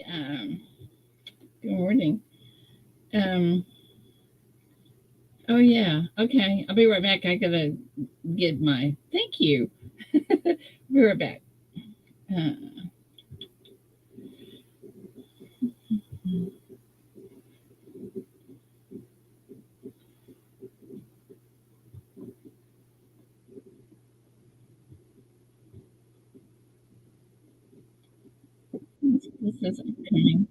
Good morning. Um, oh yeah. Okay. I'll be right back. I gotta get my thank you. Be right back. Uh, this isn't coming.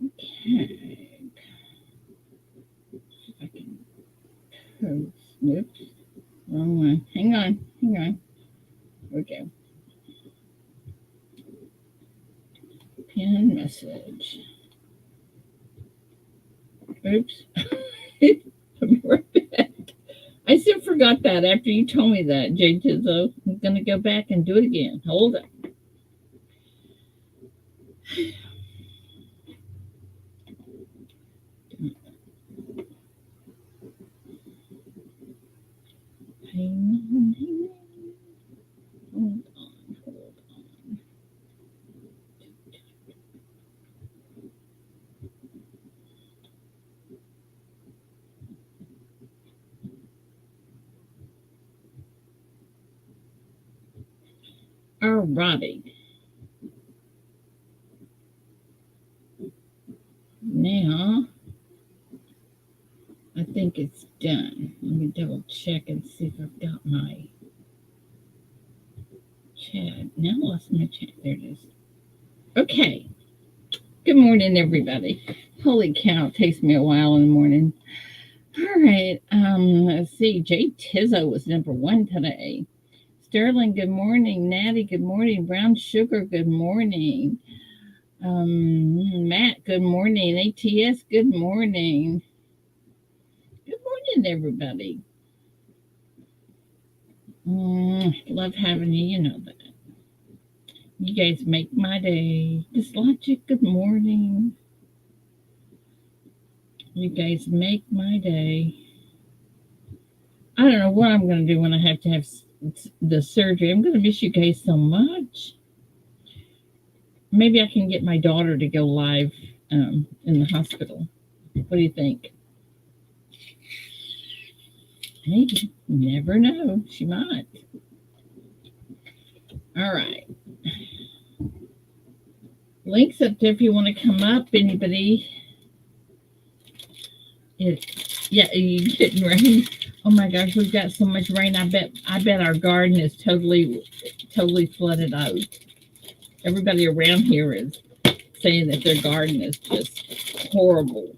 Okay. If I can post. Oops. Wrong one. Hang on. Hang on. Okay. Pin message. Oops. I'll be right back. I still forgot that after you told me that, Jay Tizzo. I'm gonna go back and do it again. Hold on. Hang on, hang on. Hold on, hold on. Alrighty. Now I think it's done. Let me double check and see if I've got my chat. Now I lost my chat. There it is. Okay. Good morning, everybody. Holy cow, it takes me a while in the morning. All right. Let's see. Jay Tizzo was number one today. Sterling, good morning. Natty, good morning. Brown Sugar, good morning. Matt, good morning. ATS, good morning. Good morning, everybody. Love having you. You know that. You guys make my day. Just Logic, good morning. You guys make my day. I don't know what I'm going to do when I have to have the surgery. I'm going to miss you guys so much. Maybe I can get my daughter to go live in the hospital. What do you think? Maybe. You never know. She might. All right. Links up there if you want to come up. Anybody? Yeah, you getting rain. Oh my gosh, we've got so much rain. I bet our garden is totally flooded out. Everybody around here is saying that their garden is just horrible,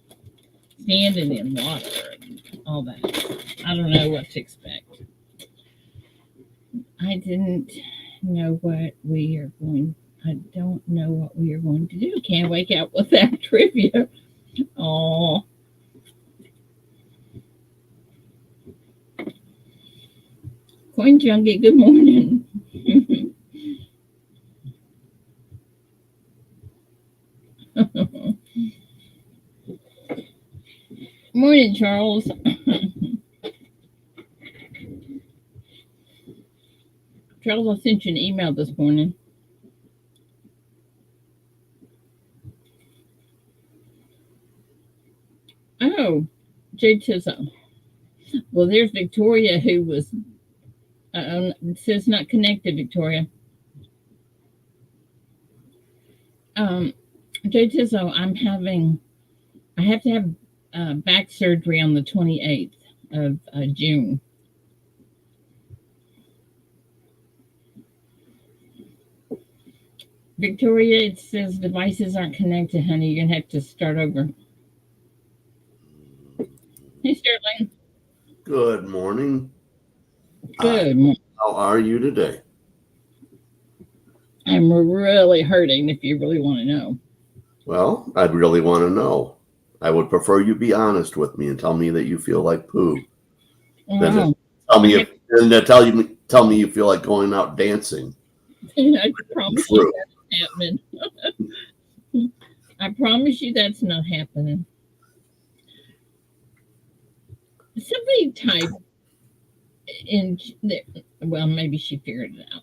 standing in water and all that. I don't know what to expect. I didn't know what we are going. I don't know what we are going to do. Can't wake up without trivia. Oh, Coin Junkie, good morning. Morning, Charles. Charles, I sent you an email this morning. Oh, Jay Chisholm. Well, there's Victoria who was, it says not connected, Victoria. Um, Jay Chisholm, I have to have back surgery on the 28th of June. Victoria, it says devices aren't connected, honey. You're going to have to start over. Hey, Sterling. Good morning. Good morning. How are you today? I'm really hurting if you really want to know. Well, I'd really want to know. I would prefer you be honest with me and tell me that you feel like poo. Then Wow. tell me you feel like going out dancing. I promise you that's happening. I promise you that's not happening. type in. Well, maybe she figured it out.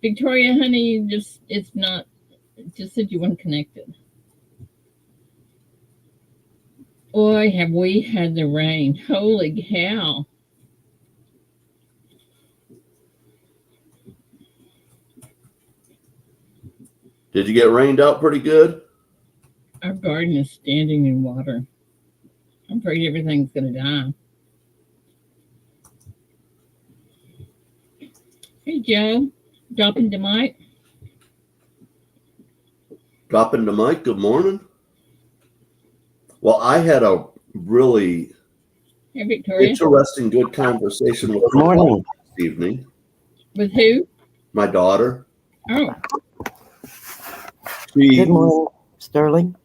Victoria, honey, just it's not. It just said you weren't connected. Boy, have we had the rain! Holy cow! Did you get rained out pretty good? Our garden is standing in water. I'm afraid everything's gonna die. Hey, Joe, dropping the mic. Dropping the mic. Good morning. Well, I had a really Hey, Victoria. interesting, good conversation with Good my morning. daughter this evening. With who? My daughter. Oh, She, Good morning, Sterling.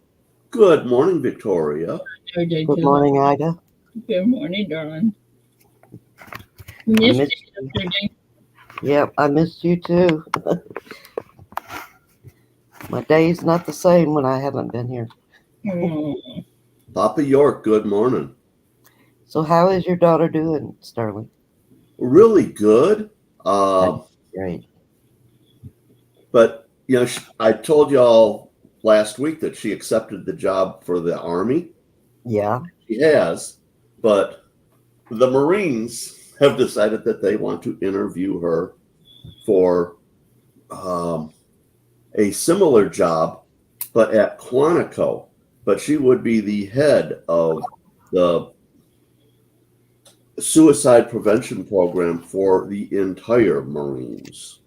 good morning, Victoria. OJ Good too. morning, Ida. Good morning, darling. I Missed missed you you. yesterday. Yep, I missed you too. My day's not the same when I haven't been here. Oh, Papa York, good morning. So how is your daughter doing, Sterling? Really good. Great. But, you know, I told y'all last week that she accepted the job for the Army. Yeah. She has. But the Marines have decided that they want to interview her for a similar job, but at Quantico. But she would be the head of the suicide prevention program for the entire Marines.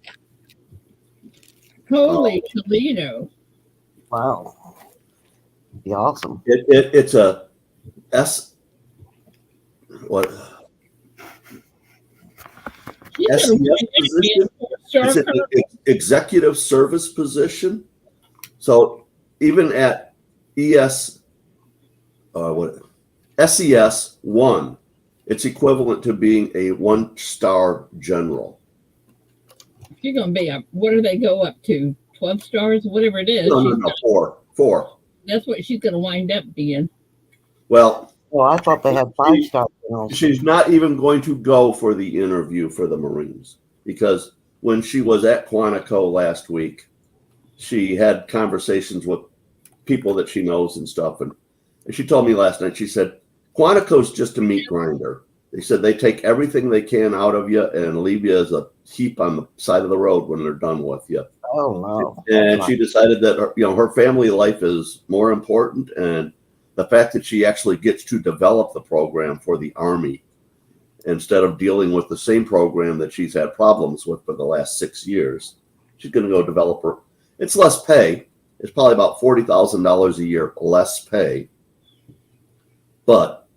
holy Toledo. Wow. Be awesome. It's a S what She's gonna SES wind up being position. a four-star It's an executive service position. So even at ES what SES 1, it's equivalent to being a 1-star general. She's gonna be a. What do they go up to? 12 stars, whatever it is. No, four. That's what she's gonna wind up being. Well, Well, I thought they had 5-star generals. she's not even going to go for the interview for the Marines because when she was at Quantico last week, she had conversations with people that she knows and stuff. And she told me last night, she said, Quantico's just a meat grinder. They said they take everything they can out of you and leave you as a heap on the side of the road when they're done with you. Oh no. And she decided that her family life is more important, and the fact that she actually gets to develop the program for the Army instead of dealing with the same program that she's had problems with for the last 6 years, she's going to go develop her. It's less pay. It's probably about $40,000 a year less pay, but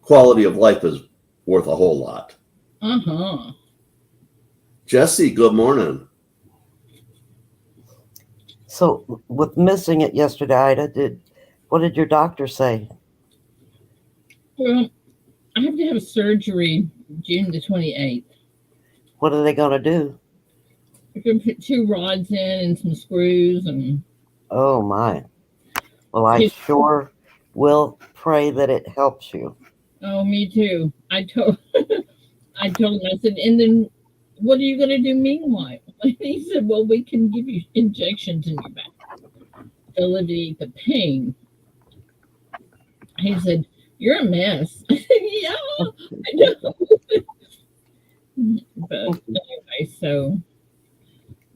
quality of life is worth a whole lot. Uh-huh. Jesse, good morning. So with missing it yesterday, Ida, what did your doctor say? Well, I have to have surgery June the 28th. What are they gonna do? We're gonna put 2 rods in and some screws and Oh my. Well, I sure will pray that it helps you. oh, me too. I told I told him, I said, and then what are you gonna do meanwhile? He said, well, we can give you injections in your back to alleviate the pain. He said, you're a mess. I said, yeah, I know. But anyway, so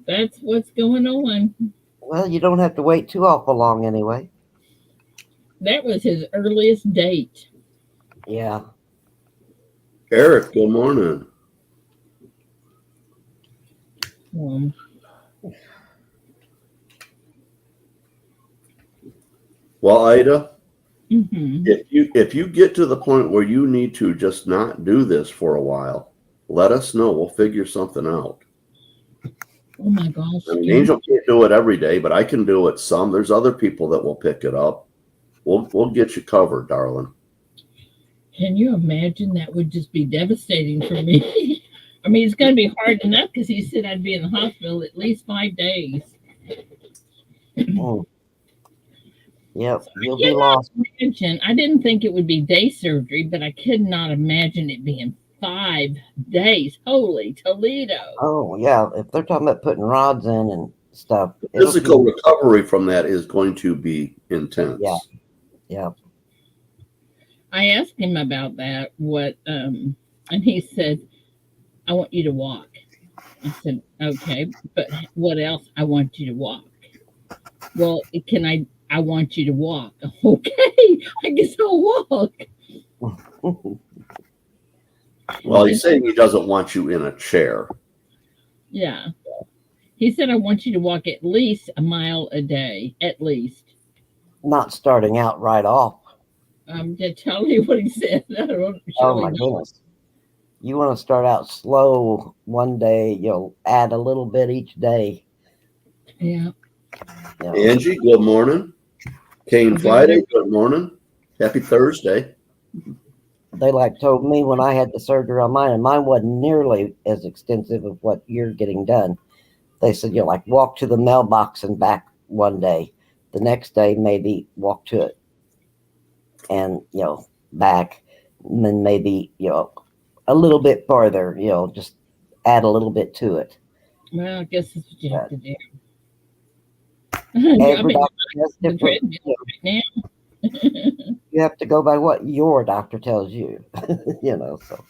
that's what's going on. Well, you don't have to wait too awful long anyway. That was his earliest date. Yeah. Eric, good morning. Well, Ida, if you get to the point where you need to just not do this for a while, let us know. We'll figure something out. Oh my gosh. I mean, Angel can't do it every day, but I can do it some. There's other people that will pick it up. We'll get you covered, darling. Can you imagine? That would just be devastating for me. I mean, it's going to be hard enough because he said I'd be in the hospital at least 5 days. Oh. Yep, you'll be Cannot lost. imagine. I didn't think it would be day surgery, but I could not imagine it being 5 days. Holy Toledo! Oh yeah, if they're talking about putting rods in and stuff, The it'll be physical recovery from that is going to be yeah, intense. yeah. I asked him about that. And he said, "I want you to walk." I said, "Okay, but what else? I want you to walk." Well, can I? I want you to walk. Okay, I guess I'll walk. Well, he's saying he doesn't want you in a chair. Yeah. He said, I want you to walk at least a mile a day, at least. Not starting out right off. To tell you what he said. I don't Oh surely my know. goodness. You want to start out slow one day, you'll add a little bit each day. Yeah. You know. Angie, good morning. Kane Friday, good morning. Happy Thursday. They like told me when I had the surgery on mine, and mine wasn't nearly as extensive of what you're getting done. They said, you know, like walk to the mailbox and back one day. The next day, maybe walk to it and, you know, back. And then maybe, you know, a little bit farther, you know, just add a little bit to it. Well, I guess that's what you have to do. Every I mean, doctor has the different. treadmill right now. You have to go by what your doctor tells you, you know, so.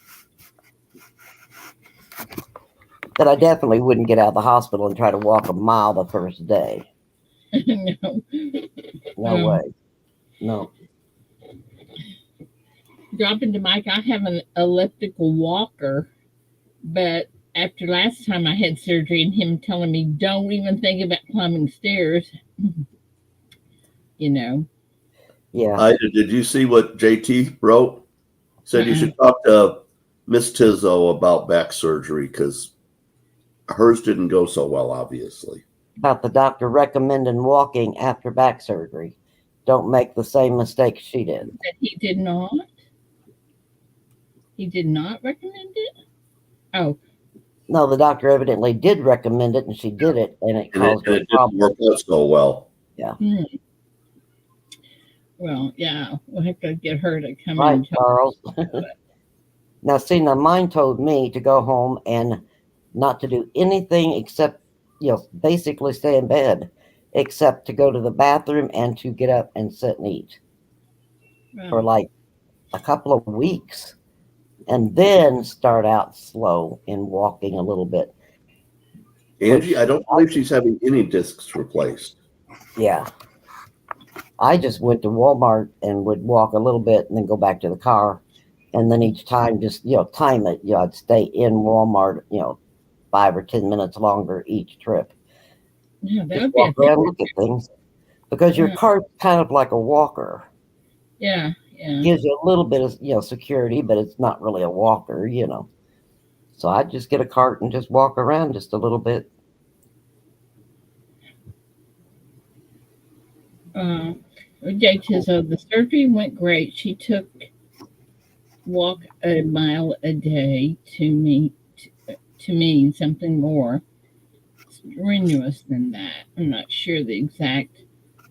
But I definitely wouldn't get out of the hospital and try to walk a mile the first day. No. No way. No. Dropping to Mike, I have an elliptical walker, but after last time I had surgery and him telling me, don't even think about climbing stairs, you know. Yeah. Did you see what JT wrote? Said you should talk to Miss Tizzo about back surgery because hers didn't go so well, obviously. About the doctor recommending walking after back surgery. Don't make the same mistake she did. That he did not. He did not recommend it. Oh, No, the doctor evidently did recommend it, and she did it, and it caused And a it didn't problem. work out so well. hmm. Well, yeah, we'll have to get her to come Right, and tell Charles. Now, see, now mine told me to go home and not to do anything except, you know, basically stay in bed, except to go to the bathroom and to get up and sit and eat for like a couple of weeks, and then start out slow in walking a little bit. Angie, I don't believe she's having any discs replaced. Yeah. I just went to Walmart and would walk a little bit and then go back to the car. And then each time, just, you know, time it. You know, I'd stay in Walmart, you know, 5 or 10 minutes longer each trip. Yeah, that Just would be walk around, look at things. Because your Yeah. car's kind of like a walker. Yeah. Gives you a little bit of, you know, security, but it's not really a walker, you know. So I'd just get a cart and just walk around just a little bit. JT, so the surgery went great. She took walk a mile a day to mean something more strenuous than that. I'm not sure the exact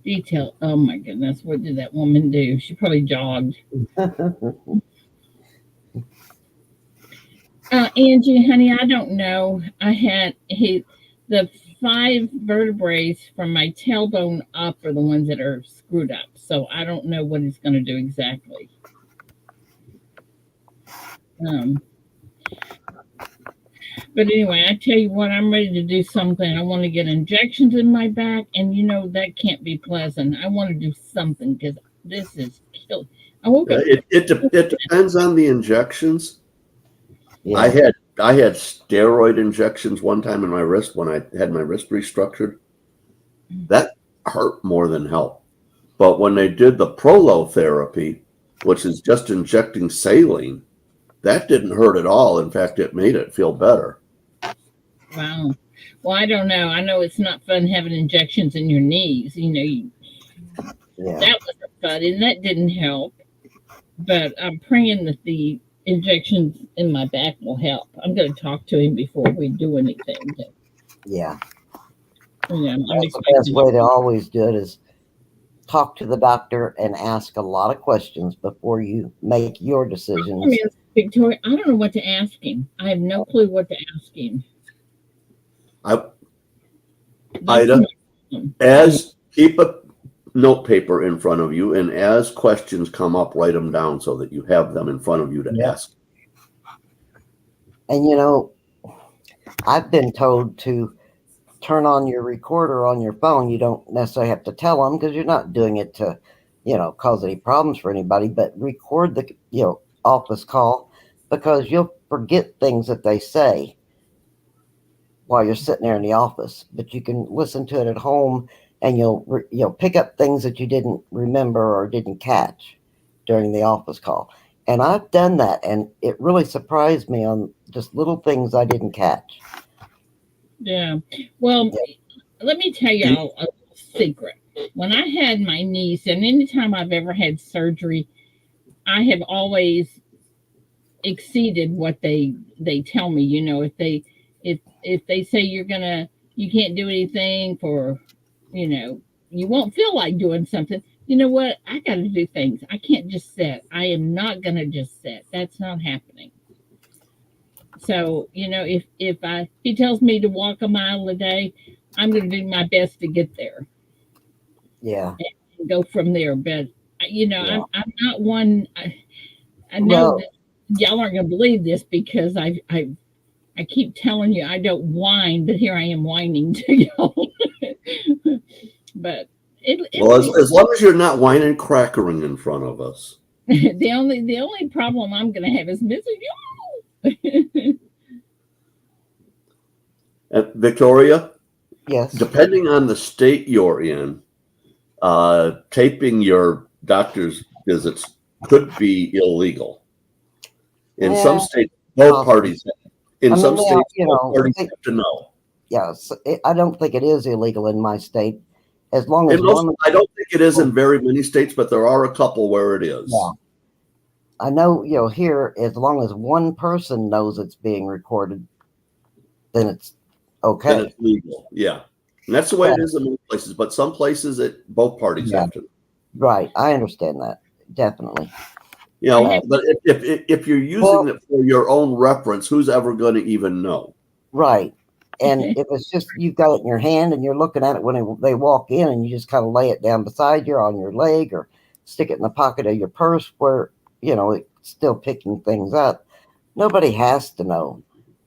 detail. Oh my goodness, what did that woman do? She probably jogged. Angie, honey, I don't know. The 5 vertebrae from my tailbone up are the ones that are screwed up. So I don't know what he's going to do exactly. But anyway, I tell you what, I'm ready to do something. I want to get injections in my back, and you know that can't be pleasant. I want to do something because this is killing. I woke up. It depends on the injections. Yeah. I had steroid injections one time in my wrist when I had my wrist restructured. That hurt more than helped. But when they did the prolotherapy, which is just injecting saline, that didn't hurt at all. In fact, it made it feel better. Wow. Well, I don't know. I know it's not fun having injections in your knees. You know, that wasn't fun, and that didn't help. But I'm praying that the injections in my back will help. I'm going to talk to him before we do anything. Yeah. Yeah, That's the best way to always do it is talk to the doctor and ask a lot of questions before you make your Problem decisions. is, Victoria, I don't know what to ask him. I have no clue what to ask him. I, That's Ida, my problem. as keep a note paper in front of you, and as questions come up, write them down so that you have them in front of you to Yeah. ask. And I've been told to turn on your recorder on your phone. You don't necessarily have to tell them because you're not doing it to, cause any problems for anybody, but record the, office call because you'll forget things that they say while you're sitting there in the office, but you can listen to it at home and you'll pick up things that you didn't remember or didn't catch during the office call. And I've done that, and it really surprised me on just little things I didn't catch. Yeah. Well, Yeah. let me tell y'all a little secret. When I had my niece, and anytime I've ever had surgery, I have always exceeded what they tell me. If they say you can't do anything for, you won't feel like doing something. You know what? I got to do things. I can't just sit. I am not gonna just sit. That's not happening. So if he tells me to walk a mile a day, I'm going to do my best to get there Yeah. and go from there. But Yeah. I'm not one. I know Well, that y'all aren't going to believe this because I keep telling you I don't whine, but here I am whining to y'all. But Well, it'll be as long as you're not whining crackering in front of us. the only problem I'm going to have is missing you. And Victoria, yes. depending on the state you're in, taping your doctor's visits could be illegal. In Yeah, some states, both possibly. parties. In I mean, some they are, states, both parties have to know. yes, I don't think it is illegal in my state, as long as In most, one. I don't think it is in very many states, but there are a couple where it is. Yeah, I know. Here, as long as one person knows it's being recorded, then it's Then okay. it's legal. Yeah. And that's the way it is in most places, but some places both parties Yeah, have to. right. I understand that definitely. But if you're using Well, it for your own reference, who's ever going to even know? right. And if it's just you've got it in your hand and you're looking at it when they walk in, and you just kind of lay it down beside you on your leg or stick it in the pocket of your purse where it's still picking things up. Nobody has to know.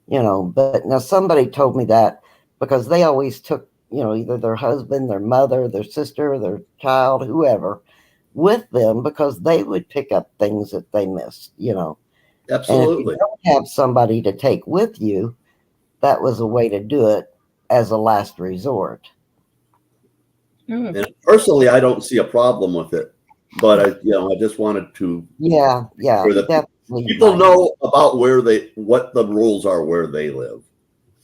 But now somebody told me that because they always took, either their husband, their mother, their sister, their child, whoever, with them because they would pick up things that they missed. And if you Absolutely. don't have somebody to take with you, that was a way to do it as a last resort. And personally, I don't see a problem with it, but I just wanted to Yeah, sure that definitely people right. know about what the rules are where they live.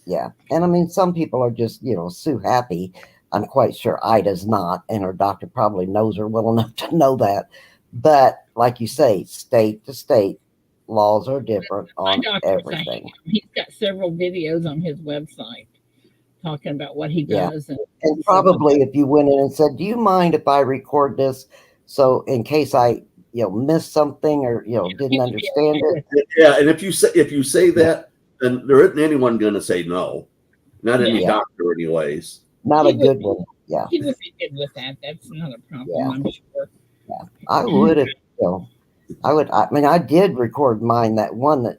Yeah. And I mean, some people are just, Sue happy. I'm quite sure Ida's not, and her doctor probably knows her well enough to know that. But like you say, state to state, laws are different My on doctor's a ham. everything. He's got several videos on his website talking about what he Yeah. does And and stuff like probably if you went in and said, "Do you mind if I record this? So in case I, missed something or, that. He didn't would be understand okay it." with it. Yeah, and if you say that, then there isn't anyone going to say no, not any Yeah, Yeah. doctor, anyways. Not a he would good one. Yeah. he would be good with that. That's not a problem, Yeah. I'm sure. Yeah. I would if, I would. I mean, I did record mine. That one that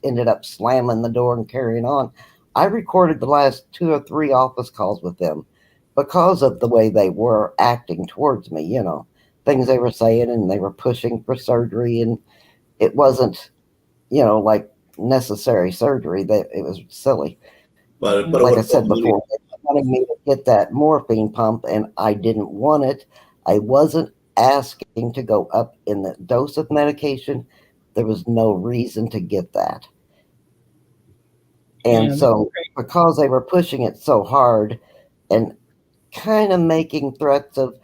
ended up slamming the door and carrying on. I recorded the last 2 or 3 office calls with them because of the way they were acting towards me. Things they were saying, and they were pushing for surgery, and it wasn't, like necessary surgery. That it was silly. But it Like I would put said money. before, they wanted me to get that morphine pump, and I didn't want it. I wasn't asking to go up in the dose of medication. There was no reason to get that. And Yeah, that's so, great. because they were pushing it so hard and kind of making threats of,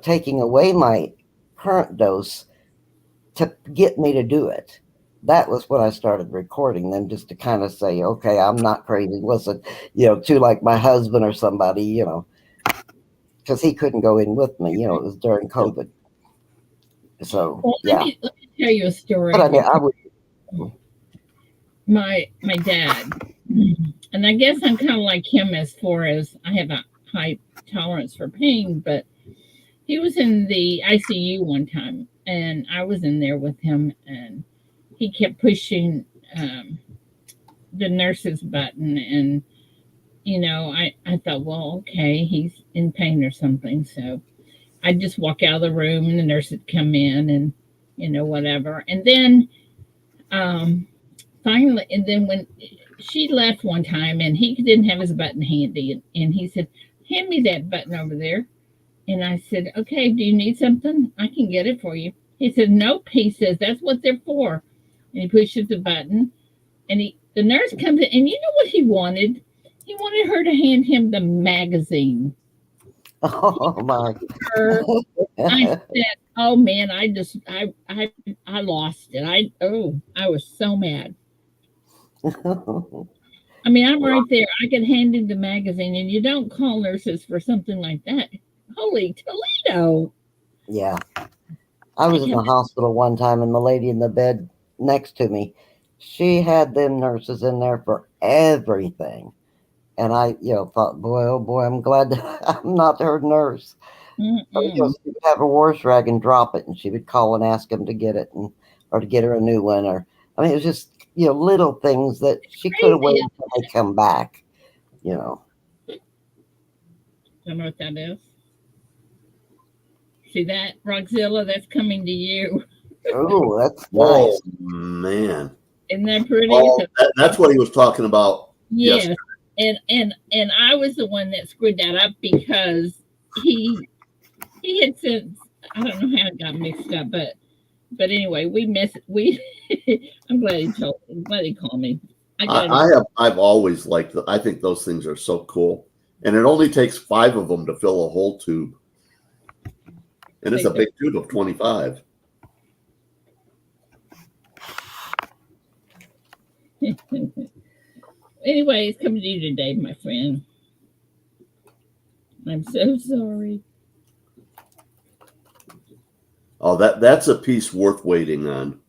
taking away my current dose to get me to do it, that was when I started recording them just to kind of say, okay, I'm not crazy. Listen, to like my husband or somebody, because he couldn't go in with me. It was during COVID. So Well, yeah, let me tell you a story. but I mean, I would. My dad, and I guess I'm kind of like him as far as I have a high tolerance for pain, but he was in the ICU one time, and I was in there with him, and he kept pushing the nurse's button, and I thought, well, okay, he's in pain or something, so I'd just walk out of the room, and the nurse would come in, and whatever, and then finally, and then when she left one time, and he didn't have his button handy, and he said, "Hand me that button over there." And I said, "Okay, do you need something? I can get it for you." He said, "Nope." He says, "That's what they're for." And he pushes the button, and the nurse comes in, and you know what he wanted? He wanted her to hand him the magazine. Oh my! I said, "Oh man, I lost it. I was so mad." I mean, I'm right there. I could hand him the magazine, and you don't call nurses for something like that. Holy Toledo! Yeah, I was in the hospital one time, and the lady in the bed next to me, she had them nurses in there for everything. And I, thought, boy, oh boy, I'm glad that I'm not her nurse. But, she would have a wash rag and drop it, and she would call and ask him to get it, or to get her a new one. Or I mean, it was just little things that she could have waited until they come back. Don't know what that is. See that, Roxzilla? That's coming to you. Oh, that's nice. Oh man, Isn't that pretty? Oh, that's what he was talking about. Yes. And I was the one that screwed that up because he had sent, I don't know how it got mixed up, but anyway, I'm glad he called me. I've always liked I think those things are so cool, and it only takes 5 of them to fill a whole tube, and it's a big tube of 25. Anyway, it's coming to you today, my friend. I'm so sorry. Oh, that's a piece worth waiting on.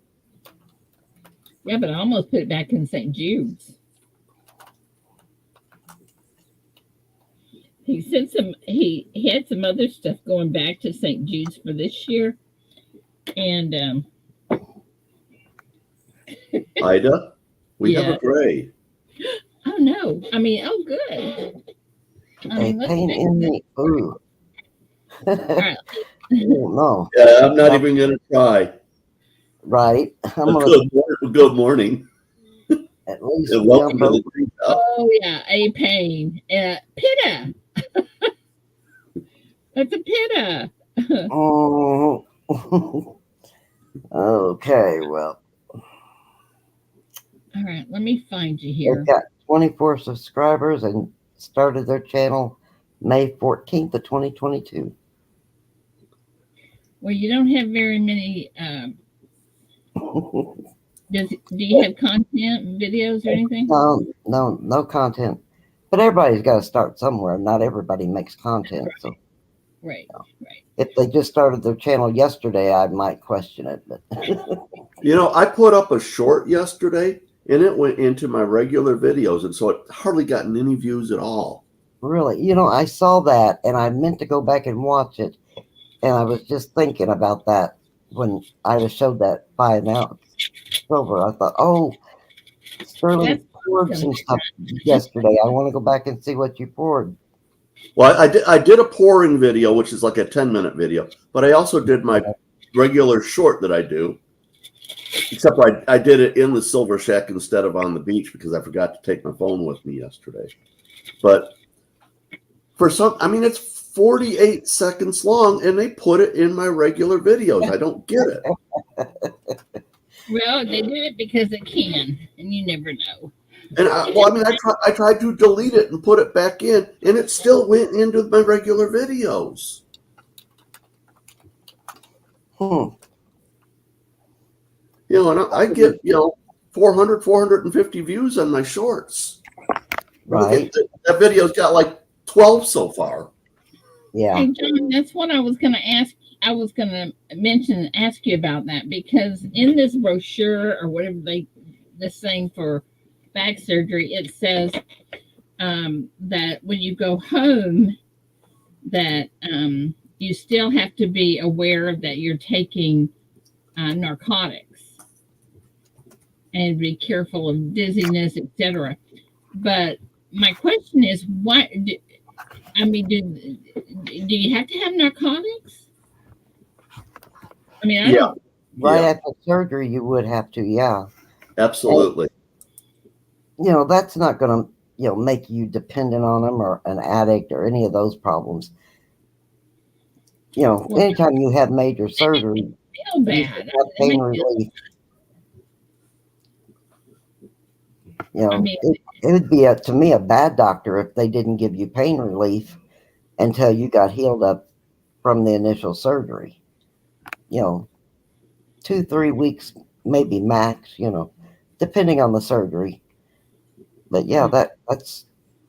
Yeah, but I almost put it back in St. Jude's. He sent he had some other stuff going back to St. Jude's for this year. And Ida, we have a gray. Oh no. I mean, oh good. A pain in the ooh. All right. No. Yeah, I'm not even gonna try. Right. Good morning. At least welcome to the green top. Oh yeah, a pain. Pitta. That's a pitta. Oh. Okay, well. All right, let me find you here. They've got 24 subscribers and started their channel May 14th of 2022. Well, you don't have very many. Do you have content, videos, or anything? No content. But everybody's got to start somewhere. Not everybody makes content. Right. So, right. If they just started their channel yesterday, I might question it. But I put up a short yesterday, and it went into my regular videos, and so it hardly gotten any views at all. Really, I saw that, and I meant to go back and watch it, and I was just thinking about that when I showed that 5 ounce silver. I thought, oh, Sterling poured some stuff yesterday. I want to go back and see what you poured. Well, I did a pouring video, which is like a 10-minute video, but I also did my regular short that I do, except I did it in the Silver Shack instead of on the beach because I forgot to take my phone with me yesterday. But it's 48 seconds long, and they put it in my regular videos. I don't get it. Well, they did it because it can, and you never know. And I tried to delete it and put it back in, and it still went into my regular videos. And I get 400, 450 views on my shorts. Right. That video's got like 12 so far. Yeah. Hey, John, that's what I was going to ask. I was going to mention and ask you about that because in this brochure or whatever this thing for back surgery, it says that when you go home, that you still have to be aware that you're taking narcotics and be careful of dizziness, etc. But my question is, why? I mean, do you have to have narcotics? I mean, I Yeah, don't. Right yeah, after surgery, you would have to. Yeah. And, absolutely. that's not going to, make you dependent on them or an addict or any of those problems. Well, Anytime you have major surgery, I feel you should bad. have It pain makes me, relief. I mean, It would be to me a bad doctor if they didn't give you pain relief until you got healed up from the initial surgery. You know, 2-3 weeks, maybe max. Depending on the surgery. But yeah, that's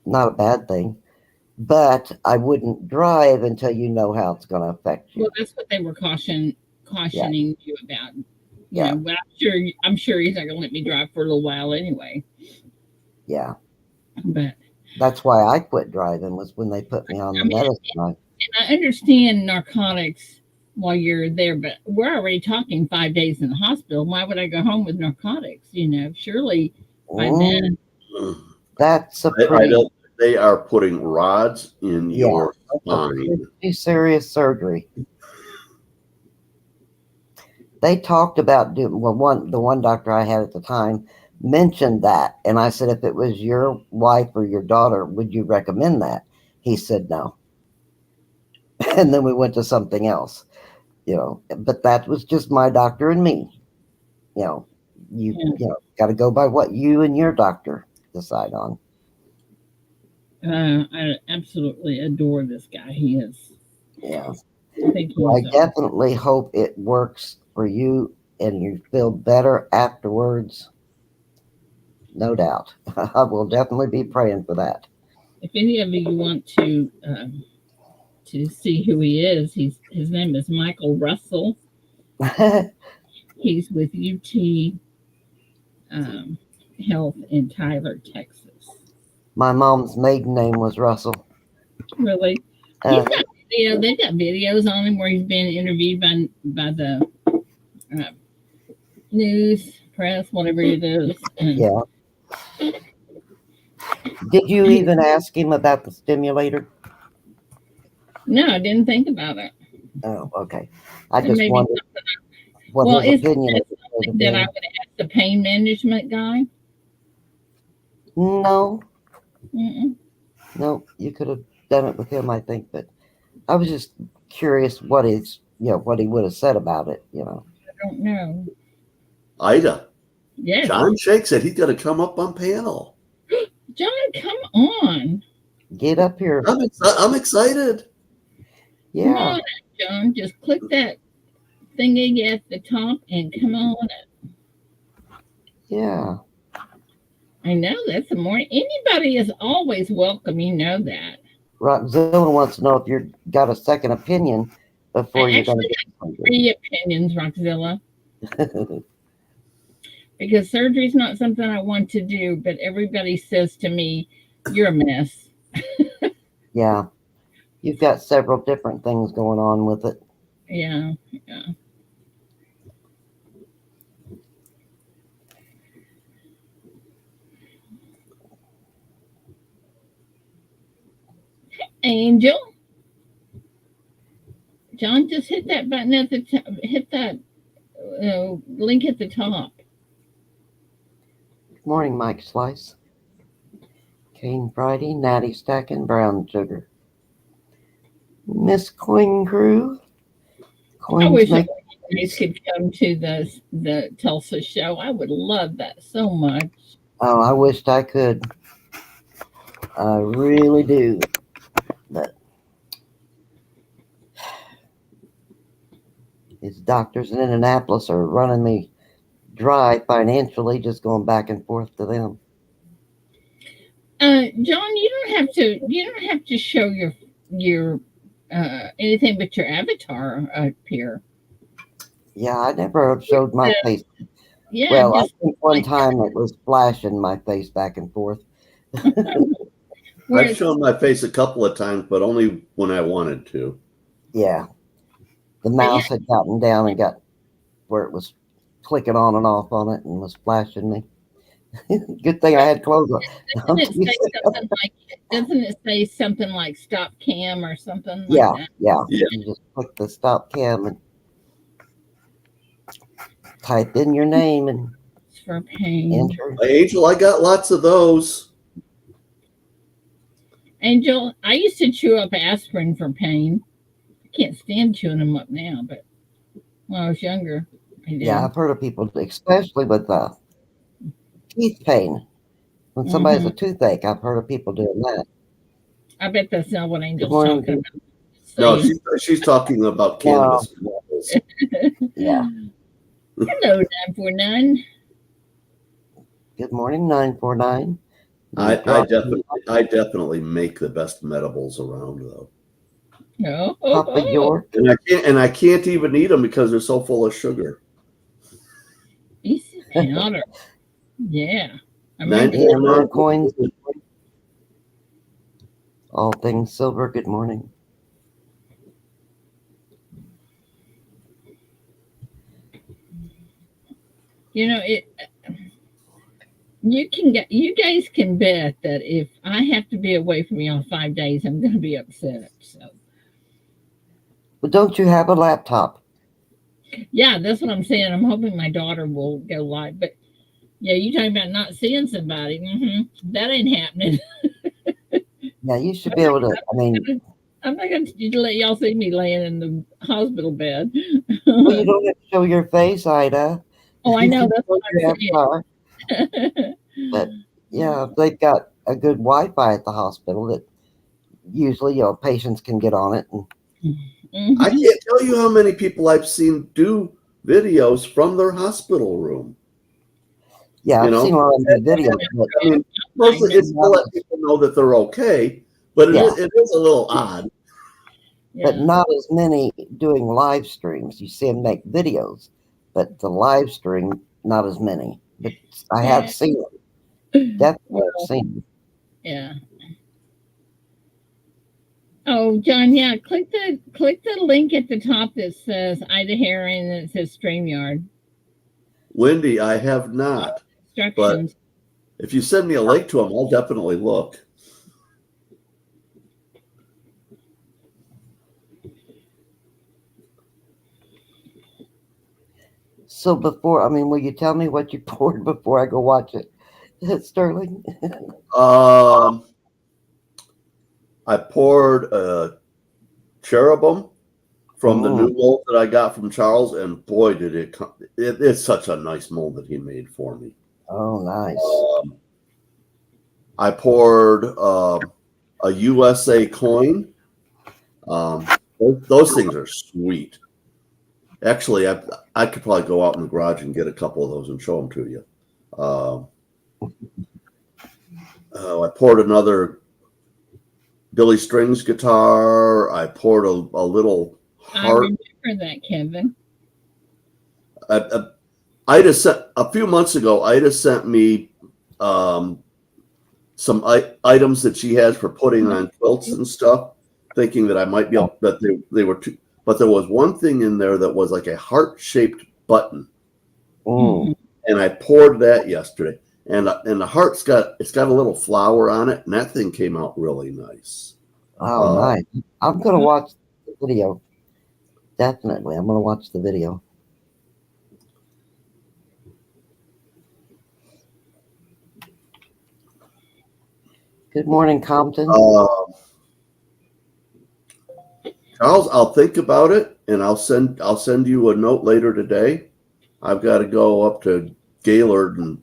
not a bad thing. But I wouldn't drive until you know how it's going to affect well, you. that's what they were Yeah, cautioning you about. yeah, But I'm sure he's not going to let me drive for a little while anyway. yeah. But That's why I quit driving was when they put me on I the mean, medicine. and I understand narcotics while you're there, but we're already talking 5 days in the hospital. Why would I go home with narcotics? Surely by then. That's a I pretty, don't. They are putting rods in yeah, your that's a spine. pretty serious surgery. They talked about doing, well, the one doctor I had at the time mentioned that. And I said, if it was your wife or your daughter, would you recommend that? He said no. And then we went to something else, but that was just my doctor and me. You know, got to go by what you and your doctor decide on. I absolutely adore this guy. He is. Yeah. I think I he's. definitely hope it works for you and you feel better afterwards. No doubt. I will definitely be praying for that. If any of you want to see who he is, his name is Michael Russell. He's with UT um, Health in Tyler, Texas. My mom's maiden name was Russell. Really, he's Uh, got video. They've got videos on him where he's been interviewed by the uh, news press, whatever it is. And yeah. Did you even ask him about the stimulator? no, I didn't think about it. Oh, okay. I It just may be wondered something. what Well, his is opinion that of it would something have that I been. would ask the pain management guy? No, Mm-mm. no, you could have done it with him, I think, but I was just curious what he would have said about it. I don't know. Ida, Yes, John Shake said he's going to come up on panel. John, come on. Get up here. I'm excited. Come Yeah, on, John. Just click that thingy at the top and come on. yeah. I know that's the more anybody is always welcome. You know that. Rockzilla wants to know if you've got a second opinion I before you're going actually to have get three opinions, Rockzilla, surgery. because surgery is not something I want to do, but everybody says to me, "You're a mess." Yeah, you've got several different things going on with it. Yeah, yeah. Angel, John, just hit that button at the top. Hit that link at the top. Good morning, Mike Slice. Cane Friday, Natty Stack, and Brown Sugar. Miss Coin Crew. I Coins wish all make. you guys could come to the Tulsa show. I would love that so much. Oh, I wished I could. I really do. But these doctors in Indianapolis are running me dry financially, just going back and forth to them. John, you don't have to. You don't have to show your anything but your avatar up here. Yeah, I never showed my face. Yeah, Well, I just think one like time it was flashing my face back and forth. where I've it's, shown my face a couple of times, but only when I wanted to. Yeah, the but yeah, mouse had gotten down and got where it was clicking on and off on it and was flashing me. Good thing I had clothes doesn't on. it say something like doesn't it say something like stop cam or something like Yeah, that? yeah. Yeah. You just click the stop cam and type in your name and It's for pain. enter. Angel, I got lots of those. Angel, I used to chew up aspirin for pain. I can't stand chewing them up now, but when I was younger, I Yeah, did. I've heard of people, especially with teeth pain. When somebody has Hmm. a toothache, I've heard of people doing that. I bet that's not what Good Angel's morning. talking about. No, Saying, she's talking about No, cannabis levels. yeah. hello, 949. Good morning, 949. I definitely make the best medibles around though. Oh, Papa York. And I can't even eat them because they're so full of sugar. he's powder. Yeah, I Nine remember that. And four coins, nine. all things silver. Good morning. You know it. You guys can bet that if I have to be away from y'all 5 days, I'm going to be upset. So But don't you have a laptop? yeah, that's what I'm saying. I'm hoping my daughter will go live. But yeah, you talking about not seeing somebody? That ain't happening. Yeah, you should be able to. I mean, I'm not going to let y'all see me laying in the hospital bed. well, you don't have to show your face, Ida. Oh, I You know. can That's show what your I'm avatar. saying. But yeah, if they've got a good Wi-Fi at the hospital that usually, patients can get on it. And I Mhm. can't tell you how many people I've seen do videos from their hospital room. yeah, You I've seen know, a lot of the videos, but I mean, mostly it's to let people know that they're okay, but yeah, it is a little odd. but Yeah. not as many doing live streams. You see them make videos, but the live stream, not as many. But I have Yeah. seen them. Definitely have Well, seen them. yeah. Oh, John, yeah, click the link at the top that says Ida Herring and it says StreamYard Wendy, I have not, but instructions. if you send me a link to them, I'll definitely look. So before, I mean, will you tell me what you poured before I go watch it, Sterling? Um, I poured a cherubim from the Mm, new mold that I got from Charles, and boy, did it come! It's such a nice mold that he made for me. oh, nice. I poured a USA coin. Those things are sweet. Actually, I could probably go out in the garage and get a couple of those and show them to you. Um, I poured another Billy Strings guitar. I poured a little I heart. remember that, Kevin. Ida sent a few months ago. Ida sent me um, some items that she has for putting on quilts and stuff, thinking that I might be able that they were too. But there was one thing in there that was like a heart-shaped button, Mm, and I poured that yesterday. And the heart's got a little flower on it, and that thing came out really nice. oh, nice. I'm gonna watch the video. Definitely, I'm gonna watch the video. Good morning, Compton. Charles, I'll think about it, and I'll send you a note later today. I've got to go up to Gaylord and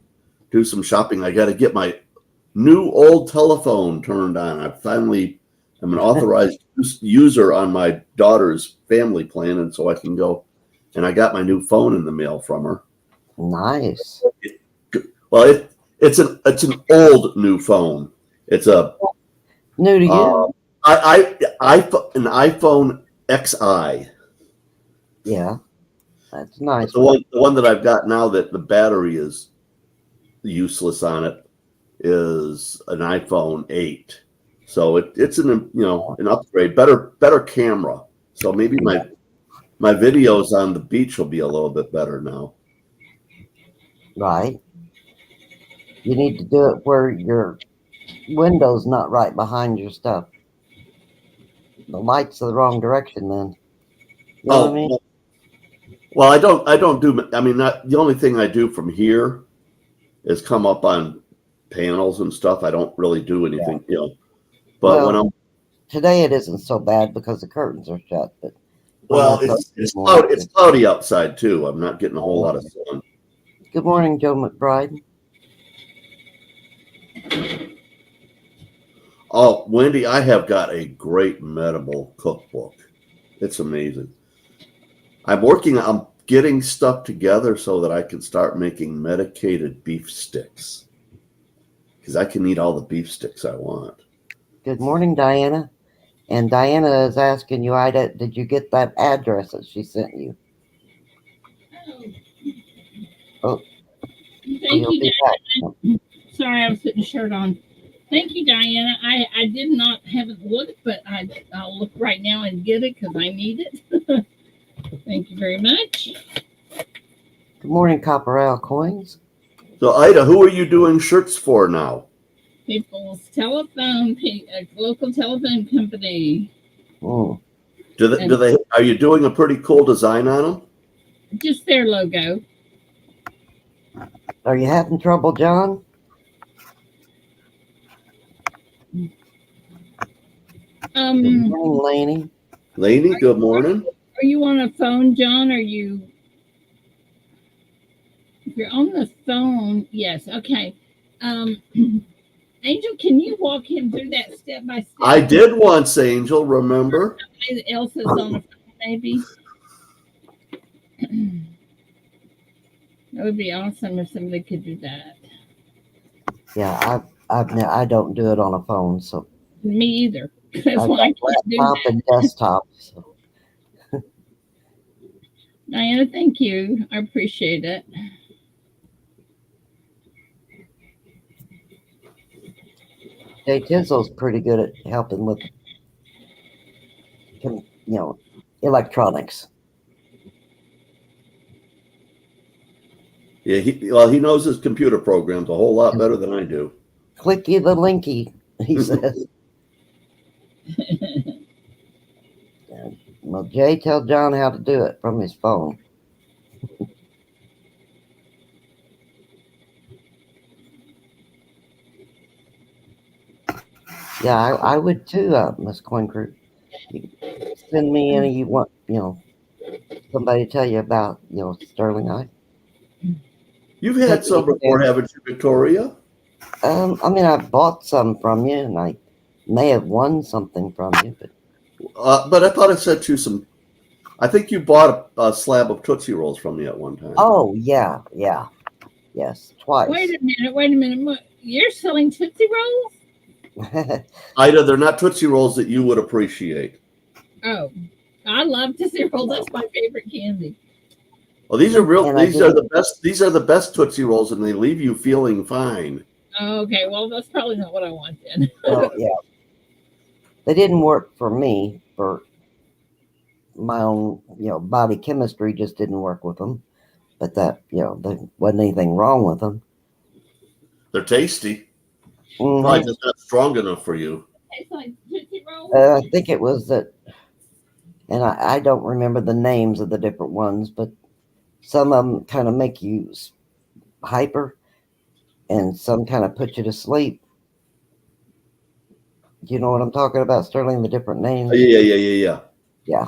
do some shopping. I got to get my new old telephone turned on. I finally am an authorized user on my daughter's family plan, and so I can go. And I got my new phone in the mail from her. Nice. Well, it's an old new phone. It's a New to you? an iPhone XI. Yeah, that's But nice. the one that I've got now that the battery is useless on it is an iPhone 8. So it's an upgrade, better camera. So maybe my videos on the beach will be a little bit better now. Right. You need to do it where your window's not right behind your stuff. The light's the wrong direction then. You know what I mean? Well, I don't do. I mean, the only thing I do from here is come up on panels and stuff. I don't really do anything, But when I'm today it isn't so bad because the curtains are shut. But it's cloudy outside too. I'm not getting a whole lot of sun. Good morning, Joe McBride. Oh, Wendy, I have got a great medible cookbook. It's amazing. I'm getting stuff together so that I can start making medicated beef sticks. Because I can eat all the beef sticks I want. Good morning, Diana. And Diana is asking you, Ida, did you get that address that she sent you? Oh, thank you, Diana. Sorry, I was putting a shirt on. Thank you, Diana. I haven't looked, but I'll look right now and get it because I need it. Thank you very much. Good morning, Copperell Coins. So, Ida, who are you doing shirts for now? People's Telephone, a local telephone company. Mm. Are you doing a pretty cool design on them? Just their logo. Are you having trouble, John? Good morning, Laney. Laney, good morning. Are you on a phone, John? If you're on the phone, yes. Okay. Angel, can you walk him through that step by step? I did once, Angel, remember? Somebody else is on a phone, maybe. That would be awesome if somebody could do that. Yeah, I don't do it on a phone, so. Me either. That's why I can't do laptop that. and desktop. So. Diana, thank you. I appreciate it. Jay Tizzle's pretty good at helping with, electronics. Yeah, he knows his computer programs a whole lot better than I do. Clicky the linky, he says. Well, Jay, tell John how to do it from his phone. Yeah, I would too, Miss Coin Crew. Send me any you want, somebody to tell you about, Sterling Eye. You've had some before, haven't you, Victoria? I bought some from you, and I may have won something from you, but I thought I sent you some. I think you bought a slab of Tootsie Rolls from me at one time. Oh yeah, yes, twice. Wait a minute. You're selling Tootsie Rolls? Ida, they're not Tootsie Rolls that you would appreciate. Oh, I love Tootsie Rolls. That's my favorite candy. Well, these are the best. These are the best Tootsie Rolls, and they leave you feeling fine. Okay, well, that's probably not what I wanted. Oh yeah, they didn't work for me. For my own, body chemistry just didn't work with them. But that, there wasn't anything wrong with them. They're tasty. Mm-hmm. Probably just not strong enough for you. Tastes like Tootsie Rolls? I think it was that, and I don't remember the names of the different ones, but some of them kind of make you hyper, and some kind of put you to sleep. Do you know what I'm talking about, Sterling? The different names? Yeah. Yeah.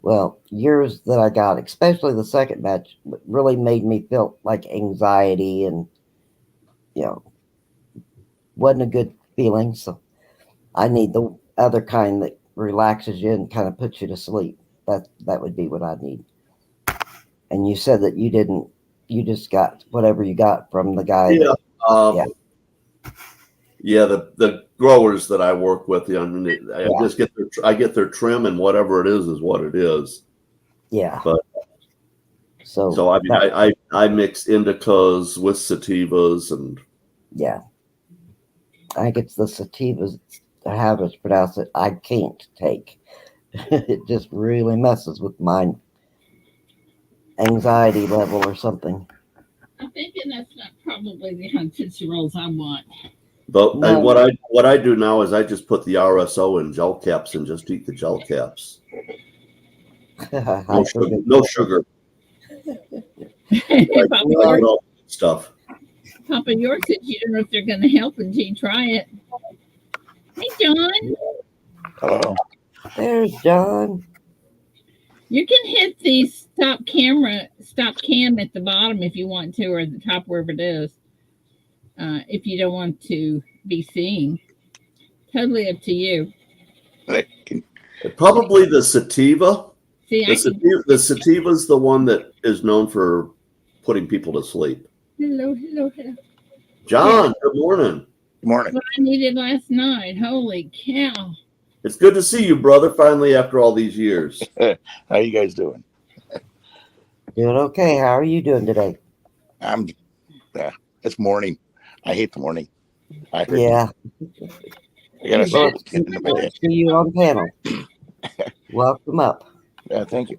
Well, yours that I got, especially the second batch, really made me feel like anxiety and, wasn't a good feeling. So I need the other kind that relaxes you and kind of puts you to sleep. That would be what I need. And you said that you just got whatever you got from the guy. Yeah. Yeah, the growers that I work with, I mean, I Yeah. just get their trim, and whatever it is what it is. Yeah. But so I mean, I mix indicas with sativas, and yeah. I think it's the sativas, how to pronounce it, I can't take. It just really messes with my anxiety level or something. I'm thinking that's not probably the hunted rolls I want. but No. what I do now is I just put the RSO in gel caps and just eat the gel caps. No sugar. Like, Papa, I York, all stuff. Papa York said you don't know if they're going to help until you try it. Hey, John. Hello. There's John. You can hit the stop cam at the bottom if you want to, or the top, wherever it is. If you don't want to be seen, totally up to you. Probably the sativa. See, The sativa's the one that is known for putting people to sleep. Hello. John, good morning. Good morning. What I needed last night. Holy cow! It's good to see you, brother. Finally, after all these years. How you guys doing? Doing okay. How are you doing today? I'm. It's morning. I hate the morning. Yeah. I gotta Well, say, see you on panel. Welcome up. yeah, thank you.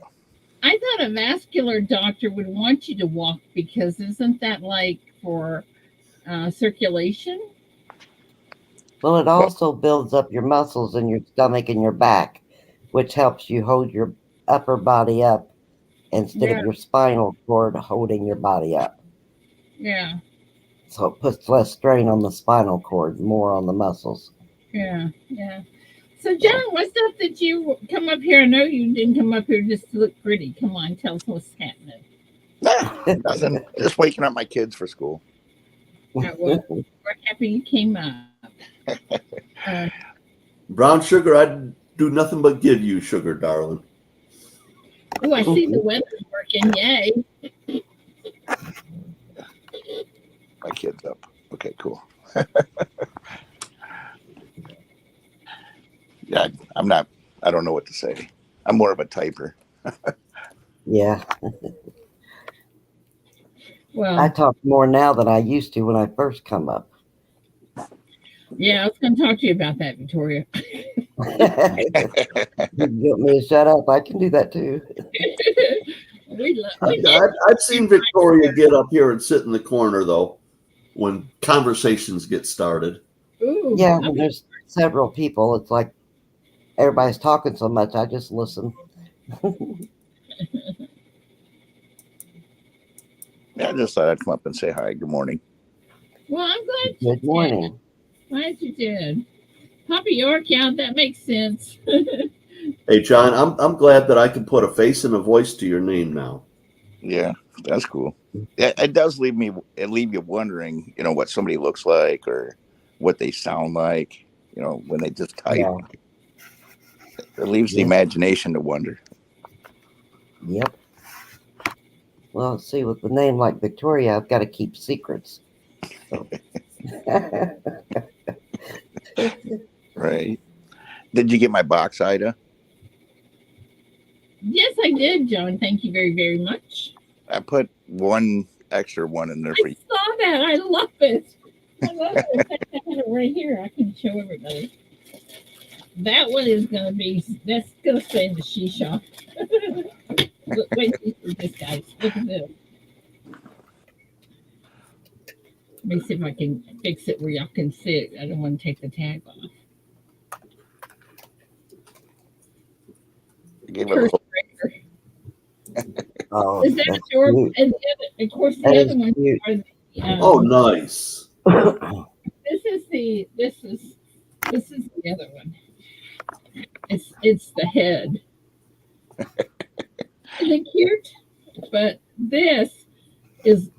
I thought a vascular doctor would want you to walk because isn't that like for circulation? Well, it also builds up your muscles in your stomach and your back, which helps you hold your upper body up instead of your spinal cord holding your body up. Yeah. So it puts less strain on the spinal cord, more on the muscles. Yeah. So, John, what's up that you come up here? I know you didn't come up here just to look pretty. Come on, tell us what's happening. Nothing. Just waking up my kids for school. Well, we're happy you came up. Brown sugar, I'd do nothing but give you sugar, darling. Oh, I see the weather's working. Yay. My kids up. Okay, cool. Yeah, I don't know what to say. I'm more of a typer. Yeah. Well, I talk more now than I used to when I first come up. yeah, I was going to talk to you about that, Victoria. You get me to shut up. I can do that too. I've seen Victoria get up here and sit in the corner, though, when conversations get started. Ooh, yeah, when there's several people, it's like everybody's talking so much, I just listen. Yeah, I just thought I'd come up and say hi. Good morning. Well, I'm glad. Good morning. Glad you did. Papa York, yeah, that makes sense. Hey, John, I'm glad that I can put a face and a voice to your name now. Yeah, that's cool. It does leave you wondering, what somebody looks like or what they sound like, when they just type. Yeah. It leaves the imagination to wonder. Yep. Well, let's see, with a name like Victoria, I've got to keep secrets. So. Right. Did you get my box, Ida? Yes, I did, John. Thank you very, very much. I put one extra one in there for you. I saw that. I love it. I love it. In fact, I have it right here. I can show everybody. That one is going to be, that's going to stay in the she shop. Wait for this, guys. Look at this. Let me see if I can fix it where y'all can see it. I don't want to take the tag off. Oh, is that your? And of course, the other one are the. Oh, nice. This is the other one. It's the head. Isn't it cute? But this is.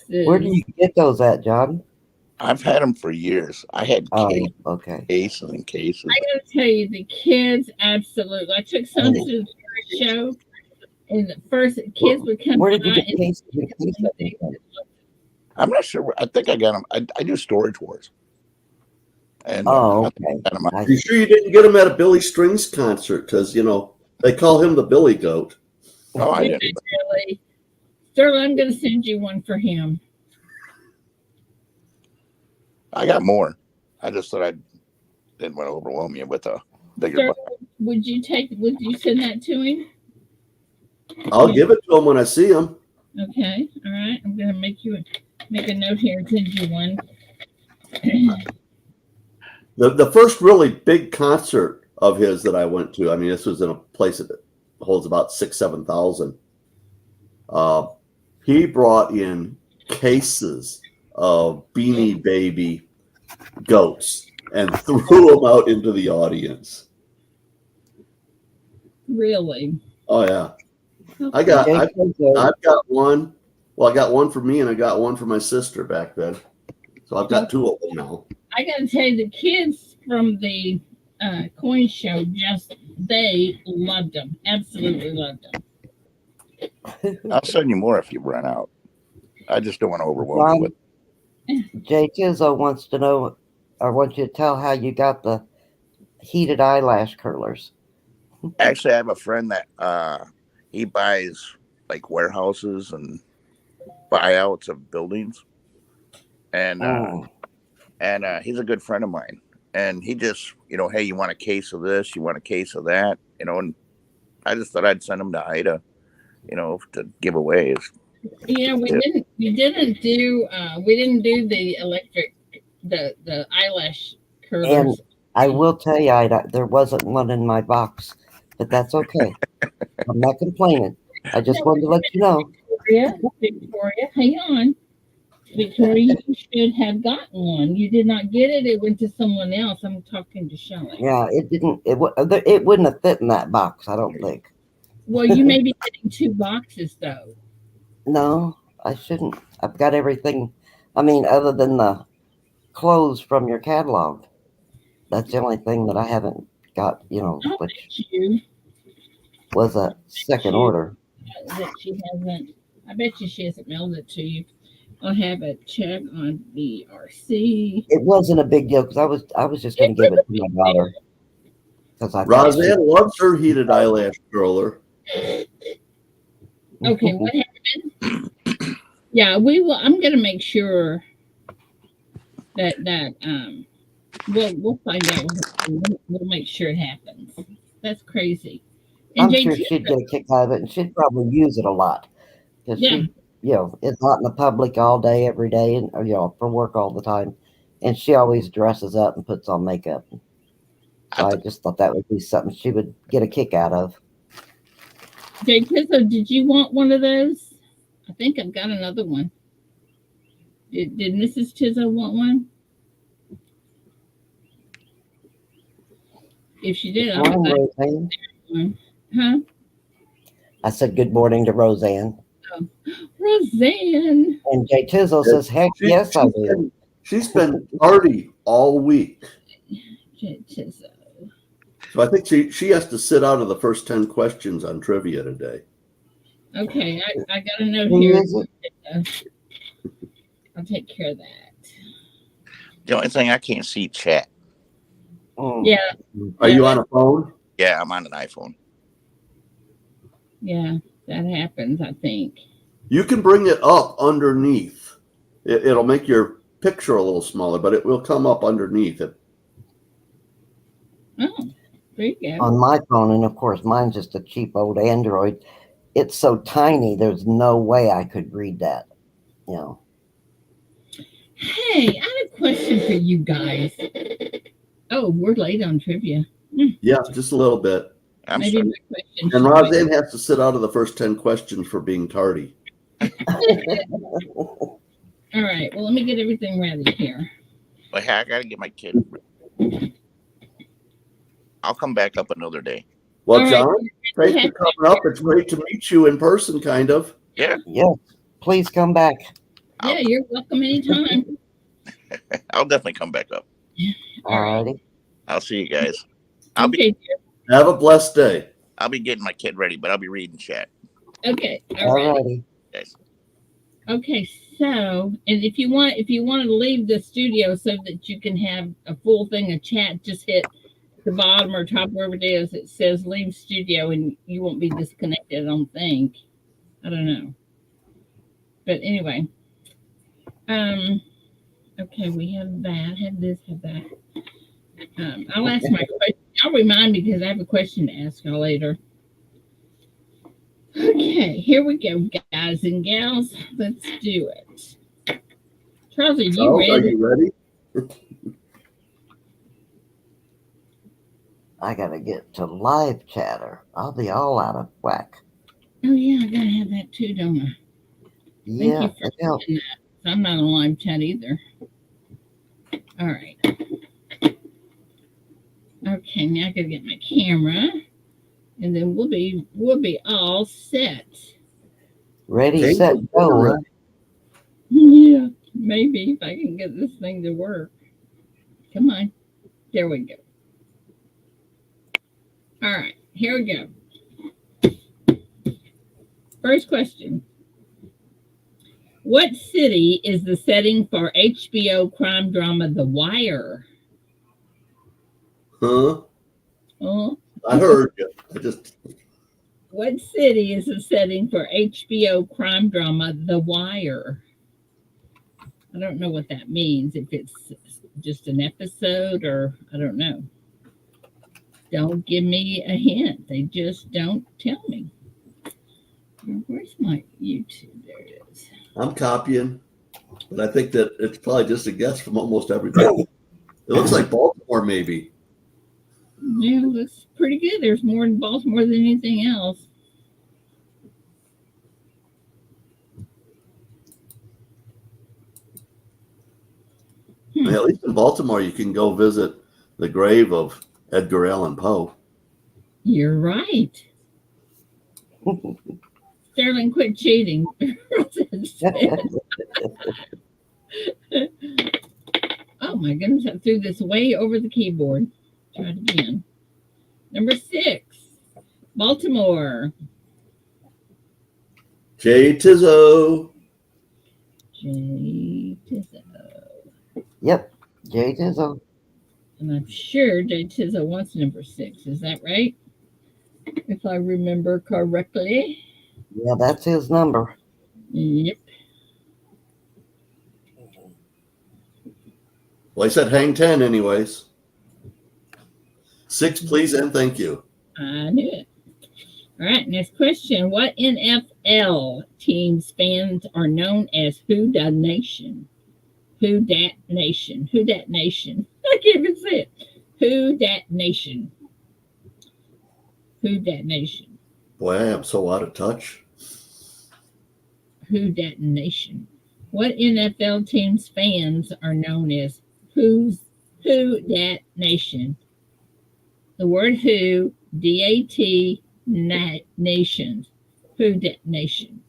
Where do you get those at, John? I've had them for years. I had cases and cases. I gotta tell you, the kids absolutely. I took some to the first show, and the first kids would come. Where did you get cases? I'm not sure. I think I got them. I do Storage Wars. And Oh, I okay. got 'em. I You sure you didn't get him at a Billy Strings concert? Because, they call him the Billy Goat. Oh, I Did didn't. they really? Sterling, I'm going to send you one for him. I got more. I just thought I didn't want to overwhelm you with a bigger Sterling, box. would you send that to him? I'll give it to him when I see him. Okay, all right. I'm going to make a note here and send you one. The first really big concert of his that I went to, I mean, this was in a place that holds about 7,000. He brought in cases of Beanie Baby goats and threw them out into the audience. Really? Oh yeah, Okay. I've got one. Well, I got one for me and I got one for my sister back then. So I've got two of them now. I got to tell you, the kids from the coin show they loved them. Absolutely loved them. I'll send you more if you run out. I just don't want to overwhelm you with. Jay Tizzo wants to know, or wants you to tell how you got the heated eyelash curlers. Actually, I have a friend that he buys like warehouses and buyouts of buildings, and he's a good friend of mine. And he just, hey, you want a case of this? You want a case of that? And I just thought I'd send him to Ida, to give away. Yeah, we didn't do the electric, the eyelash curlers. And I will tell you, there wasn't one in my box, but that's okay. I'm not complaining. I just wanted to let you know. Victoria, hang on. Victoria, you should have gotten one. You did not get it. It went to someone else. I'm talking to Shelley. Yeah, it didn't. It wouldn't have fit in that box, I don't think. Well, you may be getting 2 boxes though. No, I shouldn't. I've got everything. I mean, other than the clothes from your catalog, that's the only thing that I haven't got. Which was a second order. That she hasn't. I bet you she hasn't mailed it to you. I'll have a check on the RC. It wasn't a big deal because I was just going to give it to my daughter. Roseanne loves her heated eyelash curler. Okay, what happened? Yeah, we will. I'm going to make sure that we'll find out. We'll make sure it happens. That's crazy. And I'm sure she'd get a kick out of it, and she'd probably use it a lot because she, is out in the public all day, every day, and for work all the time, and she always dresses up and puts on makeup. So I just thought that would be something she would get a kick out of. Jay Tizzo, did you want one of those? I think I've got another one. Did Mrs. Tizzo want one? If she did, I'll Roseanne. Huh? I said good morning to Roseanne. Oh. Roseanne. And Jay Tizzo says, heck yes, I do. She's been tardy all week. Jay Tizzo. So I think she has to sit out of the first 10 questions on trivia today. Okay, I got a note here. I'll take care of that. The only thing I can't see chat. Yeah. Are you on a phone? Yeah, I'm on an iPhone. Yeah, that happens, I think. You can bring it up underneath. It'll make your picture a little smaller, but it will come up underneath it. Oh, there you go. On my phone, and of course, mine's just a cheap old Android. It's so tiny, there's no way I could read that. Hey, I have a question for you guys. Oh, we're late on trivia. Yeah, just a little bit. Maybe my question. And Roseanne has to sit out of the first 10 questions for being tardy. All right. Well, let me get everything ready here. But I gotta get my kid. I'll come back up another day. Well, right. John, thanks for coming up. It's great to meet you in person, kind of. Yeah. Yes. Please come back. Yeah, you're welcome anytime. I'll definitely come back up. All righty. I'll see you guys. Have a blessed day. I'll be getting my kid ready, but I'll be reading chat. Okay. All righty. Okay. So, and if you want to leave the studio so that you can have a full thing of chat, just hit the bottom or top, wherever it is. It says leave studio, and you won't be disconnected. I don't think. I don't know. But anyway, okay, we have that. Have this. Have that. I'll ask my question. I'll remind me because I have a question to ask y'all later. Okay, here we go, guys and gals. Let's do it. Charles, are you Charles, are ready? you ready? I gotta get to live chatter. I'll be all out of whack. Oh yeah, I gotta have that too, don't I? Yeah, Thank you it for helps. doing that. I'm not on live chat either. All right. Okay, now I gotta get my camera, and then we'll be all set. Ready, James, set, when go. you're Huh? ready. Yeah, maybe if I can get this thing to work. Come on. There we go. All right, here we go. First question. What city is the setting for HBO crime drama The Wire? Huh? Oh, I heard you. what city is the setting for HBO crime drama The Wire? I don't know what that means, if it's just an episode or I don't know. Don't give me a hint. They just don't tell me. Where's my YouTube? There it is. I'm copying, but I think that it's probably just a guess from almost everybody. It looks like Baltimore, maybe. Yeah, looks pretty good. There's more in Baltimore than anything else. I mean, at least in Baltimore, you can go visit the grave of Edgar Allan Poe. You're right. Sterling, quit cheating. Oh my goodness, I threw this way over the keyboard. Try it again. Number 6, Baltimore. Jay Tizzo. Jay Tizzo. Yep, Jay Tizzle. And I'm sure Jay Tizzo wants number 6. Is that right? If I remember correctly. Yeah, that's his number. Yep. Well, I said hang 10 anyways. 6, please, and thank you. I knew it. All right, next question. What NFL team's fans are known as Who Dat Nation? Who Dat Nation? Who Dat Nation? I can't even say it. Who Dat Nation? Who Dat Nation? Boy, I am so out of touch. Who Dat Nation? What NFL team's fans are known as Who Dat Nation? The word who, D-A-T, nation. Who Dat Nation?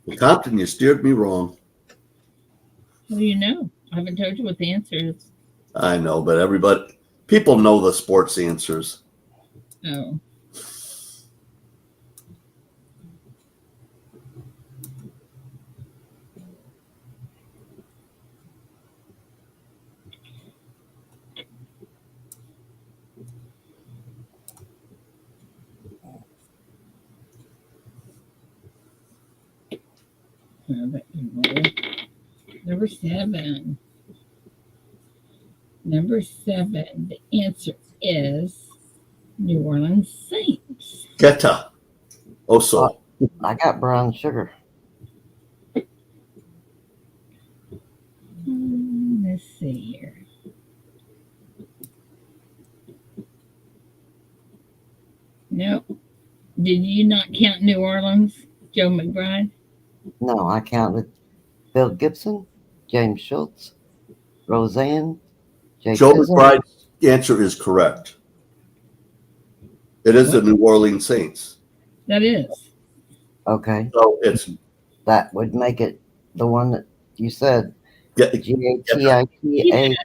Well, Compton, you steered me wrong. How do you know? I haven't told you what the answer is. I know, but people know the sports answers. Oh. Number 7. Number 7. The answer is New Orleans Saints. Geta. Oso. I got brown sugar. Let's see here. No. Did you not count New Orleans, Joe McBride? No, I counted Bill Gibson, James Schultz, Roseanne, Jay Joe Tizzle. McBride's answer is correct. It is the New Orleans Saints. That is. Okay, So it's that would make it the one that you said. Geta. G-A-T-I-T-A.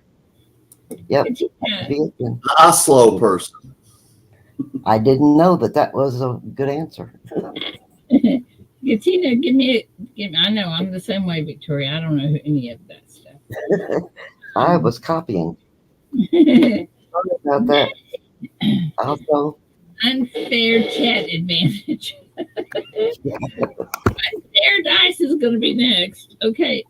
Yep. Yeah. Gibson. Oslo person. I didn't know that was a good answer. Gatina, give me I know I'm the same way, Victoria. I don't know any of that stuff. I was copying. Sorry about that. Also, Unfair chat advantage. Unfair dice is going to be next. Okay.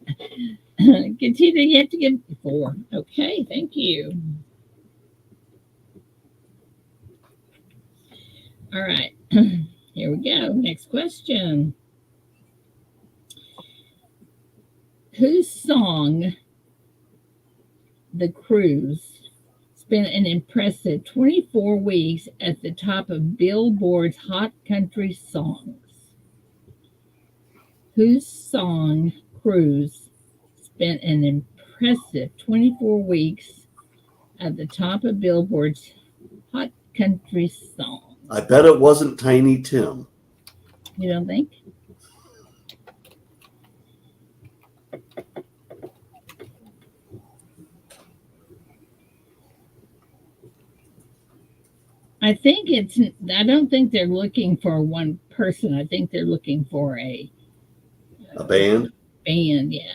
Katina, you have to give 4. Okay, thank you. All right. Here we go. Next question. Whose song, The Cruise, spent an impressive 24 weeks at the top of Billboard's Hot Country Songs? Whose song, Cruise, spent an impressive 24 weeks at the top of Billboard's Hot Country Songs? I bet it wasn't Tiny Tim. You don't think? I think it's, I don't think they're looking for one person. I think they're looking for a band. Band, yeah.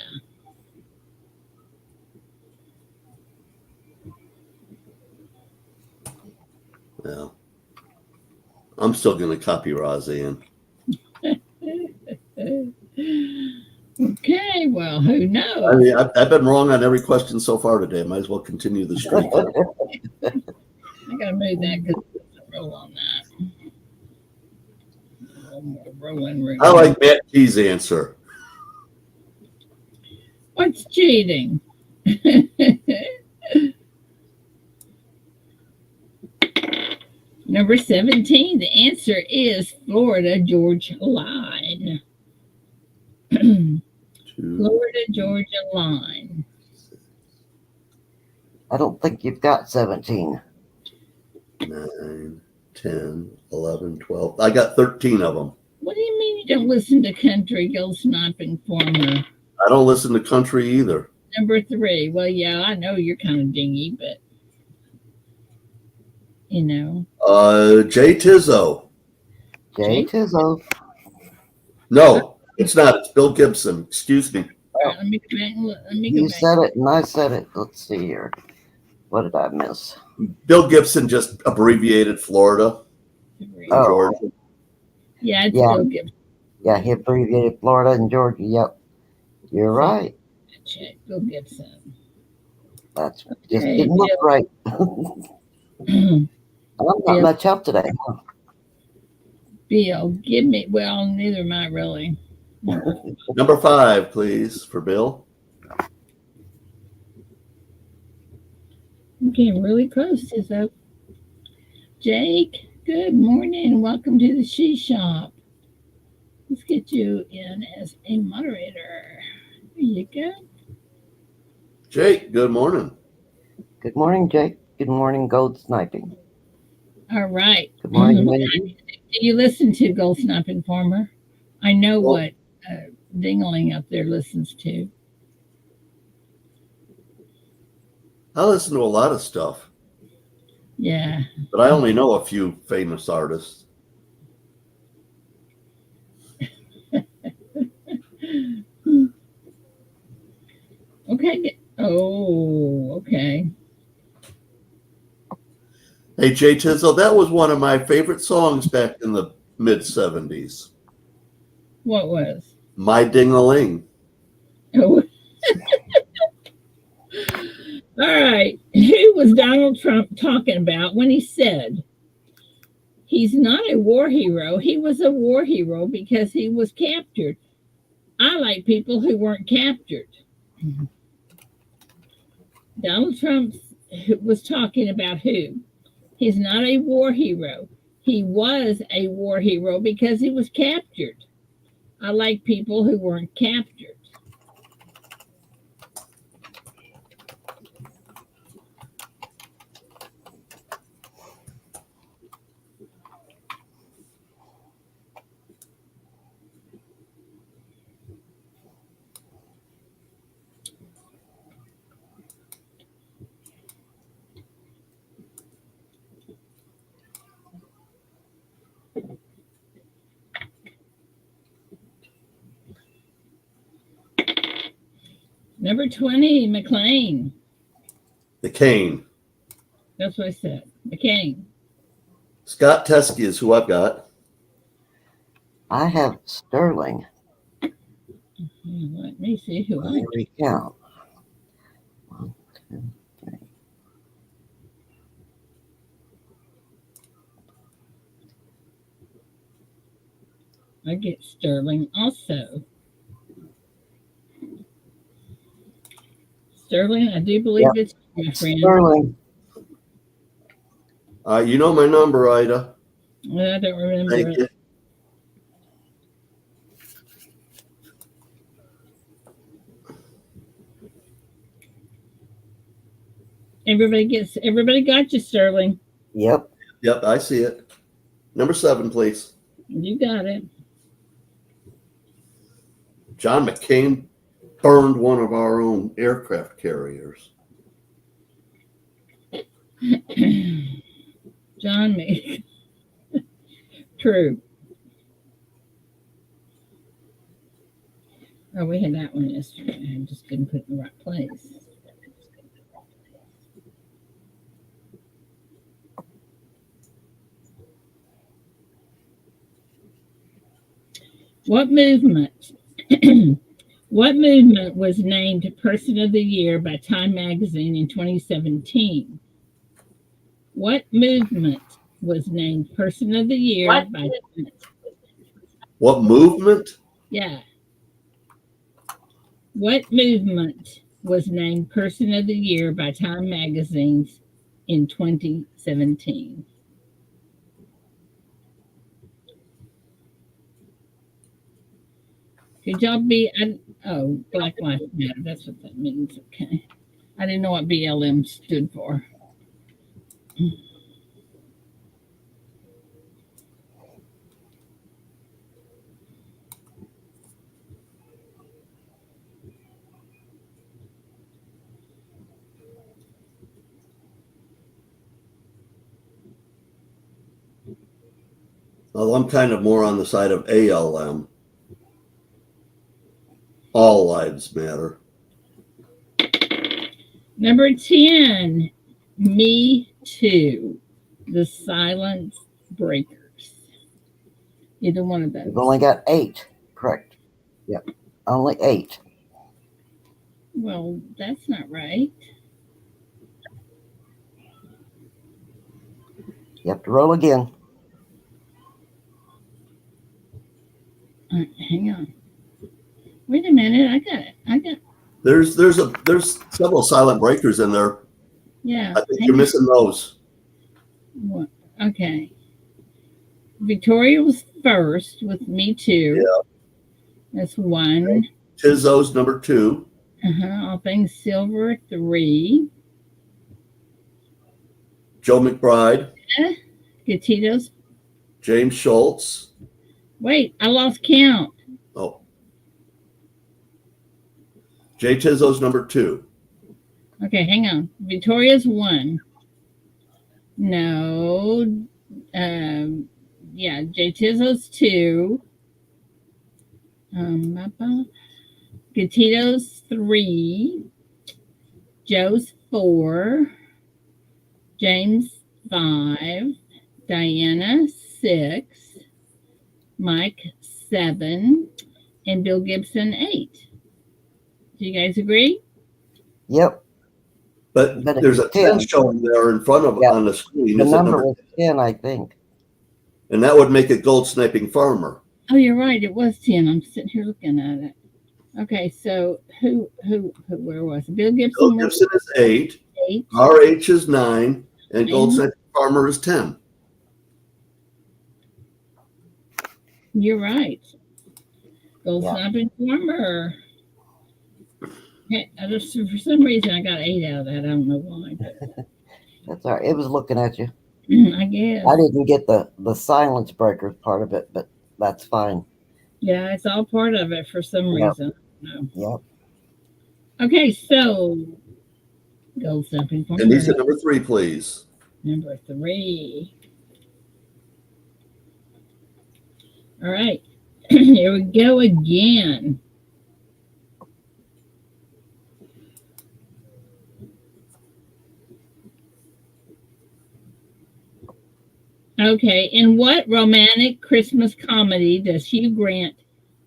Yeah. I'm still going to copy Roseanne. Okay, well, who knows? I mean, I've been wrong on every question so far today. Might as well continue the streak. I gotta move that because there's a roll on that. A little more rolling room. I like Matt T's answer. What's cheating? Number 17, the answer is Florida Georgia Line. Florida Georgia Line. I don't think you've got 17. 9, 10, 11, 12. I got 13 of them. What do you mean you don't listen to country, Gold Sniping Farmer? I don't listen to country either. Number 3. Well, yeah, I know you're kind of dingy, but you know. Jay Tizzo. Jay Tizzo. No, it's not. It's Bill Gibson. Excuse me. All right, let me go back and look. Let me go You back. said it and I said it. Let's see here. What did I miss? Bill Gibson just abbreviated Florida. Oh. Georgia. Yeah, it's Yeah. Bill Gibson. Yeah, he abbreviated Florida and Georgia. Yep. You're right. Check Bill Gibson. That's just Okay, didn't look Bill. right. I'm not Bill. much help today. Bill, give me, well, neither am I really. Number 5, please, for Bill. I'm getting really close to that. Jake, good morning. Welcome to the She Shop. Let's get you in as a moderator. There you go. Jake, good morning. Good morning, Jake. Good morning, Gold Sniping. All right. Good morning, Wendy. Do you listen to Gold Sniping Farmer? I know Well, what Dingling up there listens to. I listen to a lot of stuff, Yeah. but I only know a few famous artists. Okay. Oh, okay. Hey, Jay Tizzo, that was one of my favorite songs back in the mid-'70s. What was? My Ding-a-Ling. Oh. All right. Who was Donald Trump talking about when he said he's not a war hero? He was a war hero because he was captured. I like people who weren't captured. Donald Trump was talking about who? He's not a war hero. He was a war hero because he was captured. I like people who weren't captured. Number 20, McLean. McCain. That's what I said. McCain. Scott Teskey is who I've got. I have Sterling. Let me see who Let me recount. 1, 2, 3. I get Sterling also. Sterling, I do believe Yep. it's you, my friend. Sterling. You know my number, Ida. Well, I don't remember Thank you. Everybody got you, Sterling. Yep. Yep, I see it. Number 7, please. You got it. John McCain burned one of our own aircraft carriers. John me. True. Oh, we had that one yesterday. I just didn't put it in the right place. What movement? What movement was named Person of the Year by Time Magazine in 2017? What movement was named Person of the Year by? What movement? Yeah. What movement was named Person of the Year by Time Magazine in 2017? Could y'all be? Black Lives Matter. That's what that means. Okay. I didn't know what BLM stood for. Well, I'm kind of more on the side of ALM. All lives matter. Number 10, Me Too, the Silence Breakers. Either one of those. We've only got 8. Correct. Yep. Only 8. Well, that's not right. You have to roll again. Hang on. Wait a minute. I got it. There's several silent breakers in there. Yeah. I think you're missing those. What? Okay. Victoria was first with Me Too. Yeah. That's 1. Tizzo's number 2. All Things Silver, 3. Joe McBride. Gatitos. James Schultz. Wait, I lost count. Oh. Jay Tizzo's number 2. Okay, hang on. Victoria's 1. No. Yeah, Jay Tizzo's 2. Gatito's 3. Joe's 4. James 5. Diana 6. Mike 7. And Bill Gibson 8. Do you guys agree? Yep. But But there's a it's 10. 10 showing there in front of on the screen. The Is it number was 10, I think. And that would make it Gold Sniping Farmer. Oh, you're right. It was 10. I'm sitting here looking at it. Okay, so where was it? Bill Gibson. Bill Gibson is 8. 8. RH is 9. And Gold Sniping Farmer is 10. You're right. Gold Sniping Farmer. Hey, for some reason, I got 8 out of that. I don't know why. That's all right. It was looking at you. I guess. I didn't get the silence breakers part of it, but that's fine. Yeah, it's all part of it for some reason. No. Yep. Okay, so Gold Sniping Farmer. And these are number 3, please. Number 3. All right. Here we go again. Okay. In what romantic Christmas comedy does Hugh Grant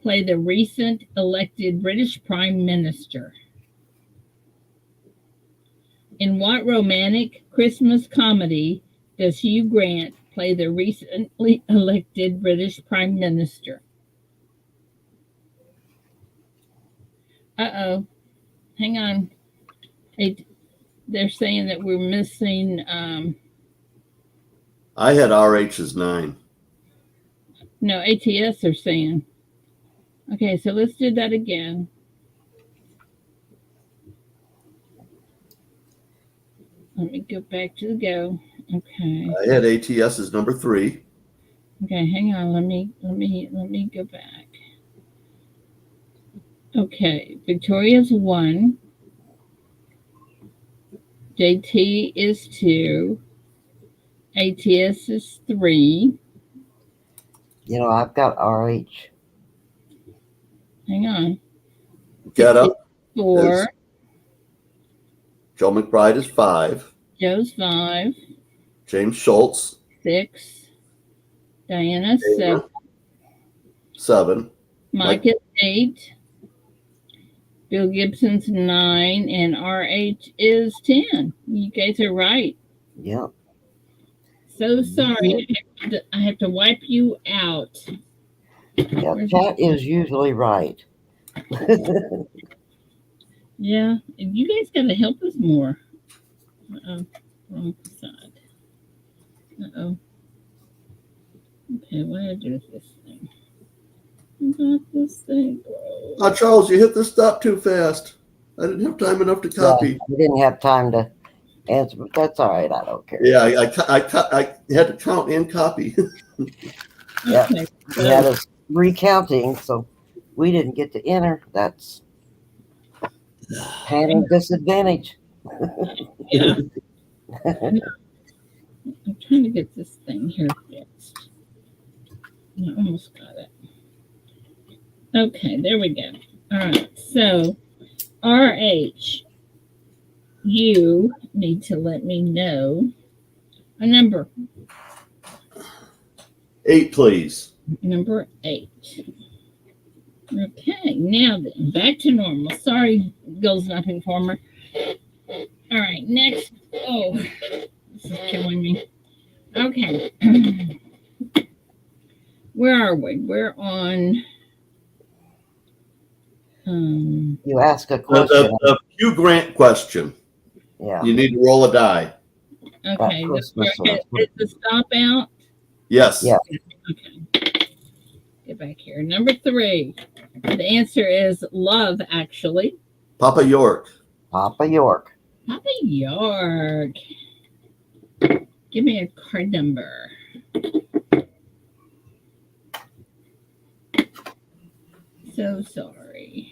play the recent elected British Prime Minister? In what romantic Christmas comedy does Hugh Grant play the recently elected British Prime Minister? Uh-oh. Hang on. They're saying that we're missing. I had RH as 9. No, ATS are saying. Okay, so let's do that again. Let me go back to the go. Okay. I had ATS as number 3. Okay, hang on. Let me go back. Okay, Victoria's 1. JT is 2. ATS is 3. You know, I've got RH. Hang on. Get Up 4. is Joe McBride is 5. Joe's 5. James Schultz 6. Diana 7. 7. Mike is 8. Bill Gibson's 9. And RH is 10. You guys are right. Yep. So sorry. I have to wipe you out. Yeah, chat is usually right. Yeah, you guys got to help us more. Uh-oh, wrong side. Uh-oh. Okay, what do I do with this thing? I got this thing. Oh, Charles, you hit the stop too fast. I didn't have time enough to copy. Yeah, we didn't have time to answer, but that's all right. I don't care. Yeah, I had to count and copy. Yeah, Okay, we had us recounting, so we didn't get to enter. That's handling disadvantage. yeah. I'm trying to get this thing here fixed. I almost got it. Okay, there we go. All right, so RH, you need to let me know a number. 8, please. Number 8. Okay, now then, back to normal. Sorry, Girls Nothing Farmer. All right, next. Oh, this is killing me. Okay. Where are we? We're on. You ask a question. The Hugh Grant question. Yeah. You need to roll a die. Okay. Christmas Is the stop out? Yes. Yeah. Okay. Get back here. Number 3. The answer is love, actually. Papa York. Papa York. Papa York. Give me a card number. So sorry.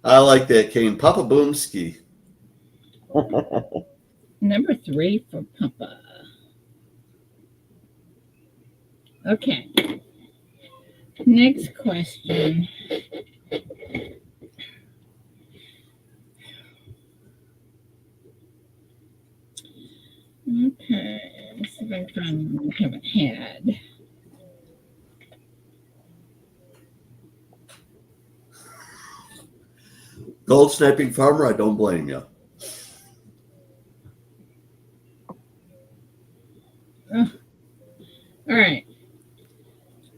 I like that, Kane. Papa Boomski. Number 3 for Papa. Okay. Next question. Okay. Let's see if I can find one I haven't had. Gold Sniping Farmer, I don't blame you. Oh. All right.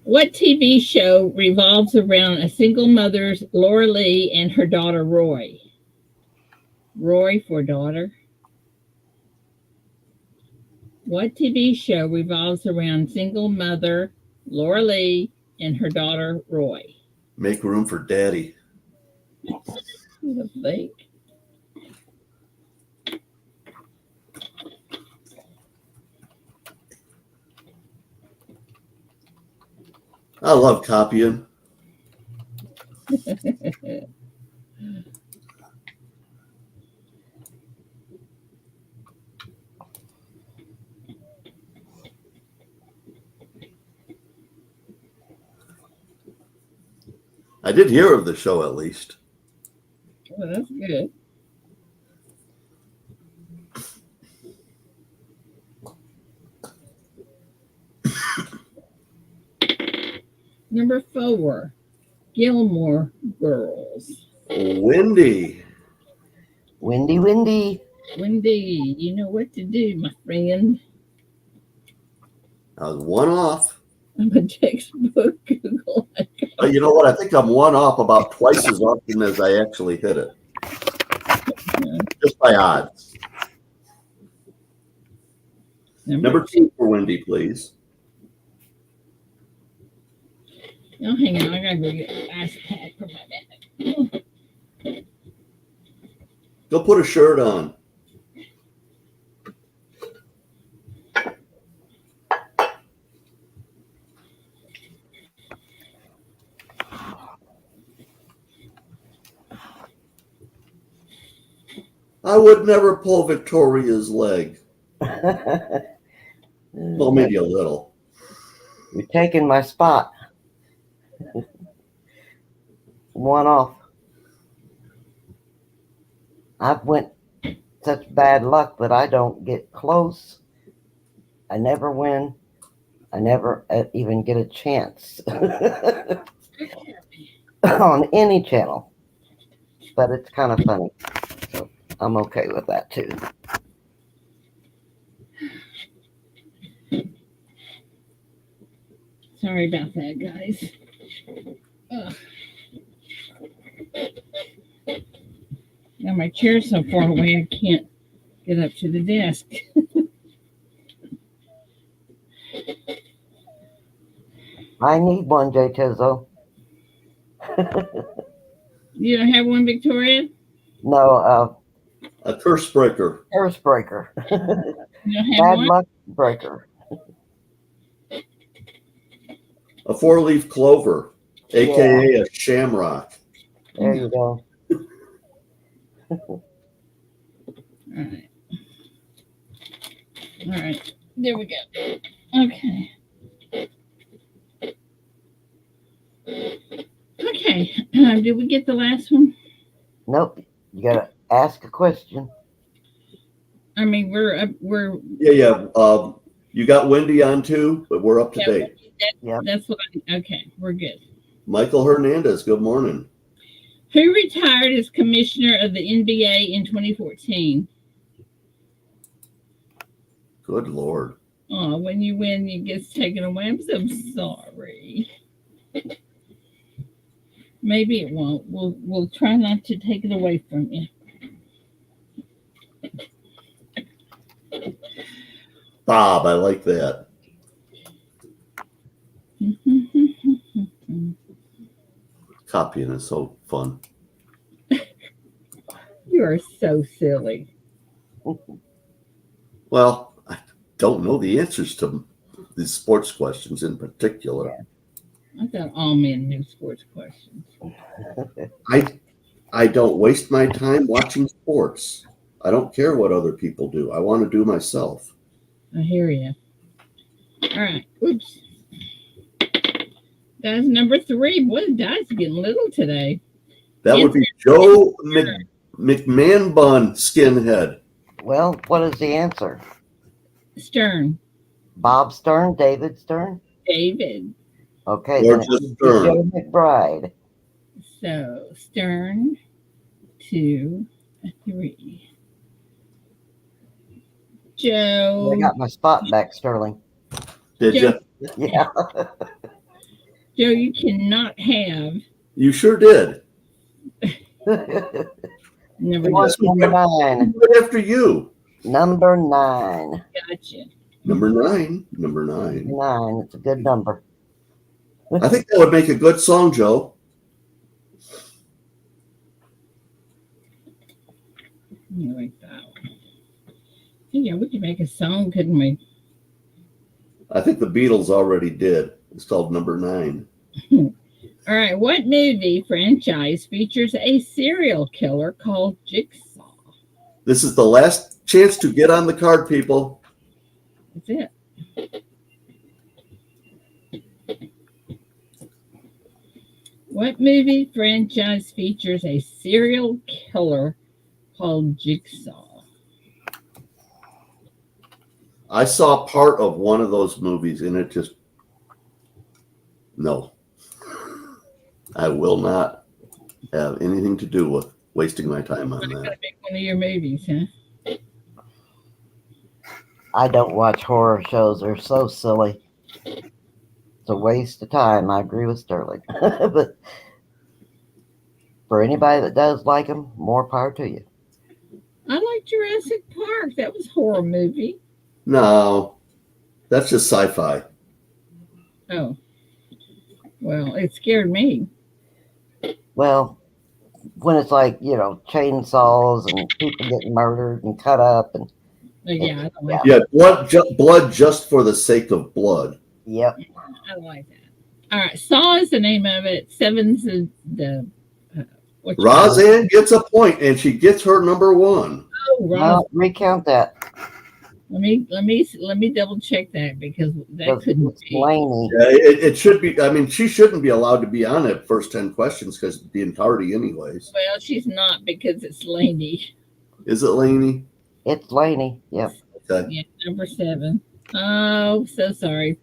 What TV show revolves around a single mother's Laura Lee and her daughter Roy? Roy for daughter. What TV show revolves around single mother Laura Lee and her daughter Roy? Make room for Daddy. Who the think? I love copying. I did hear of the show at least. Well, that's good. Number 4, Gilmore Girls. Wendy. Windy, windy. Wendy, you know what to do, my friend. I was one off. I'm a textbook Google. You know what? I think I'm one off about twice as often as I actually hit it. Just by odds. Number 2 for Wendy, please. Oh, hang on. I gotta go get an ice pack for my bag. Go put a shirt on. I would never pull Victoria's leg. Well, maybe a little. You're taking my spot. One off. I've went such bad luck that I don't get close. I never win. I never even get a chance on any channel. But it's kind of funny. So I'm okay with that too. Sorry about that, guys. Ugh. Now my chair's so far away I can't get up to the desk. I need one, J Tizzo. You don't have one, Victoria? No, A curse breaker. curse breaker. You don't have Bad one? luck breaker. A 4-leaf clover, aka a shamrock. There you go. All right. All right. There we go. Okay. Okay. Did we get the last one? Nope. You gotta ask a question. I mean, we're Yeah. You got Wendy on too, but we're up to date. Yep. That's what okay, we're good. Michael Hernandez, good morning. Who retired as commissioner of the NBA in 2014? Good Lord. Oh, when you win, it gets taken away. I'm so sorry. Maybe it won't. We'll try not to take it away from you. Bob, I like that. Copying is so fun. You are so silly. Well, I don't know the answers to these sports questions in particular. I thought all men knew sports questions. I don't waste my time watching sports. I don't care what other people do. I want to do myself. I hear you. All right. Oops. That's number 3. Boy, the dice are getting little today. That would be Joe McMahon Bun Skinhead. Well, what is the answer? Stern. Bob Stern, David Stern? David. Okay, Or then it just would be Stern. Joe McBride. So Stern 2, 3. Joe. I got my spot back, Sterling. Did Joe. you? Yeah. Joe, you cannot have You sure did. number What's number 9? Right after you. Number 9. Gotcha. Number 9. Number 9. 9. It's a good number. I think that would make a good song, Joe. I like that one. Yeah, we could make a song, couldn't we? I think the Beatles already did. It's called Number 9. All right. What movie franchise features a serial killer called Jigsaw? This is the last chance to get on the card, people. That's it. What movie franchise features a serial killer called Jigsaw? I saw part of one of those movies, and it just no. I will not have anything to do with wasting my time on It's that. gonna be one of your movies, huh? I don't watch horror shows. They're so silly. It's a waste of time. I agree with Sterling. But for anybody that does like them, more power to you. I like Jurassic Park. That was a horror movie. No, that's just sci-fi. Oh, well, it scared me. Well, when it's like, chainsaws and people getting murdered and cut up and Yeah, I don't like Yeah, blood just for the sake of blood. yep. I don't like that. All right, Saw is the name of it. Seven's the what you call it? Roseanne gets a point, and she gets her number one. Oh, Roz. No, recount that. Let me double check that because that couldn't It's be. Laney. Yeah, it should be. I mean, she shouldn't be allowed to be on it first 10 questions because the entirety, anyways. Well, she's not because it's Laney. Is it Laney? It's Laney. Yep. Okay. Yeah, number 7. Oh, so sorry.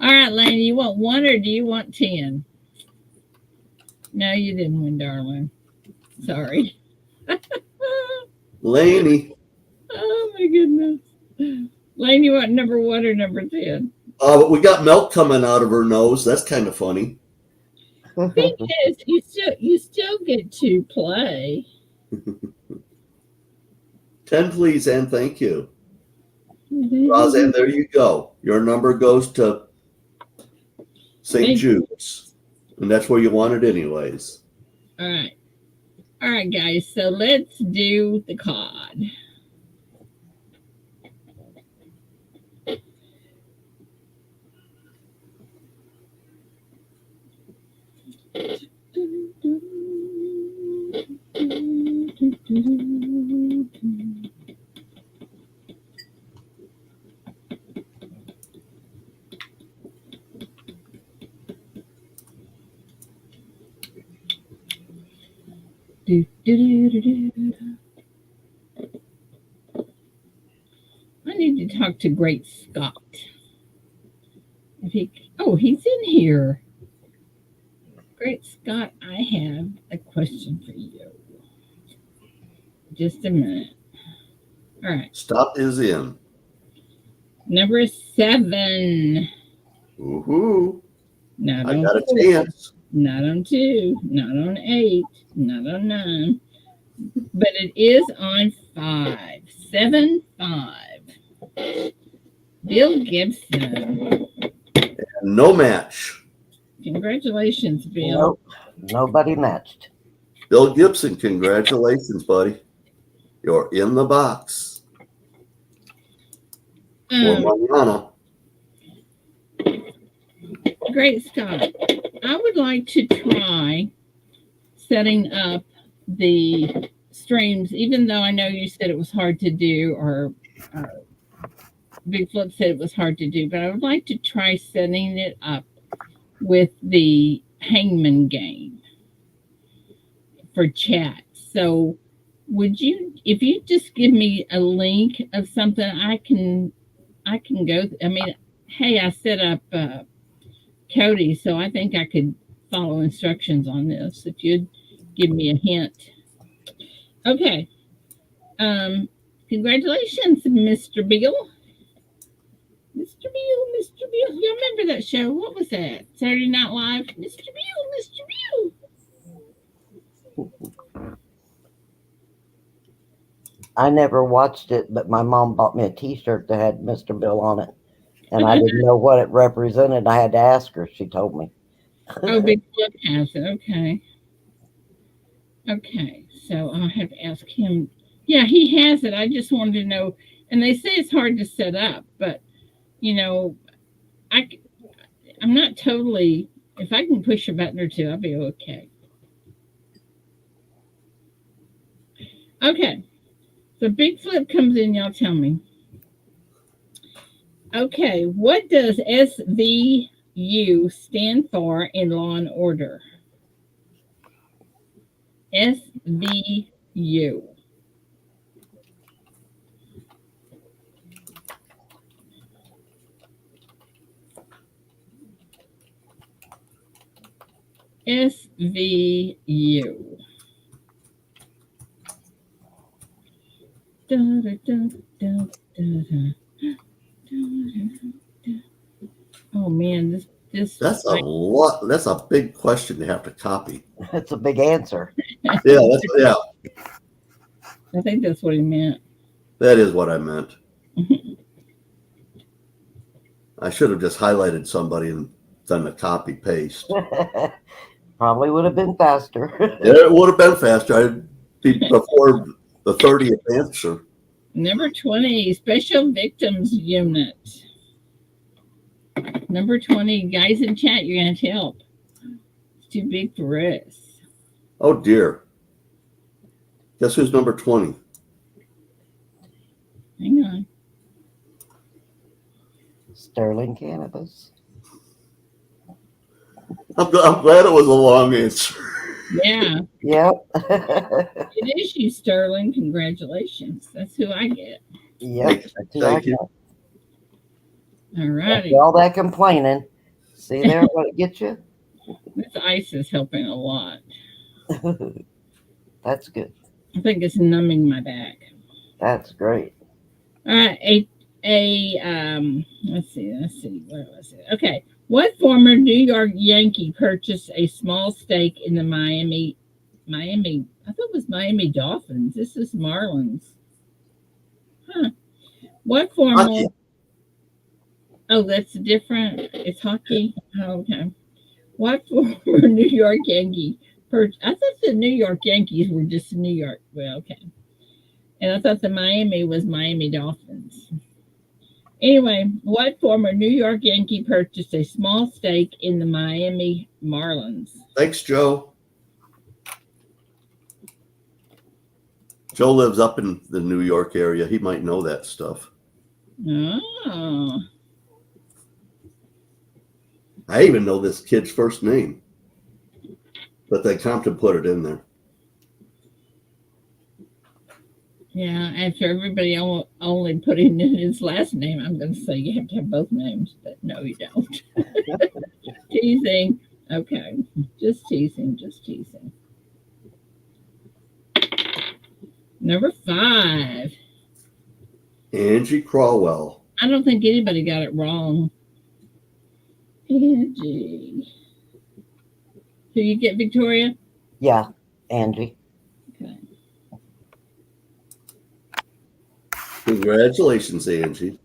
All right, Laney, you want 1 or do you want 10? No, you didn't win, darling. Sorry. Laney. Oh my goodness. Lane, you want number 1 or number 10? But we got milk coming out of her nose. That's kind of funny. Thing is, you still get to play. 10, please, and thank you. Roseanne, there you go. Your number goes to St. Jude's. And that's where you want it anyways. All right. All right, guys. So let's do the cod. I need to talk to Great Scott. He's in here. Great Scott, I have a question for you. Just a minute. All right. Stop is in. Number 7. Woohoo. Not I on got a 4, chance. not on 2, not on 8, not on 9. But it is on 5. 7, 5. Bill Gibson. No match. Congratulations, Bill. Nope. Nobody matched. Bill Gibson, congratulations, buddy. You're in the box. For Mariana. Great Scott. I would like to try setting up the streams, even though I know you said it was hard to do, or Big Flip said it was hard to do, but I would like to try setting it up with the hangman game for chat. So would you, if you just give me a link of something I can go, I mean, hey, I set up Cody, so I think I could follow instructions on this if you'd give me a hint. Okay. Congratulations, Mr. Beal. Mr. Beal, Mr. Beal. You remember that show? What was that? Saturday Night Live? Mr. Beal, Mr. Beal. I never watched it, but my mom bought me a T-shirt that had Mr. Bill on it, and I didn't know what it represented. I had to ask her. She told me. Oh, Big Flip has it. Okay. Okay. So I'll have to ask him. Yeah, he has it. I just wanted to know. And they say it's hard to set up, but you know, I'm not totally. If I can push a button or two, I'll be okay. Okay. So Big Flip comes in. Y'all tell me. Okay. What does SVU stand for in Law and Order? SVU. SVU. Da, da, da, da, da, da. Oh man, this That's a lot. That's a big question to have to copy. That's a big answer. Yeah, I think that's what he meant. that is what I meant. I should have just highlighted somebody and done the copy paste. Probably would have been faster. Yeah, it would have been faster. I'd be before the 30th answer. Number 20, Special Victims Unit. Number 20, guys in chat, you're going to help. It's too big for us. Oh dear. Guess who's number 20? Hang on. Sterling Cannabis. I'm glad it was a long answer. Yeah, Yep. it is you, Sterling. Congratulations. That's who I get. Yep. Thank you. All righty. All that complaining. See there what it gets you? This ice is helping a lot. That's good. I think it's numbing my back. That's great. All right, let's see, where was it? Okay, what former New York Yankee purchased a small stake in the Miami? I thought it was Miami Dolphins. This is Marlins. Huh? What former? Hockey. Oh, that's different. It's hockey. Oh, okay. What former New York Yankee purchased? I thought the New York Yankees were just New York. Well, okay. And I thought the Miami was Miami Dolphins. Anyway, what former New York Yankee purchased a small stake in the Miami Marlins? Thanks, Joe. Joe lives up in the New York area. He might know that stuff. Oh. I even know this kid's first name. But they Compton put it in there. Yeah, after everybody only putting in his last name, I'm going to say you have to have both names, but no, you don't. Teasing. Okay. Just teasing. Number 5. Angie Crawwell. I don't think anybody got it wrong. Angie. Who you get, Victoria? Yeah, Angie. Okay. Congratulations, Angie.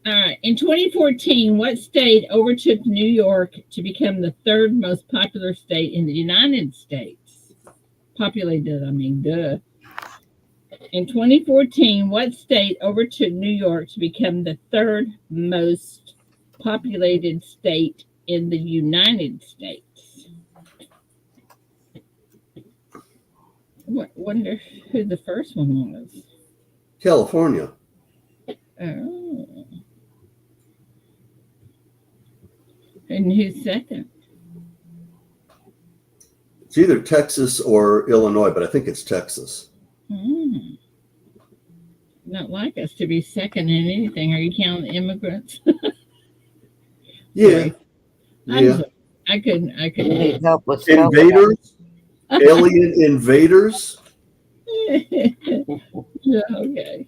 All right. In 2014, what state overtook New York to become the 3rd most popular state in the United States? Populated, I mean, duh. In 2014, what state overtook New York to become the 3rd most populated state in the United States? Wonder who the first one was. California. Oh. And who's second? It's either Texas or Illinois, but I think it's Texas. Not like us to be second in anything. Are you counting the immigrants? Yeah. Yeah. I couldn't. You need help with spelling. Invaders? Alien invaders? Yeah, okay.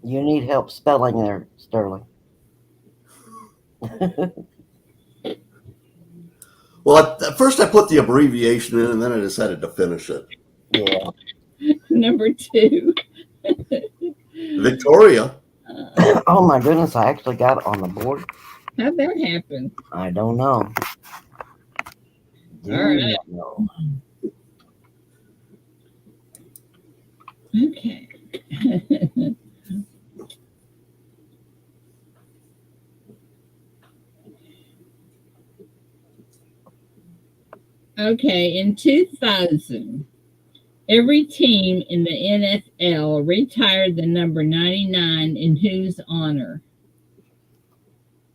You need help spelling there, Sterling. Well, at first I put the abbreviation in, and then I decided to finish it. Yeah. Number 2. Victoria. Oh my goodness, I actually got it on the board. How'd that happen? I don't know. All right. Know. Okay. Okay, in 2000, every team in the NFL retired the number 99 in whose honor?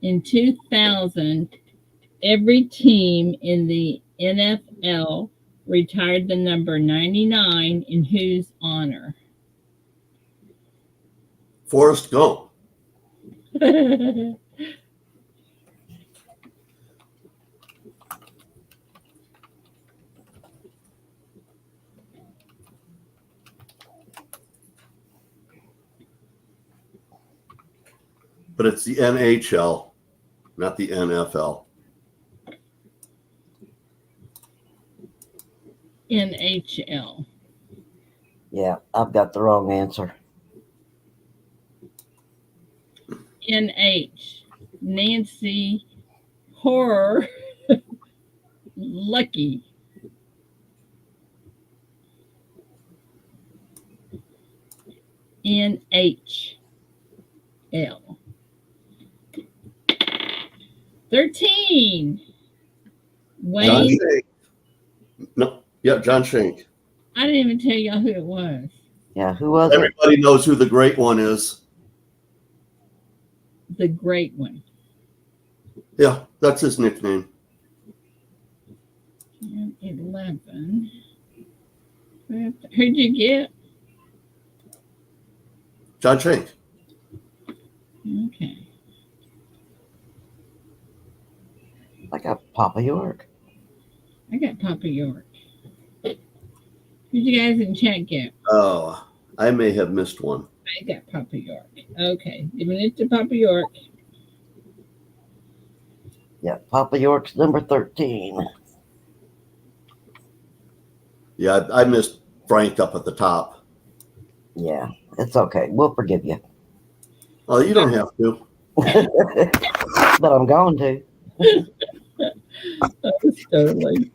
In 2000, every team in the NFL retired the number 99 in whose honor? Forrest Gump. But it's the NHL, not the NFL. NHL. Yeah, I've got the wrong answer. NH. Nancy Horror Lucky. NHL. 13. John Wayne. Shank. No, yeah, John Shank. I didn't even tell y'all who it was. Yeah, who was it? Everybody knows who the great one is. The great one. Yeah, that's his nickname. 10, 11. Who'd you get? John Shank. Okay. I got Papa York. I got Papa York. Who'd you guys in chat get? Oh, I may have missed one. I got Papa York. Okay. Giving it to Papa York. Yeah, Papa York's number 13. Yeah, I missed Frank up at the top. Yeah, it's okay. We'll forgive you. Oh, you don't have to. But I'm going to. Totally.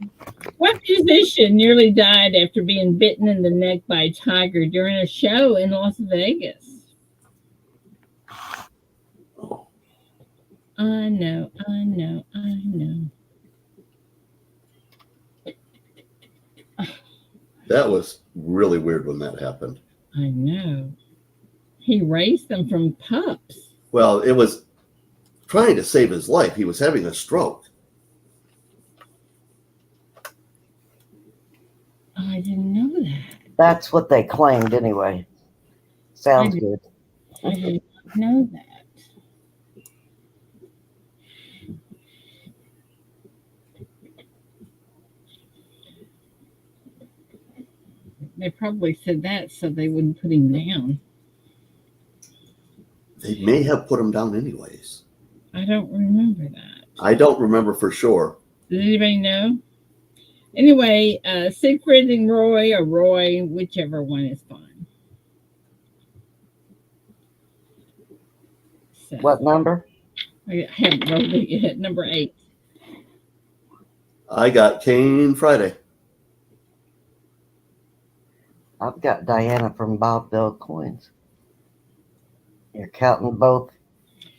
What musician nearly died after being bitten in the neck by a tiger during a show in Las Vegas? Oh, I know. that was really weird when that happened. I know. He raised them from pups. Well, it was trying to save his life. He was having a stroke. I didn't know that. That's what they claimed anyway. Sounds good. I did not know that. They probably said that so they wouldn't put him down. They may have put him down anyways. I don't remember that. I don't remember for sure. Does anybody know? Anyway, Siegfried and Roy, or Roy, whichever one is fine. So, What number? I haven't rolled it yet. Number 8. I got Kane Friday. I've got Diana from Bob Bill Coins. You're counting both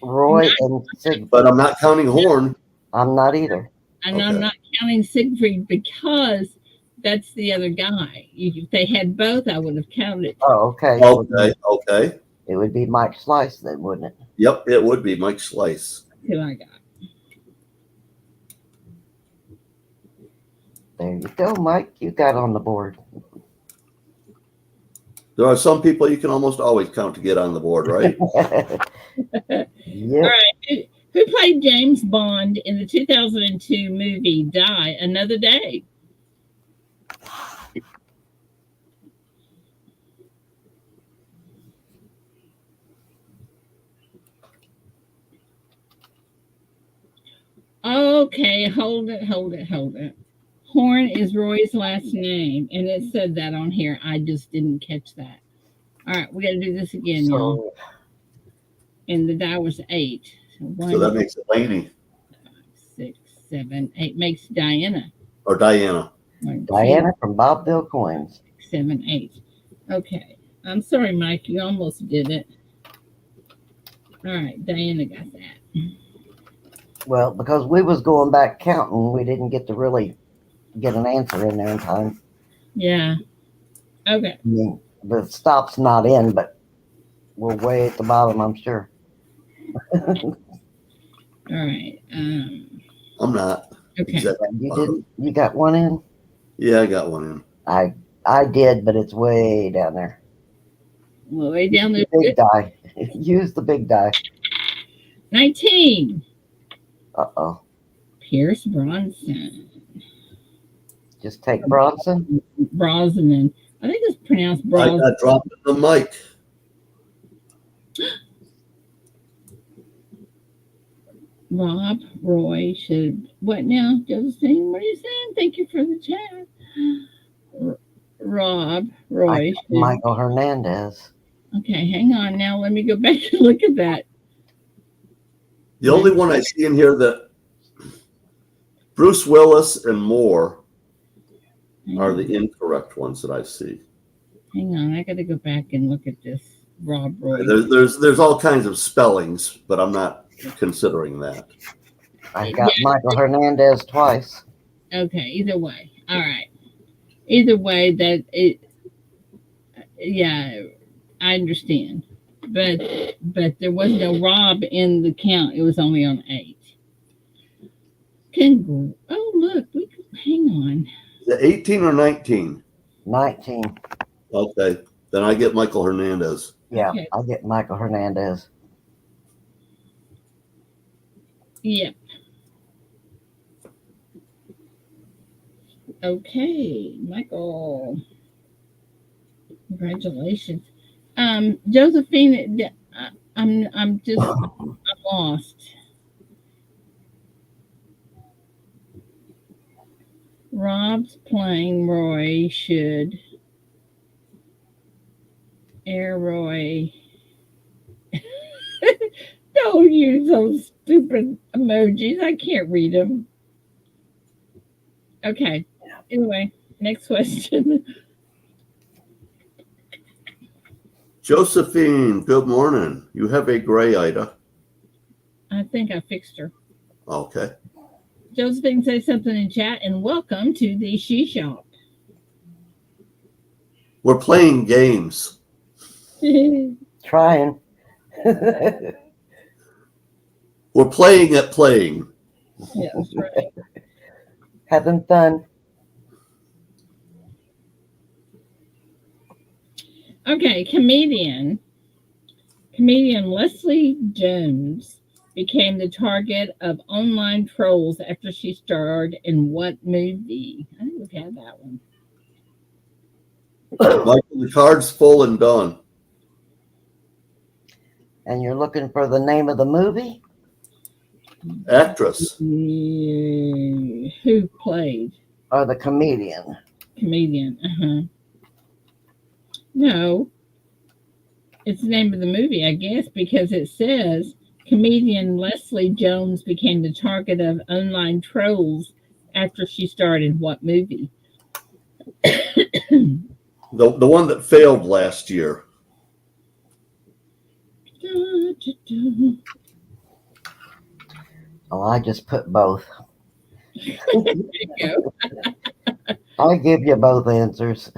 Roy and Siegfried. But I'm not counting Horn. I'm not either. And Okay. I'm not counting Siegfried because that's the other guy. If they had both, I would have counted. Oh, okay. Okay. It would be Mike Slice then, wouldn't it? Yep, it would be Mike Slice. Who I got. There you go, Mike. You got on the board. There are some people you can almost always count to get on the board, right? Yep. All right. Who played James Bond in the 2002 movie Die Another Day? Okay, hold it. Horn is Roy's last name, and it said that on here. I just didn't catch that. All right, we got to do this again, y'all. So, And the die was 8. So 1, So that makes it Laney 5, 6, 7, 8. Makes Diana. or Diana. 1, 2, Diana from Bob Bill Coins. 7, 8. Okay. I'm sorry, Mike. You almost did it. All right, Diana got that. Well, because we was going back counting, we didn't get to really get an answer in there in time. Yeah. Okay. I mean, the stop's not in, but we're way at the bottom, I'm sure. All right. I'm not. Okay. You didn't. You got one in. Yeah, I got one in. I did, but it's way down there. Well, way down there. Big die. Use the big die. 19. Uh-oh. Pierce Bronson. Just take Bronson. Brosnan. I think it's pronounced I Brosnan. got dropped in the mic. Rob Roy should. What now, Josephine? What are you saying? Thank you for the chat. Rob Roy. Should, Michael Hernandez. okay, hang on now. Let me go back and look at that. The only one I see in here that Bruce Willis and Moore are the incorrect ones that I see. Hang on, I got to go back and look at this. Rob Roy. There's all kinds of spellings, but I'm not considering that. I got Michael Hernandez twice. Okay, either way. All right. Either way, that it. Yeah, I understand, but there was no Rob in the count. It was only on 8. Oh look, hang on. Is it 18 or 19? 19. Okay, then I get Michael Hernandez. Yeah, Okay. I get Michael Hernandez. Yep. Okay, Michael. Congratulations. Josephine, I'm lost. Rob's playing Roy should air Roy. Don't use those stupid emojis. I can't read them. Okay. Anyway, next question. Josephine, good morning. You have a gray Ida. I think I fixed her. Okay. Josephine, say something in chat, and welcome to the She Shop. We're playing games. Trying. We're playing at playing. Yeah, that's right. Having fun. Okay, comedian Leslie Jones became the target of online trolls after she starred in what movie? I think we've had that one. Michael, the card's full and done. And you're looking for the name of the movie? Actress. Who played? Or the comedian? Comedian. No. It's the name of the movie, I guess, because it says comedian Leslie Jones became the target of online trolls after she starred in what movie? The one that failed last year. Oh, I just put both. There you go. I'll give you both answers.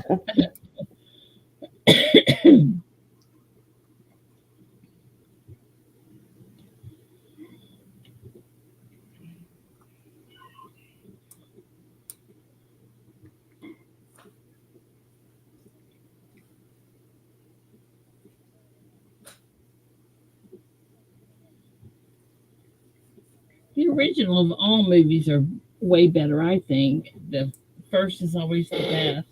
The original of all movies are way better, I think. The first is always the best.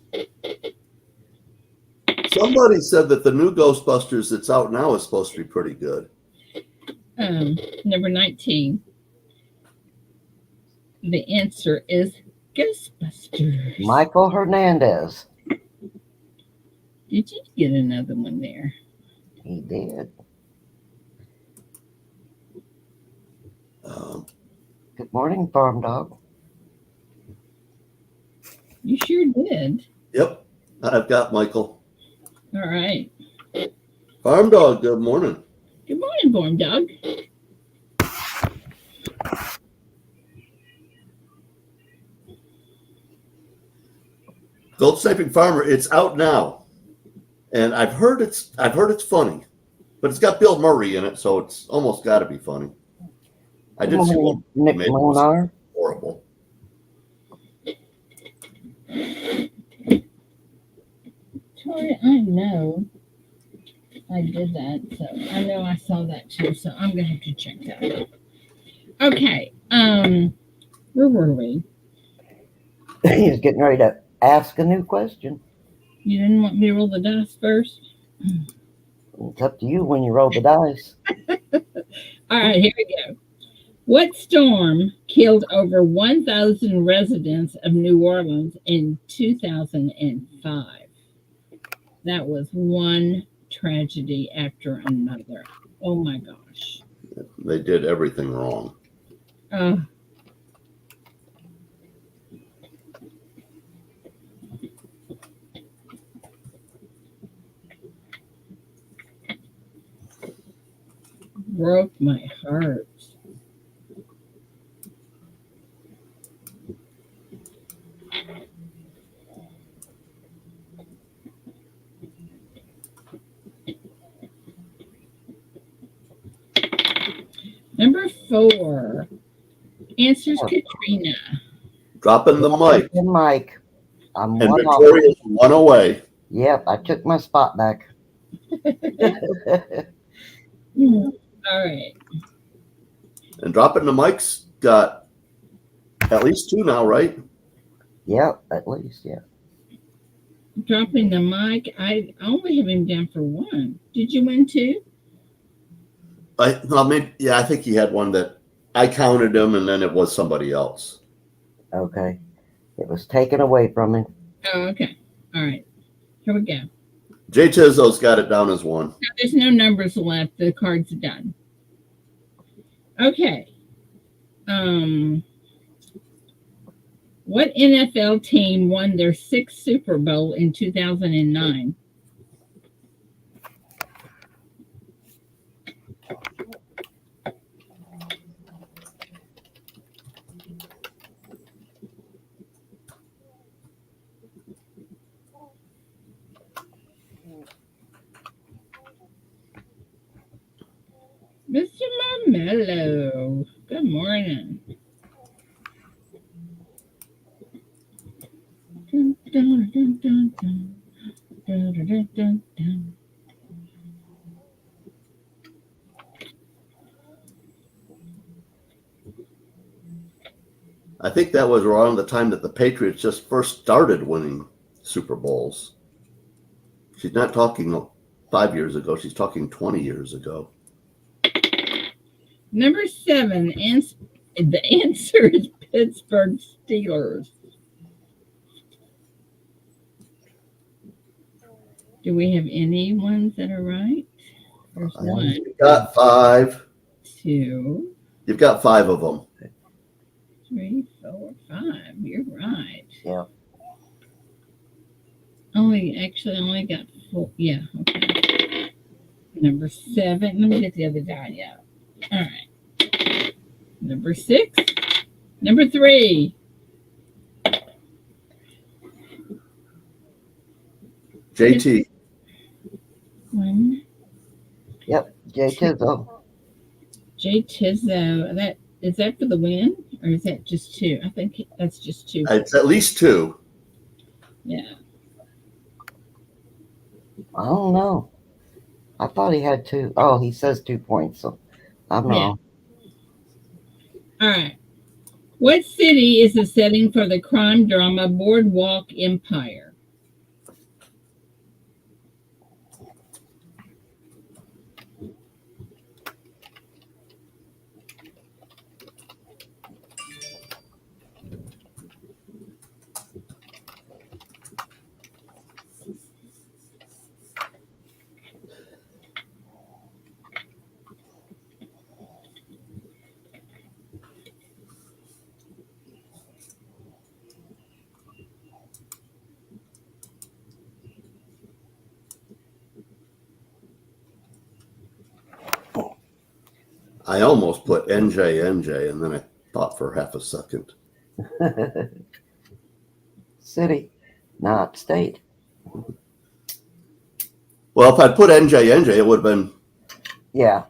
Somebody said that the new Ghostbusters that's out now is supposed to be pretty good. Number 19. The answer is Ghostbusters. Michael Hernandez. Did you get another one there? He did. Good morning, Farm Dog. You sure did. Yep, I've got Michael. All right. Farm Dog, good morning. Good morning, Born Dog. Gold Sniping Farmer, it's out now. And I've heard it's funny. But it's got Bill Murray in it, so it's almost got to be funny. I did see one. Nick Monar. know I did that, so I know I saw that too. So I'm gonna have to check that out. Okay. Where were we? He's getting ready to ask a new question. You didn't want me to roll the dice first? It's up to you when you roll the dice. All right, here we go. What storm killed over 1,000 residents of New Orleans in 2005? That was one tragedy after another. Oh my gosh. They did everything wrong. Uh, broke my heart. Number 4. Answers Katrina. Dropping the mic. And Mike, I'm And one off. Victoria's one away. Yep, I took my spot back. All right. And dropping the mic's got at least 2 now, right? Yep, at least, yeah. Dropping the mic. I only have him down for 1. Did you win 2? I think he had one that I counted him, and then it was somebody else. Okay. It was taken away from him. Oh, okay. All right. Here we go. Jay Tizzo's got it down as 1. Now, there's no numbers left. The card's done. Okay. What NFL team won their 6th Super Bowl in 2009? Mr. Marmello, good morning. Dun, dun, dun, dun, dun. Dun, dun, dun, dun, dun. I think that was around the time that the Patriots just first started winning Super Bowls. She's not talking 5 years ago. She's talking 20 years ago. Number 7, the answer is Pittsburgh Steelers. Do we have any ones that are right? There's 1, You've got 5. 2, You've got 5 of them. 3, 4, 5. You're right. Yeah. Only got 4. Yeah, okay. Number 7. Let me get the other die out. All right. Number 6. Number 3. JT. 1. Yep, Jay Tizzo. Jay Tizzo. Is that for the win, or is that just 2? I think that's just 2. It's at least 2. Yeah. I don't know. I thought he had 2. Oh, he says 2 points, so I'm wrong. All right. What city is the setting for the crime drama Boardwalk Empire? I almost put NJ, and then I thought for half a second. City, not state. Well, if I'd put NJ, it would have been, Yeah.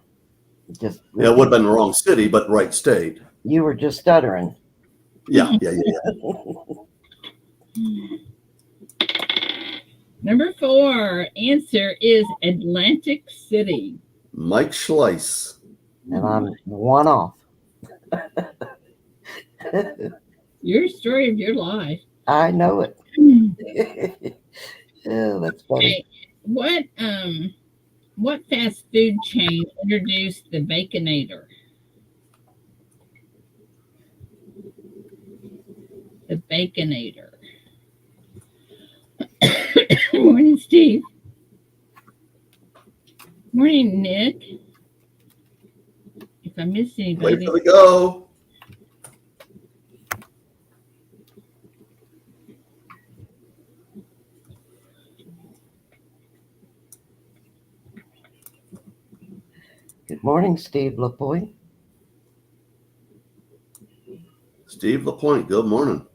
Just it would have been the wrong city, but right state. you were just stuttering. Yeah. Number 4 answer is Atlantic City. Mike Schleiss. And I'm one off. Your story of your life. I know it. Oh, that's funny. Hey, what fast food chain introduced the Baconator? The Baconator. Morning, Steve. Morning, Nick. If I missed Wait anybody, for the go. Good morning, Steve LaPointe. Steve Lapointe, good morning.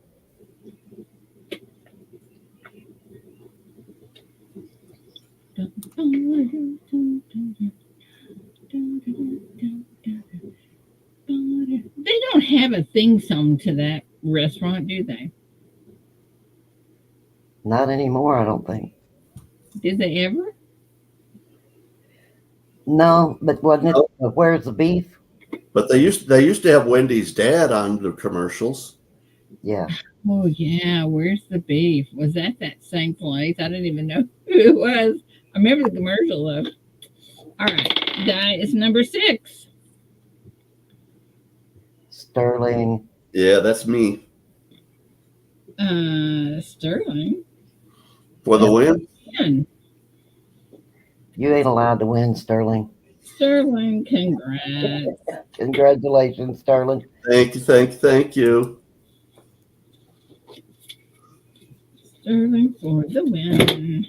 they don't have a theme song to that restaurant, do they? Not anymore, I don't think. Did they ever? No, but wasn't it? Where's the beef? But they used to have Wendy's dad on the commercials. Yeah. Oh yeah, where's the beef? Was that same place? I didn't even know who it was. I remember the commercial though. All right, that is number 6. Sterling. Yeah, that's me. Sterling. For the win? Man, You ain't allowed to win, Sterling. Sterling, congrats. Congratulations, Sterling. Thank you. Sterling for the win.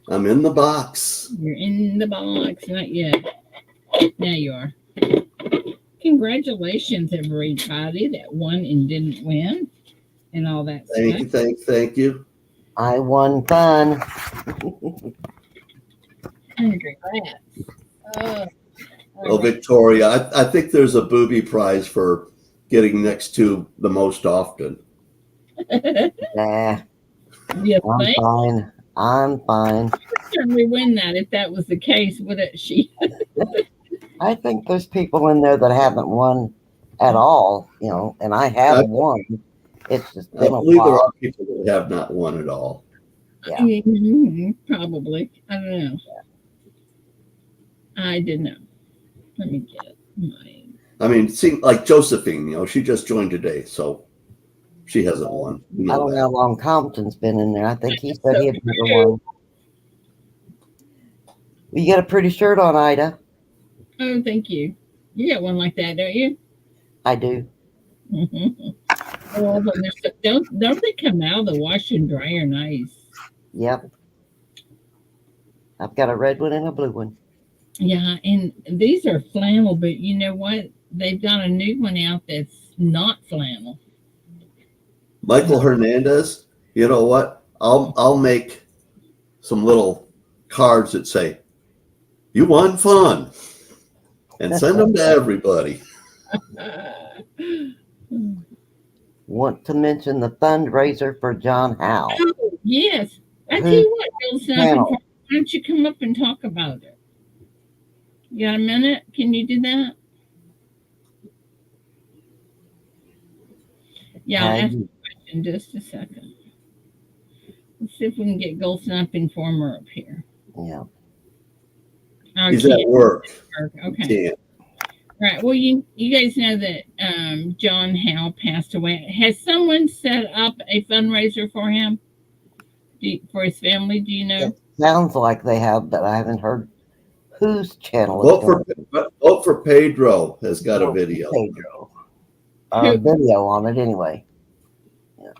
I'm in the box. You're in the box, not yet. Now you are. Congratulations, everybody that won and didn't win, and all that stuff. Thank you. I won fun. Congrats. Oh, Well, Victoria, I think there's a booby prize for getting next to the most often. Nah, you I'm think? fine. I'm fine. Certainly win that if that was the case, would it? I think there's people in there that haven't won at all, and I have won. It's just I been a believe there while. are people that have not won at all. Yeah. Probably. I don't know. I didn't know. Let me get mine. I mean, it seemed like Josephine, she just joined today, so she hasn't won. I don't know how long Compton's been in there. I think he said he had never won. You got a pretty shirt on, Ida. Oh, thank you. You got one like that, don't you? I do. Oh, but don't they come out? The wash and dry are nice. Yep. I've got a red one and a blue one. Yeah, and these are flannel, but you know what? They've got a new one out that's not flannel. Michael Hernandez, you know what? I'll make some little cards that say, "You won fun," and send them to everybody. Want to mention the fundraiser for John Howe? Oh, yes. I tell you what, why don't you come up and talk about it? You got a minute? Can you do that? Yeah, I'll ask you a question in just a second. Let's see if we can get Goldsnap Informer up here. Yeah. He's at work. Okay. Right. Well, you guys know that John Howe passed away. Has someone set up a fundraiser for him? For his family? Do you know? It sounds like they have, but I haven't heard whose channel. Vote for Pedro has got a video. Pedro. A video on it anyway. Yeah.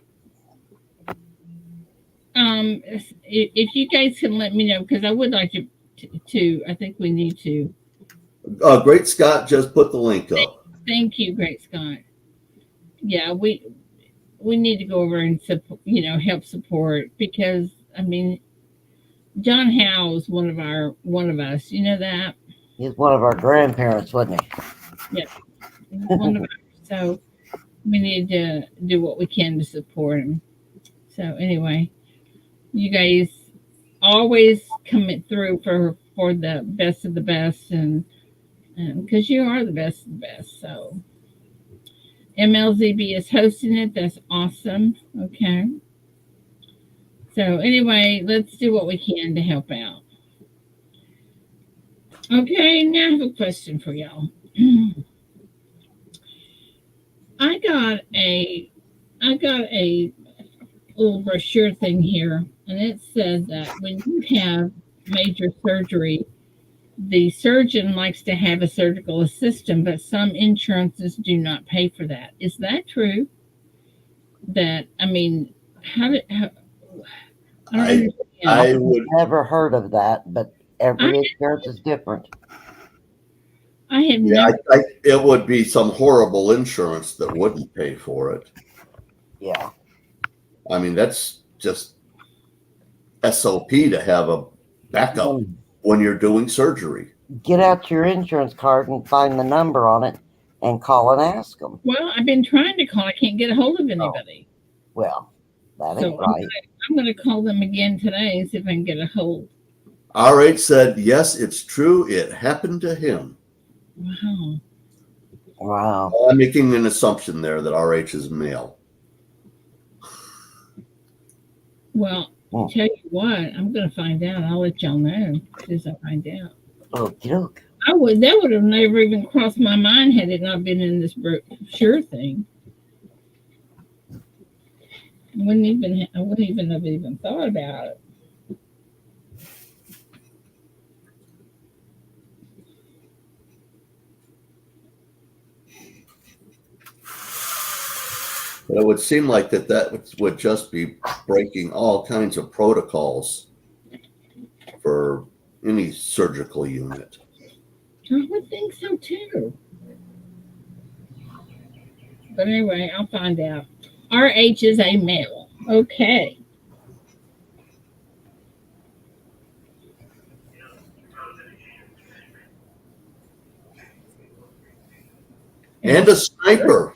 If you guys can let me know, because I would like to. I think we need to. Great Scott just put the link up. Thank you, Great Scott. Yeah, we need to go over and help support, because I mean, John Howe is one of us. You know that? He's one of our grandparents, wasn't he? Yeah, one of us. So we need to do what we can to support him. So anyway, you guys always coming through for the best of the best, and because you are the best of the best. So MLZB is hosting it. That's awesome. Okay. So anyway, let's do what we can to help out. Okay, now I have a question for y'all. I got a I got a little brochure thing here, and it says that when you have major surgery, the surgeon likes to have a surgical assistant, but some insurances do not pay for that. Is that true? That I mean, how I don't I understand. I would Never heard of that, but I every insurance is different. I have yeah, never. it would be some horrible insurance that wouldn't pay for it. Yeah. I mean, that's just SOP to have a backup Um, when you're doing surgery. get out your insurance card and find the number on it and call and ask them. Well, I've been trying to call. I can't get a hold of Oh, anybody. well, that ain't So right. I'm gonna call them again today and see if I can get a hold. RH said, yes, it's true. It happened to him. Wow. Wow. I'm making an assumption there that RH is male. Well, Hmm. tell you what, I'm gonna find out. I'll let y'all know as soon as I find out. Oh, look. That would have never even crossed my mind had it not been in this brochure thing. I wouldn't even have even thought about it. But it would seem like that would just be breaking all kinds of protocols for any surgical unit. I would think so too. But anyway, I'll find out. RH is a male. Okay. And a sniper.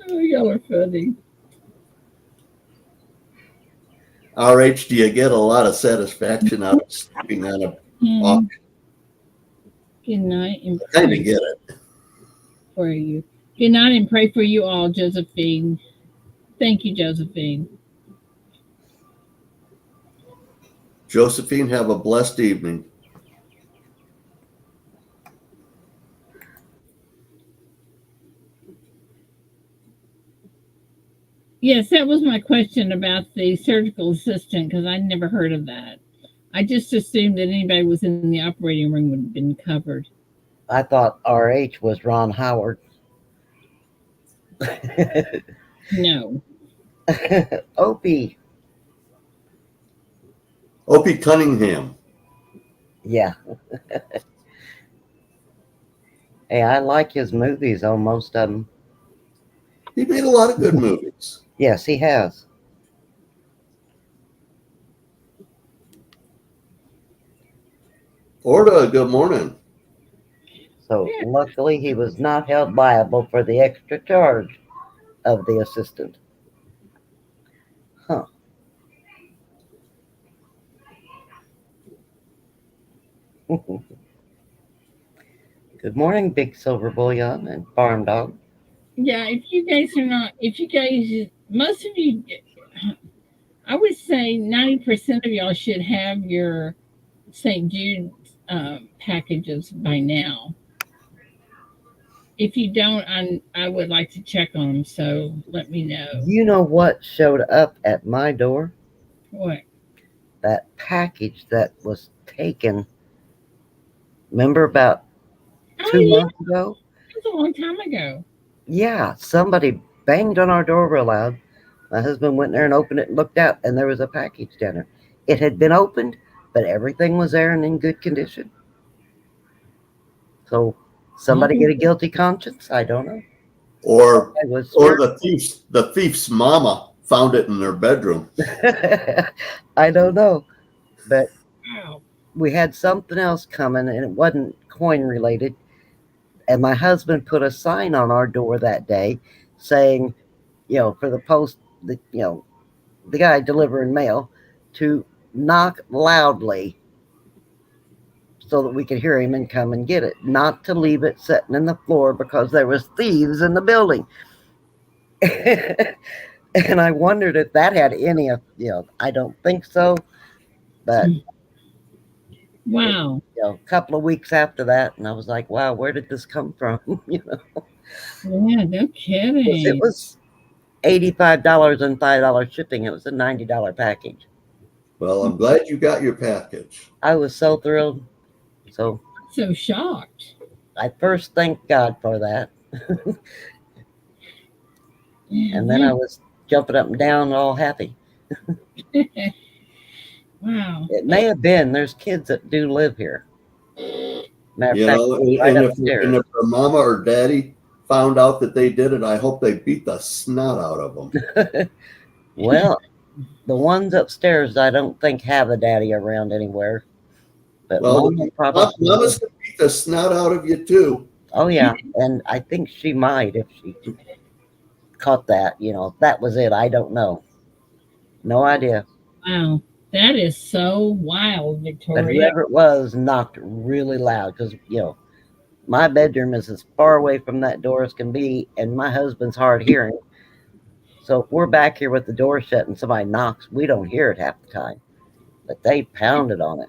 Oh, y'all are funny. RH, do you get a lot of satisfaction out of sleeping on a Hmm. Good night and kind of pray get it. for you. Good night and pray for you all, Josephine. Thank you, Josephine. Josephine, have a blessed evening. Yes, that was my question about the surgical assistant because I never heard of that. I just assumed that anybody was in the operating room would have been covered. I thought RH was Ron Howard. No. Opie. Opie Cunningham. Yeah. Hey, I like his movies on most of them. He made a lot of good movies. Yes, he has. Orta, good morning. So Yeah. luckily he was not held liable for the extra charge of the assistant. Huh. Good morning, Big Silver Bullion and Farm Dog. Yeah, if you guys, most of you, I would say 90% of y'all should have your St. Jude packages by now. If you don't, I would like to check on them, so let me know. You know what showed up at my door? What? That package that was taken, remember about Oh, 2 months yeah, ago? that's a long time ago. Yeah, somebody banged on our door real loud. My husband went there and opened it and looked out, and there was a package down there. It had been opened, but everything was there and in good condition. So, somebody get a guilty conscience? I don't know. Or I was or the thief's mama found it in their bedroom. I don't know, but Wow. we had something else coming, and it wasn't coin related. And my husband put a sign on our door that day saying, for the post, the guy delivering mail to knock loudly so that we could hear him and come and get it, not to leave it sitting in the floor because there was thieves in the building. And I wondered if that had any, I don't think so, but Wow. a couple of weeks after that, and I was like, wow, where did this come from? Yeah, no It kidding. was $85 and $5 shipping. It was a $90 package. Well, I'm glad you got your package. I was so thrilled. So So shocked. I first thanked God for that. Yeah, And then I was jumping up and down, all happy. wow. It may have been, there's kids that do live here. Matter of You fact, know, right and upstairs. if their mama or daddy found out that they did it, I hope they beat the snot out of them. Well, the ones upstairs, I don't think have a daddy around anywhere. But Well, Mama probably. mamas can beat the snot out of you too. Oh yeah, and I think she might if she caught that. If that was it, I don't know. No idea. Wow. That is so wild, But Victoria. whoever it was knocked really loud because my bedroom is as far away from that door as can be, and my husband's hard hearing. So if we're back here with the door shut and somebody knocks, we don't hear it half the time. But they pounded on it,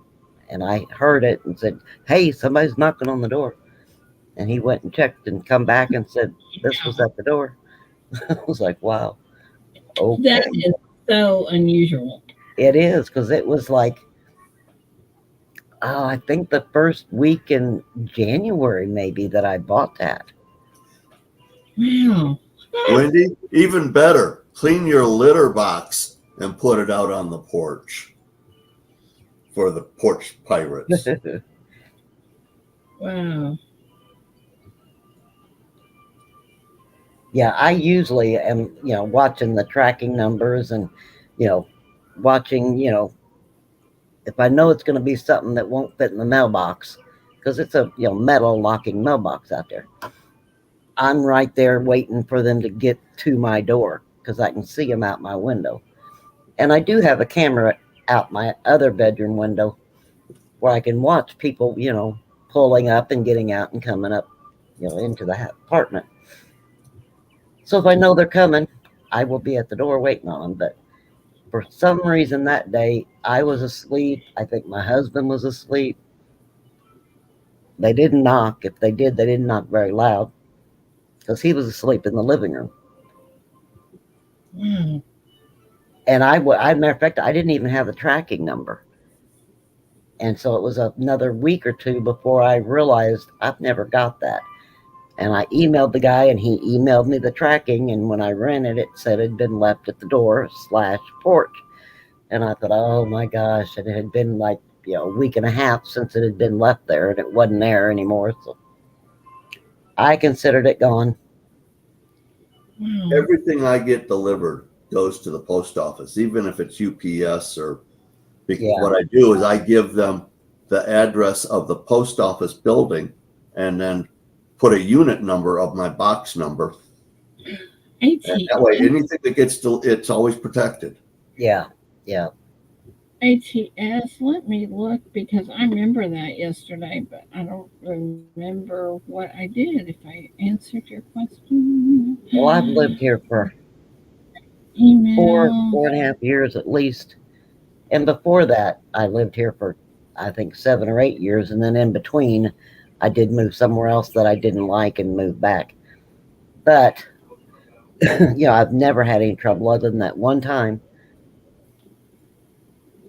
and I heard it and said, "Hey, somebody's knocking on the door." And he went and checked and come back and said, "This was at the door." I was like, "Wow, okay." That is so unusual. It is because it was like, I think the first week in January maybe that I bought that. Wow. Wendy, even better, clean your litter box and put it out on the porch for the porch pirates. Wow. Yeah, I usually am, watching the tracking numbers and, watching, if I know it's going to be something that won't fit in the mailbox, because it's a, metal locking mailbox out there. I'm right there waiting for them to get to my door because I can see them out my window. And I do have a camera out my other bedroom window where I can watch people, pulling up and getting out and coming up, into the apartment. So if I know they're coming, I will be at the door waiting on them. But for some reason that day, I was asleep. I think my husband was asleep. They didn't knock. If they did, they didn't knock very loud because he was asleep in the living room. Wow. And matter of fact, I didn't even have the tracking number. And so it was another week or two before I realized I've never got that. And I emailed the guy and he emailed me the tracking. And when I rented it, said it had been left at the door / porch. And I thought, oh my gosh. And it had been like, a week and a half since it had been left there and it wasn't there anymore. So I considered it gone. Wow. Everything I get delivered goes to the post office, even if it's UPS or what I do is I give them the address of the post office building and then put a unit number of my box number. And that way, anything that gets it's always protected. Yeah. ATS, let me look because I remember that yesterday, but I don't remember what I did. If I answered your question. Well, I've lived here for Email. 4.5 years at least. And before that, I lived here for, I think, 7 or 8 years. And then in between, I did move somewhere else that I didn't like and move back. But, I've never had any trouble other than that one time.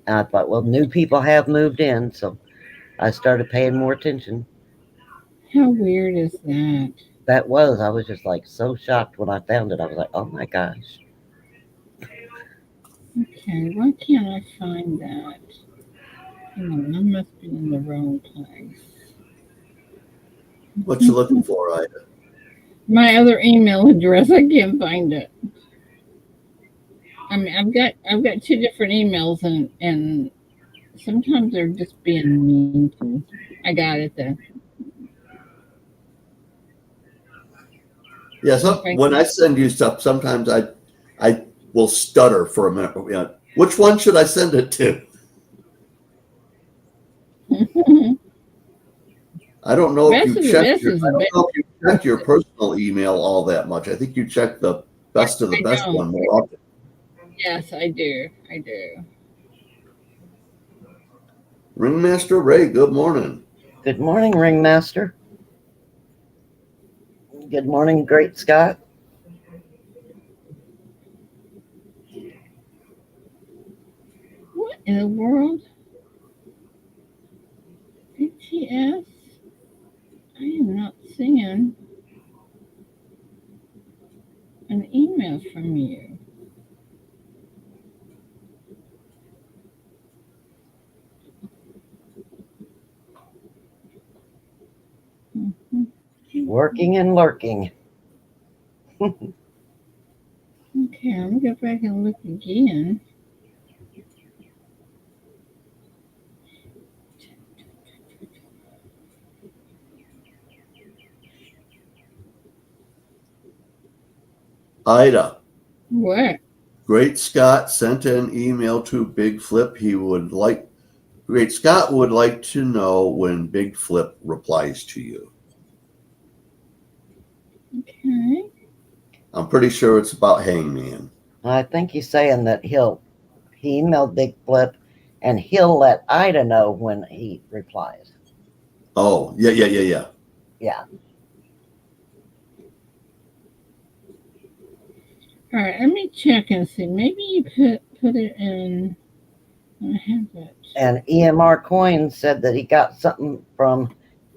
And I thought, well, new people have moved in. So I started paying more attention. How weird is that? I was just like so shocked when I found it. I was like, oh my gosh. Okay, why can't I find that? Hang on, I must be in the wrong place. What you looking for, Ida? My other email address, I can't find it. I mean, I've got 2 different emails, and sometimes they're just being mean to me. I got it though. Yeah, so when I send you stuff, sometimes I will stutter for a minute. Yeah. Which one should I send it to? I don't know if Best you of the checked best your, is I the don't best. know if you checked your personal email all that much. I think you check the best of the best don't. one more often. Yes, I do. I do. Ringmaster Ray, good morning. Good morning, Ringmaster. Good morning, Great Scott. What in the world? ATS? I am not seeing an email from you. Mhm. Working and lurking. Okay, I'm gonna go back and look again. Ida, What? Great Scott sent an email to Big Flip. Great Scott would like to know when Big Flip replies to you. Okay. I'm pretty sure it's about Hangman. I think he's saying that he emailed Big Flip and he'll let Ida know when he replies. Oh, yeah. Yeah. All right, let me check and see. Maybe you put it in. I have it. And EMR Coin said that he got something from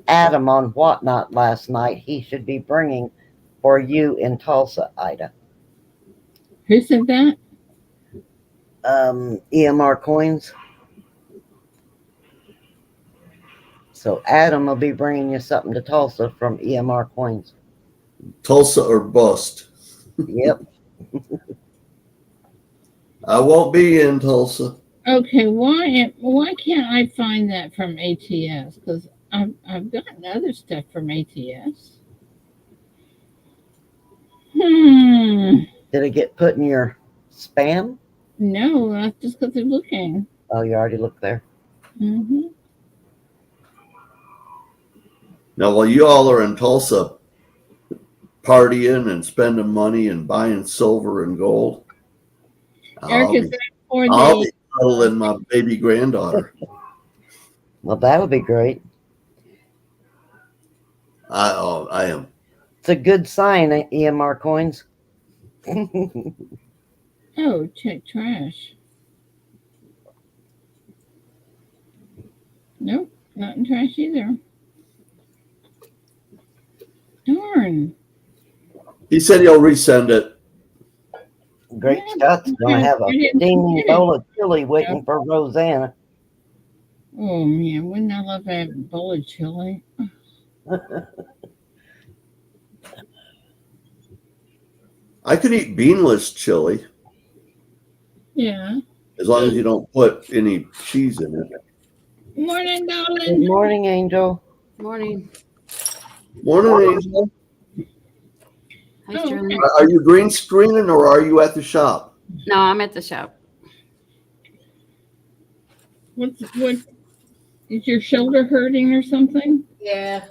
Adam on Whatnot last night. He should be bringing for you in Tulsa, Ida. Who said that? EMR Coins. So Adam will be bringing you something to Tulsa from EMR Coins. Tulsa or bust. Yep. I won't be in Tulsa. Okay, why can't I find that from ATS? Because I've gotten other stuff from ATS. Hmm. Did it get put in your spam? No, that's just because they're looking. Oh, you already looked there. Mm-hmm. Now, while you all are in Tulsa partying and spending money and buying silver and gold, Eric, I'll is be, that for I'll the? be cuddling my baby granddaughter. Well, that would be great. I am. It's a good sign, EMR Coins. Oh, check trash. Nope, not in trash either. Darn. He said he'll resend it. Great Yeah, Scott's going to have a I didn't steaming get it. bowl of chili waiting for Rosanna. Oh man, wouldn't I love to have a bowl of chili? I could eat beanless chili Yeah. as long as you don't put any cheese in it. Morning, Good darling. morning, Angel. Morning. Morning, Angel. Hi, Oh, Sterling. okay. Are you green screening or are you at the shop? No, I'm at the shop. What is your shoulder hurting or something? Yeah,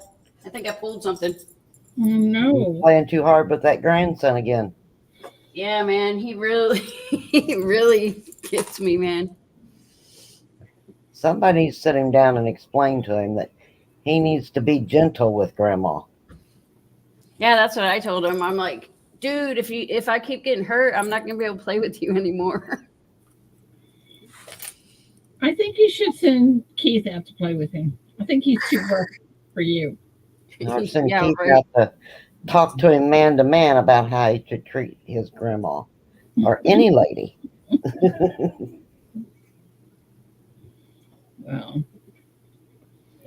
I think I pulled something. Oh no. Playing too hard with that grandson again. Yeah, man, he really, he really gets me, man. Somebody needs to sit him down and explain to him that he needs to be gentle with grandma. Yeah, that's what I told him. I'm like, dude, if I keep getting hurt, I'm not gonna be able to play with you anymore. I think you should send Keith out to play with him. I think he's too rough for you. I'll send Yeah, Keith right. out to talk to him man to man about how he should treat his grandma or any lady. Well,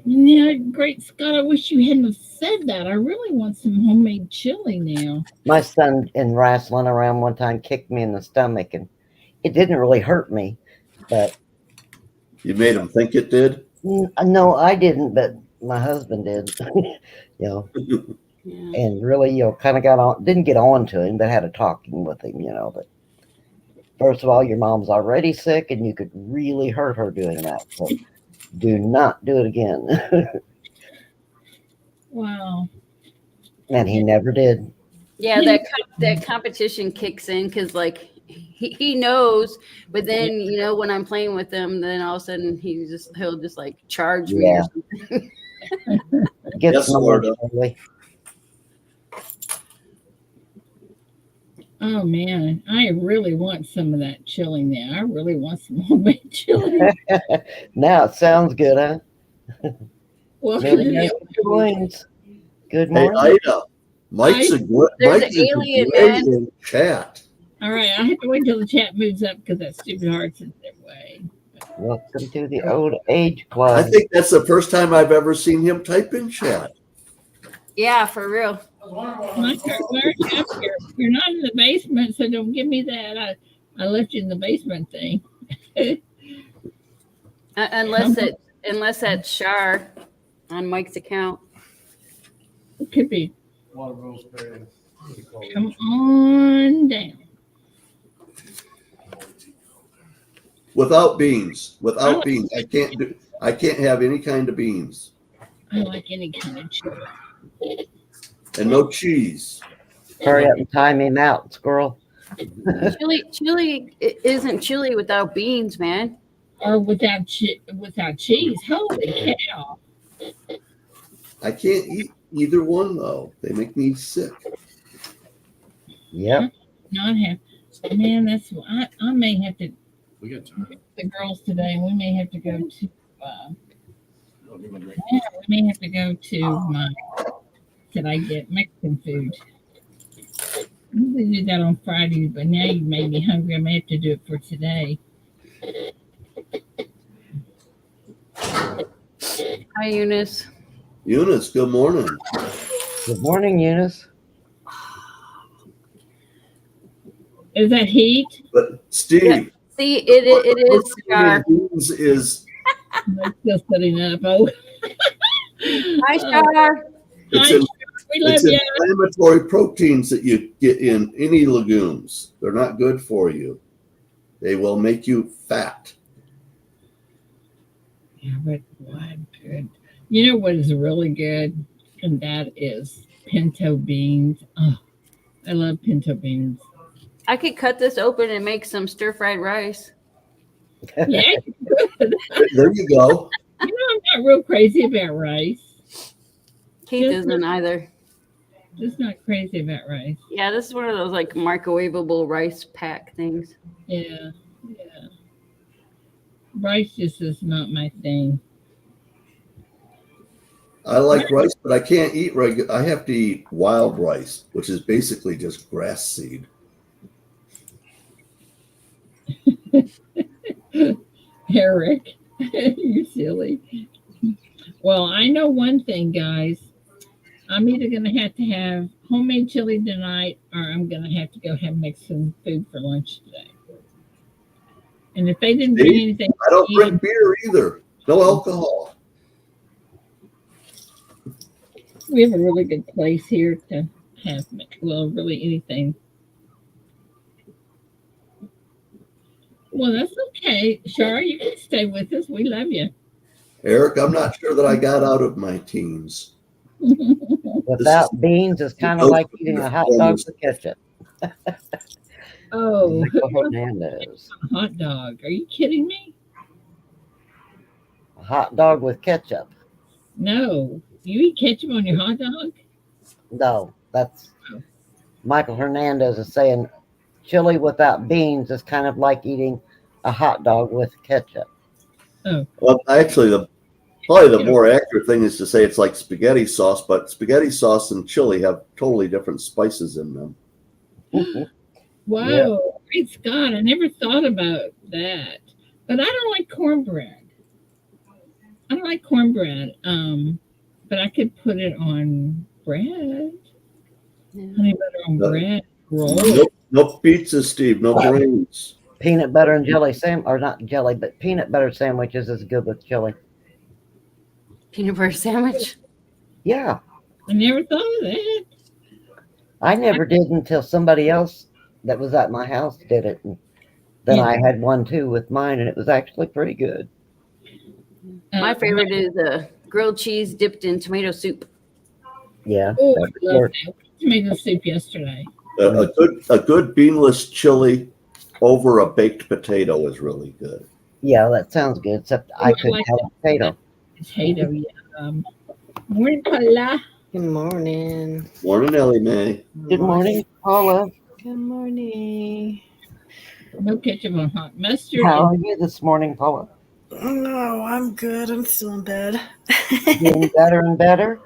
yeah, great Scott. I wish you hadn't have said that. I really want some homemade chili now. My son in wrestling around one time kicked me in the stomach, and it didn't really hurt me, but You made him think it did? no, I didn't, but my husband did. You know, Yeah. and really, kind of didn't get on to him, but had a talking with him, but First of all, your mom's already sick, and you could really hurt her doing that. So do not do it again. Wow. And he never did. Yeah, that competition kicks in because like he knows, but then when I'm playing with him, then all of a sudden he'll just like charge me or Yeah. something. Get Yes, some Florida. Shirley. Oh man, I really want some of that chili now. I really want some homemade chili. Now it sounds good, huh? Well, Millie Ann Coins. Good Hey, morning. Ida, Mike's Hi. a gr- There's Mike an is alien, great man. in chat. all right, I have to wait till the chat moves up because that stupid heart's in their way. Welcome to the Old Age I Club. think that's the first time I've ever seen him type in chat. Yeah, for real. Mike, why are you up here? You're not in the basement, so don't give me that. I left you in the basement thing. Unless that's Shar on Mike's account. It could be. Come on down. Without beans. Without beans. I can't have any kind of beans. I like any kind of chili. And no cheese. Hurry up and time him out, squirrel. Chili isn't chili without beans, man. Or without cheese. Holy cow. I can't eat either one though. They make me sick. Yep. Not have. Man, that's I may have to. We got time. The girls today, and we may have to go to. We may have to go to my. Did I get Mexican food? I usually do that on Fridays, but now you made me hungry. I may have to do it for today. Hi, Eunice. Eunice, good morning. Good morning, Eunice. Is that heat? But Steve, See, it is Shar. beans is I'm still setting up. Oh, Hi, Shar. it's, Hi, in, we love it's you. inflammatory proteins that you get in any legumes. They're not good for you. They will make you fat. Yeah, but what good? You know what is really good, and that is pinto beans. Oh, I love pinto beans. I could cut this open and make some stir-fried rice. Yeah, There you go. I'm not real crazy about rice. Keith Just isn't either. Just not crazy about rice. Yeah, this is one of those like microwavable rice pack things. Yeah, yeah. Rice just is not my thing. I like rice, but I can't eat regular. I have to eat wild rice, which is basically just grass seed. Eric, you silly. Well, I know one thing, guys. I'm either going to have homemade chili tonight, or I'm going to have to go have Mexican food for lunch today. And if they didn't bring anything, I don't drink beer either. No alcohol. we have a really good place here to have, well, really anything. Well, that's okay. Shar, you can stay with us. We love you. Eric, I'm not sure that I got out of my teens. Without beans, it's kind of like eating a hot dog with ketchup. Oh, Michael Hernandez. hot dog. Are you kidding me? A hot dog with ketchup. No. You eat ketchup on your hot dog? No, that's Michael Hernandez is saying chili without beans is kind of like eating a hot dog with ketchup. Oh. Well, actually, probably the more accurate thing is to say it's like spaghetti sauce, but spaghetti sauce and chili have totally different spices in them. Wow. Yeah. Great Scott. I never thought about that. But I don't like cornbread. I don't like cornbread. But I could put it on bread. Yeah. Honey butter on bread. Roll. No pizza, Steve. No brains. Peanut butter and jelly or not jelly, but peanut butter sandwiches is good with chili. Peanut butter sandwich. Yeah, I never thought of that. I never did until somebody else that was at my house did it. And Then Yeah. I had one too with mine, and it was actually pretty good. My favorite is grilled cheese dipped in tomato soup. Yeah, Oh, that I would love work. that. Tomato soup yesterday. A good beanless chili over a baked potato is really good. Yeah, that sounds good. Except Oh, I I couldn't like have a potato. potato. Yeah. Morning, Paula. Good morning. Morning, Ellie Mae. Good morning, Paula. Good morning. No ketchup on hot mustard. How are you this morning, Paula? No, I'm good. I'm still in bed. Getting better and better.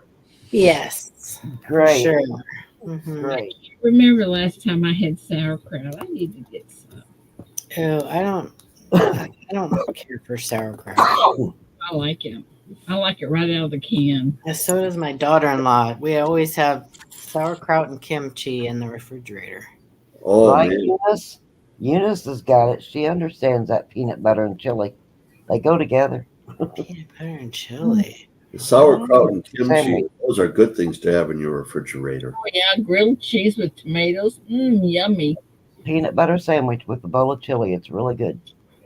Yes, for Great, sure. Mhm. great. Remember last time I had sauerkraut? I need to get some. Oh, I don't care for sauerkraut. I like it. I like it right out of the can. And so does my daughter-in-law. We always have sauerkraut and kimchi in the refrigerator. Oh Right, man, Eunice? Eunice has got it. She understands that peanut butter and chili. They go together. Peanut butter and chili. sauerkraut and kimchi, Sandwich. those are good things to have in your refrigerator. Oh yeah, grilled cheese with tomatoes. Yummy. Peanut butter sandwich with a bowl of chili. It's really good.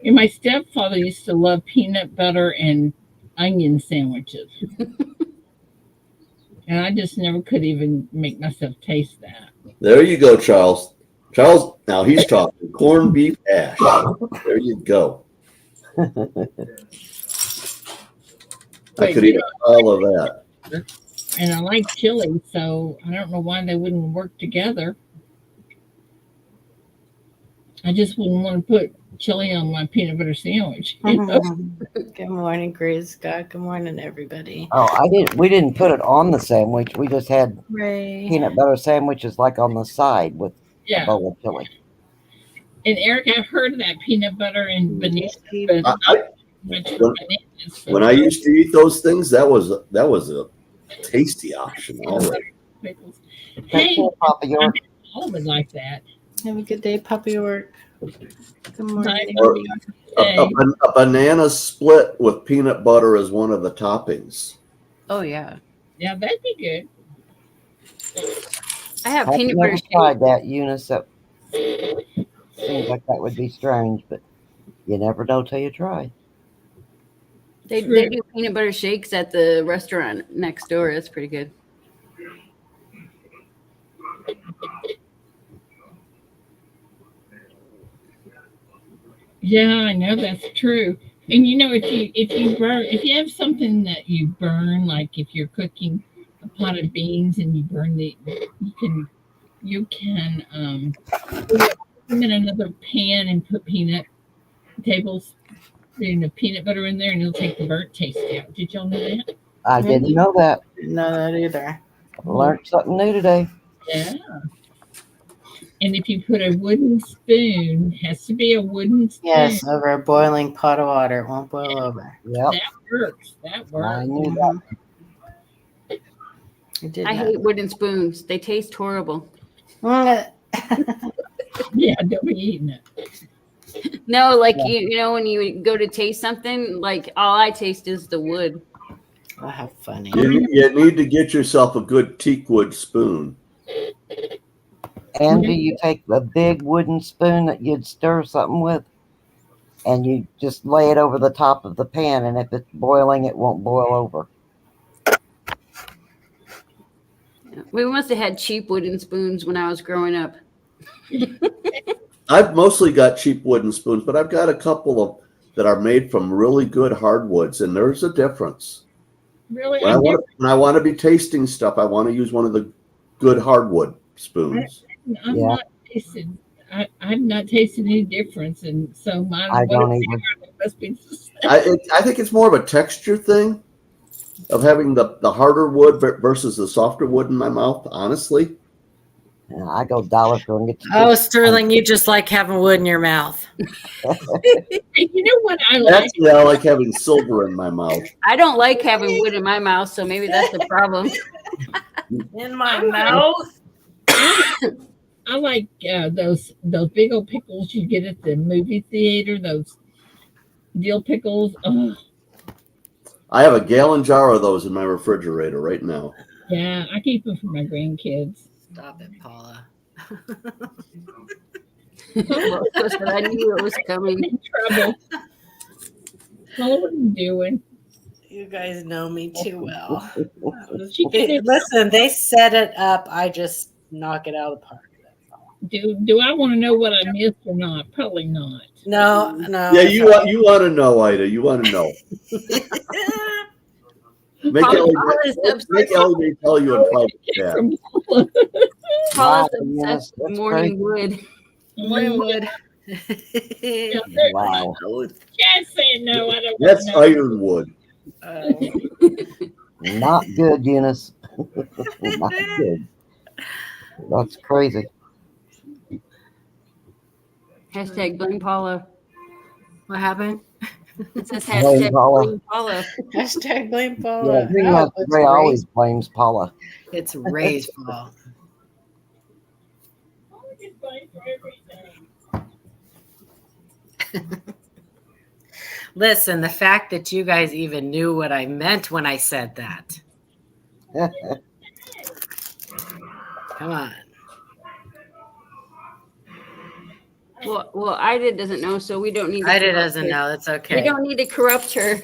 And my stepfather used to love peanut butter and onion sandwiches. And I just never could even make myself taste that. There you go, Charles. Charles, now he's talking corned beef hash. There you go. I But, could you eat a pile of that. And I like chili, so I don't know why they wouldn't work together. I just wouldn't want to put chili on my peanut butter sandwich. You know? Good morning, Grace Scott. Good morning, everybody. Oh, we didn't put it on the sandwich. We just had Ray. peanut butter sandwiches like on the side with a Yeah. bowl of chili. And Eric, I've heard of that peanut butter and banana, People- but I- not much for bananas. So When I used to eat those things, that was a tasty option already. pickles. Take Hey, care, Papa York. all would like that. Have a good day, Puppy York. Good morning. Or Hey, a banana split with peanut butter is one of the toppings. Oh yeah, yeah, that'd be good. I have I've peanut never butter shake. tried that, Eunice. That seems like that would be strange, but you never know till you try. They True. do peanut butter shakes at the restaurant next door. That's pretty good. Yeah, I know that's true. And you know, if you have something that you burn, like if you're cooking a pot of beans and you burn you can put them in another pan and put peanut butter in there, and it'll take the burnt taste out. Did y'all know that? I didn't know that. Didn't know that either. Learned something new today. Yeah. And if you put a wooden spoon, has to be a wooden spoon. Yes, over a boiling pot of water. It won't boil over. Yep, That works. That I works. knew that. I did I not. hate wooden spoons. They taste horrible. Mm. Yeah, don't be eating it. No, like Yeah. you know when you go to taste something, like all I taste is the wood. Oh, how funny. You need to get yourself a good teakwood spoon. And do you take the big wooden spoon that you'd stir something with, and you just lay it over the top of the pan, and if it's boiling, it won't boil over. We must have had cheap wooden spoons when I was growing up. I've mostly got cheap wooden spoons, but I've got a couple of that are made from really good hardwoods, and there's a difference. Really? When I want to be tasting stuff, I want to use one of the good hardwood spoons. I'm Yeah. not tasting. I've not tasted any difference, and so mine. I don't whatever either. it must be. I think it's more of a texture thing of having the harder wood versus the softer wood in my mouth, honestly. Yeah, I go dollar store and get. Oh, Sterling, you just like having wood in your mouth. And you know what I like? Actually, I like having silver in my mouth. I don't like having wood in my mouth, so maybe that's the problem. In my mouth? I like those big old pickles you get at the movie theater. Those dill pickles. Oh, I have a gallon jar of those in my refrigerator right now. yeah, I keep them for my grandkids. Stop it, Paula. Listen, I knew it was coming. In trouble. Paula, what are you doing? You guys know me too well. She can do, Listen, they set it up. I just knock it out of the park. do I want to know what I missed or not? Probably not. No, no. Yeah, you want to know, Ida. You want to know. Make Paula- Ellie tell you in private chat. From Paula. Paula's Wow, yes, obsessed with that's morning wood. Morning wood. Yeah, Wow. Just saying no, I don't That's know. ironwood. Not good, Eunice. Not good. That's crazy. Hashtag blame Paula. What happened? It says Blame hashtag Paula. blame Paula. Hashtag blame Yeah, Paula. pretty No, much it's Ray always Ray's, blames Paula. it's Ray's fault. Listen, the fact that you guys even knew what I meant when I said that. Come on. Well, Ida doesn't know, so we don't need to Ida corrupt doesn't her. know. That's We okay. don't need to corrupt her.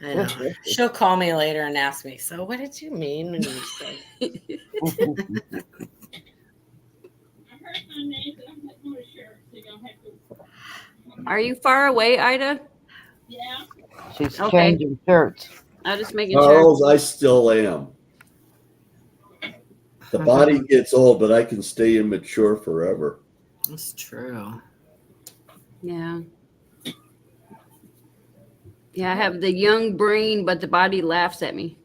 I know. She'll call me later and ask me, so what did you mean when you said? Are you far away, Ida? She's Okay. changing shirts. I'm just making sure. Charles, I still am. The body gets old, but I can stay immature forever. That's true. Yeah. Yeah, I have the young brain, but the body laughs at me.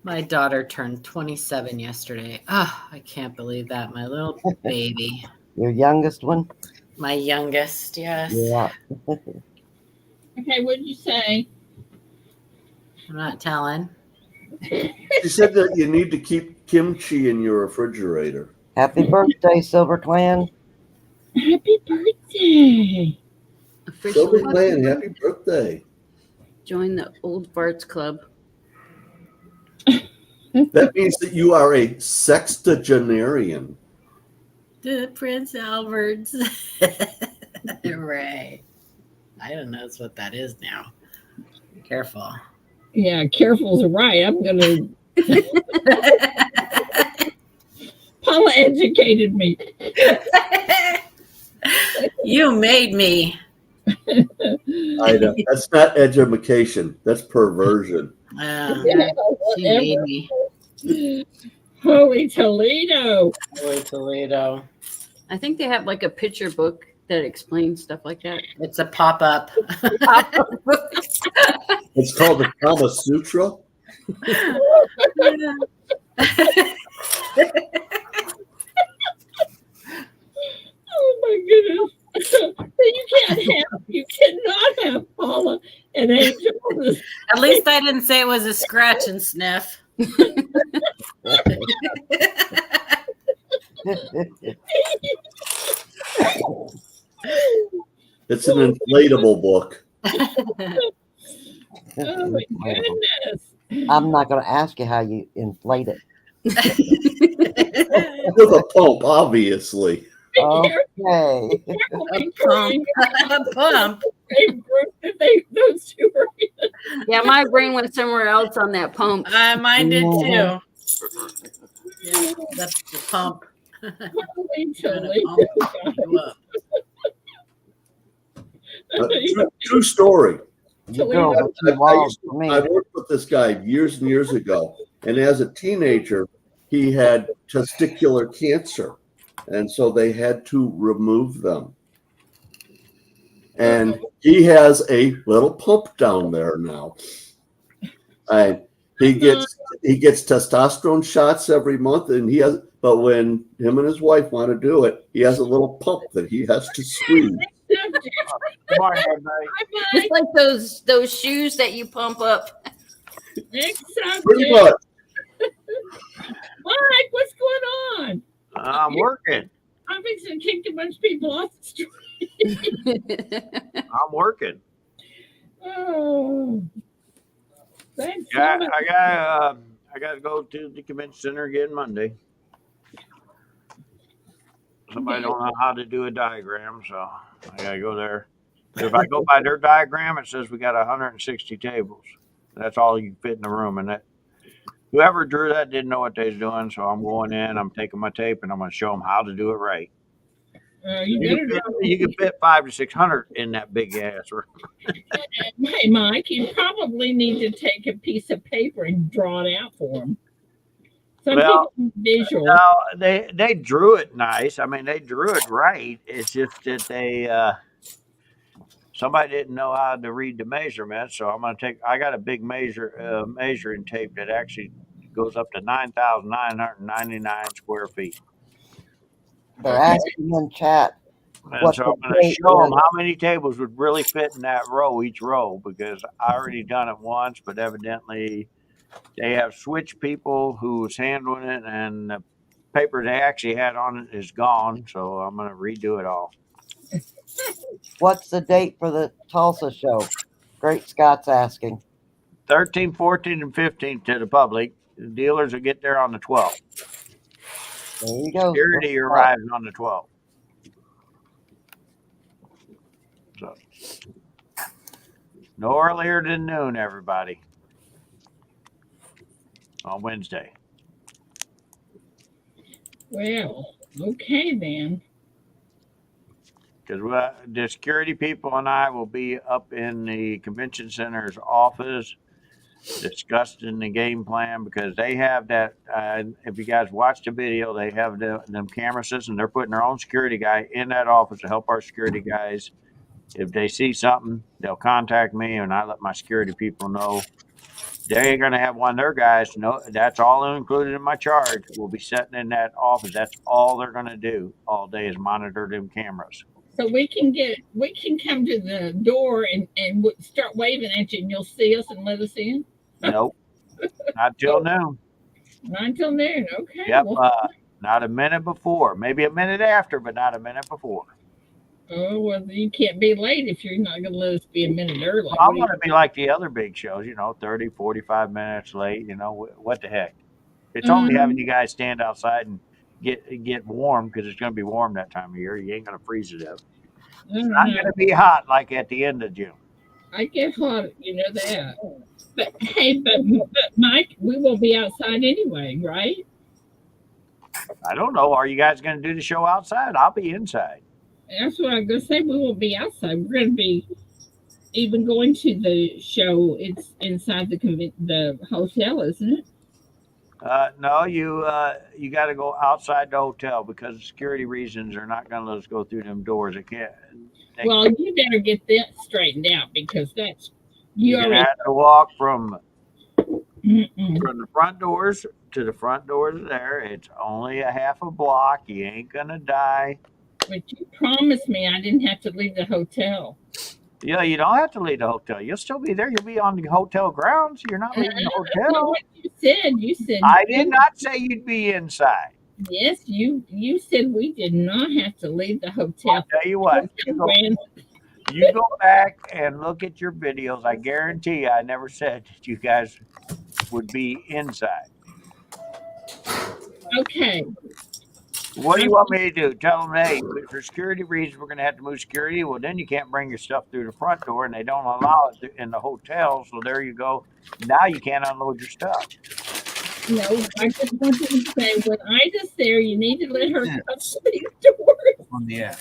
My daughter turned 27 yesterday. Oh, I can't believe that. My little baby. Your youngest one? My youngest, yes. Yeah. Okay, what did you say? I'm not telling. She said that you need to keep kimchi in your refrigerator. Happy birthday, Silver Clan. Happy birthday. Silver Officially Clan, happy birthday. join the Old Farts Club. That means that you are a sextagenarian. The Prince Alberts. Right. I don't know what that is now. Careful. Yeah, careful's right. I'm gonna. Paula educated me. You made me. Ida, that's not education. That's perversion. She made me. Holy Toledo. Boy, Toledo. I think they have like a picture book that explains stuff like that. It's a pop-up. It's called the Kama Sutra. Oh my goodness. You cannot have Paula and Angel on this. At least I didn't say it was a scratch and sniff. It's an inflatable book. Oh my goodness. I'm not going to ask you how you inflate it. With a pump, obviously. Okay. A pump. A pump. Those two are in. Yeah, my brain went somewhere else on that pump. Mine did too. Yeah, that's the pump. Holy Gonna Toledo. pump you up. True story. You girls are too wild for I me. worked with this guy years and years ago, and as a teenager, he had testicular cancer, and so they had to remove them. And he has a little pump down there now. And he gets testosterone shots every month, and but when him and his wife want to do it, he has a little pump that he has to squeeze. Just like those shoes that you pump up. Pretty much. Mike, what's going on? I'm working. I'm fixing to kick a bunch of people off the street. I'm working. Oh. Thanks. Yeah, I gotta go to the convention center again Monday. Somebody don't know how to do a diagram, so I gotta go there. If I go by their diagram, it says we got 160 tables. That's all you can fit in the room, and that whoever drew that didn't know what they was doing. So I'm going in, I'm taking my tape, and I'm gonna show them how to do it right. You better You can fit 500 to 600 in that big ass room. Hey, Mike, you probably need to take a piece of paper and draw it out for them. Some Well, people visual. No, they drew it nice. I mean, they drew it right. It's just that somebody didn't know how to read the measurements. So I'm gonna take. I got a big measuring tape that actually goes up to 9,999 square feet. They're asking in chat. And What so the I'm going to date show them is. how many tables would really fit in that row, each row, because I already done it once, but evidently they have switched people who was handling it, and the paper they actually had on it is gone. So I'm going to redo it all. What's the date for the Tulsa show? Great Scott's asking. 13, 14, and 15 to the public. The dealers will get there on the 12th. There you go. Security arrives on the 12th. So no earlier than noon, everybody, on Wednesday. Well, okay then. Because the security people and I will be up in the convention center's office discussing the game plan, because they have that. If you guys watch the video, they have them camera systems. They're putting their own security guy in that office to help our security guys. If they see something, they'll contact me, and I let my security people know. They're going to have one of their guys know. That's all included in my charge. We'll be sitting in that office. That's all they're going to do all day is monitor them cameras. So we can come to the door and start waving at you, and you'll see us and let us in. Nope, not till noon. Not until noon. Okay. Yep, Well, not a minute before. Maybe a minute after, but not a minute before. oh well, you can't be late if you're not going to let us be a minute early. I'm going to be like the other big shows, 30, 45 minutes late. What the heck? It's only having you guys stand outside and get warm, because it's going to be warm that time of year. You ain't going to freeze it up. It's not going to be hot like at the end of June. I get hot, you know that. But hey, but Mike, we will be outside anyway, right? I don't know. Are you guys going to do the show outside? I'll be inside. That's what I'm going to say. We won't be outside. We're going to be even going to the show. It's inside the hotel, isn't it? No, you got to go outside the hotel, because of security reasons. They're not going to let us go through them doors. Well, you better get that straightened out, because that's you already have to walk from the front doors to the front doors there. It's only a half a block. You ain't gonna die. But you promised me I didn't have to leave the hotel. Yeah, you don't have to leave the hotel. You'll still be there. You'll be on the hotel grounds. You're not leaving the hotel. No, what you said. You said I did not say you'd be inside. Yes, you said we did not have to leave the hotel. I'll tell you what. You go back and look at your videos. I guarantee you, I never said that you guys would be inside. Okay. What do you want me to do? Tell them, hey, for security reasons, we're going to have to move security. Well, then you can't bring your stuff through the front door, and they don't allow it in the hotel. So there you go. Now you can't unload your stuff. No, I just wanted to say, when Ida's there, you need to let her come to these doors. Yeah.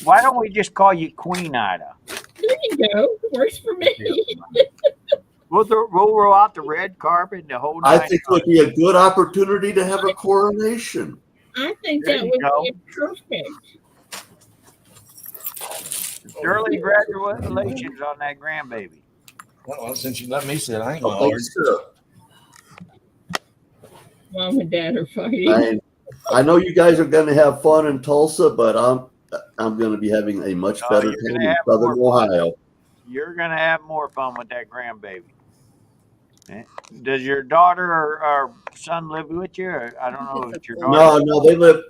Why don't we just call you Queen Ida? There you go. Works for me. We'll roll out the red carpet and the whole I nine think it would be a good opportunity to have a coronation. I think There that you would go. be perfect. Early congratulations on that grandbaby. Well, since you let me sit, I ain't Oh, gonna thank argue. you, sir. Mom and Dad are fighting. I know you guys are going to have fun in Tulsa, but I'm going to be having a much better you're time gonna in have Southern more fun. Ohio. You're going to have more fun with that grandbaby. Does your daughter or son live with you? Or, I don't know if your daughter. No,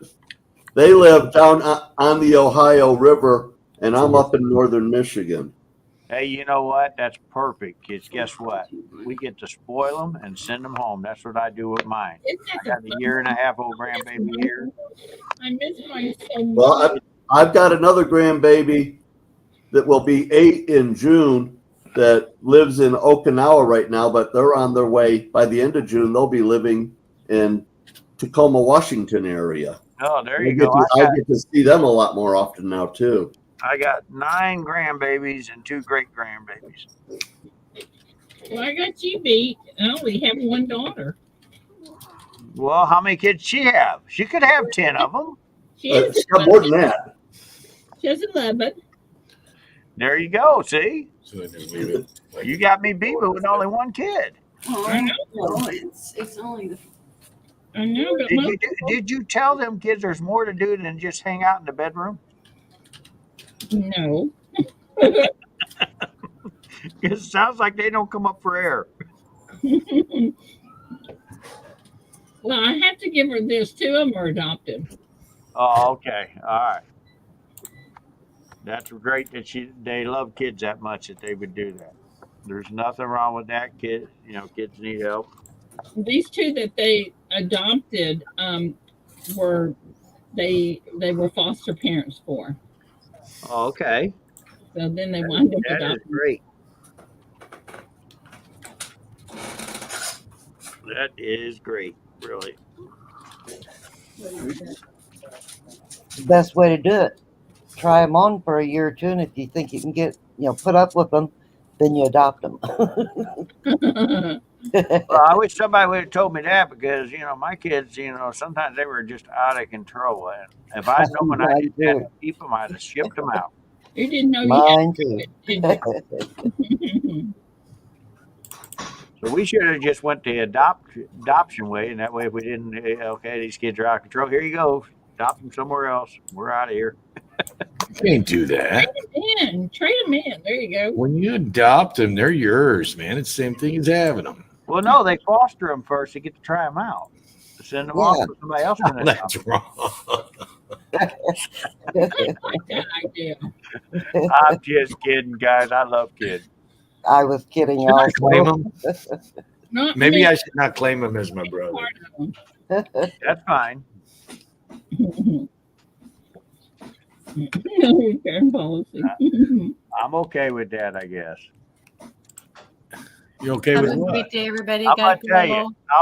they live down on the Ohio River, and I'm up in northern Michigan. Hey, you know what? That's perfect, kids. Guess what? We get to spoil them and send them home. That's what I do with mine. Isn't I that got the a fun? 1.5-year-old grandbaby here. I miss mine so much. Well, I've got another grandbaby that will be 8 in June that lives in Okinawa right now, but they're on their way. By the end of June, they'll be living in Tacoma, Washington area. Oh, there I you get go. to, I get to see them a lot more often now too. I got 9 grandbabies and 2 great grandbabies. Well, I got you beat. I only have one daughter. Well, how many kids she have? She could have 10 of them. She has It's got more than that. She has 11. There you go. See, So I just leave it. Like, you got me beat with only one kid. I know. It's only the I know, but Did you tell them kids there's more to do than just hang out in the bedroom? no. It sounds like they don't come up for air. Well, I have to give her this. 2 of them are adopted. Oh, okay. All right. That's great that they love kids that much that they would do that. There's nothing wrong with that. Kids need help. These 2 that they adopted were they were foster parents for. Oh, okay. So then they wound up That is adopting. great. That is great, really. The best way to do it. Try them on for a year or 2, and if you think you can put up with them, then you adopt them. Well, I wish somebody would have told me that because my kids, sometimes they were just out of control. And if I'd known I didn't have to keep them, I'd have shipped them out. You didn't know Mine you too. had to, did you? So we should have just went the adoption way, and that way, if we didn't, okay, these kids are out of control. Here you go, adopt them somewhere else. We're out of here. you can't do that. Trade them in. There you go. When you adopt them, they're yours, man. It's the same thing as having them. Well, no, they foster them first to get to try them out. Send them off for somebody else. Oh, that's wrong. I like that idea. I'm just kidding, guys. I love kids. I was kidding. Should I claim Also. them? Not Maybe me. I should not claim him as my brother. That's fine. Return policy. I'm okay with that, I guess. You okay Have with a what? great day, everybody. I'm God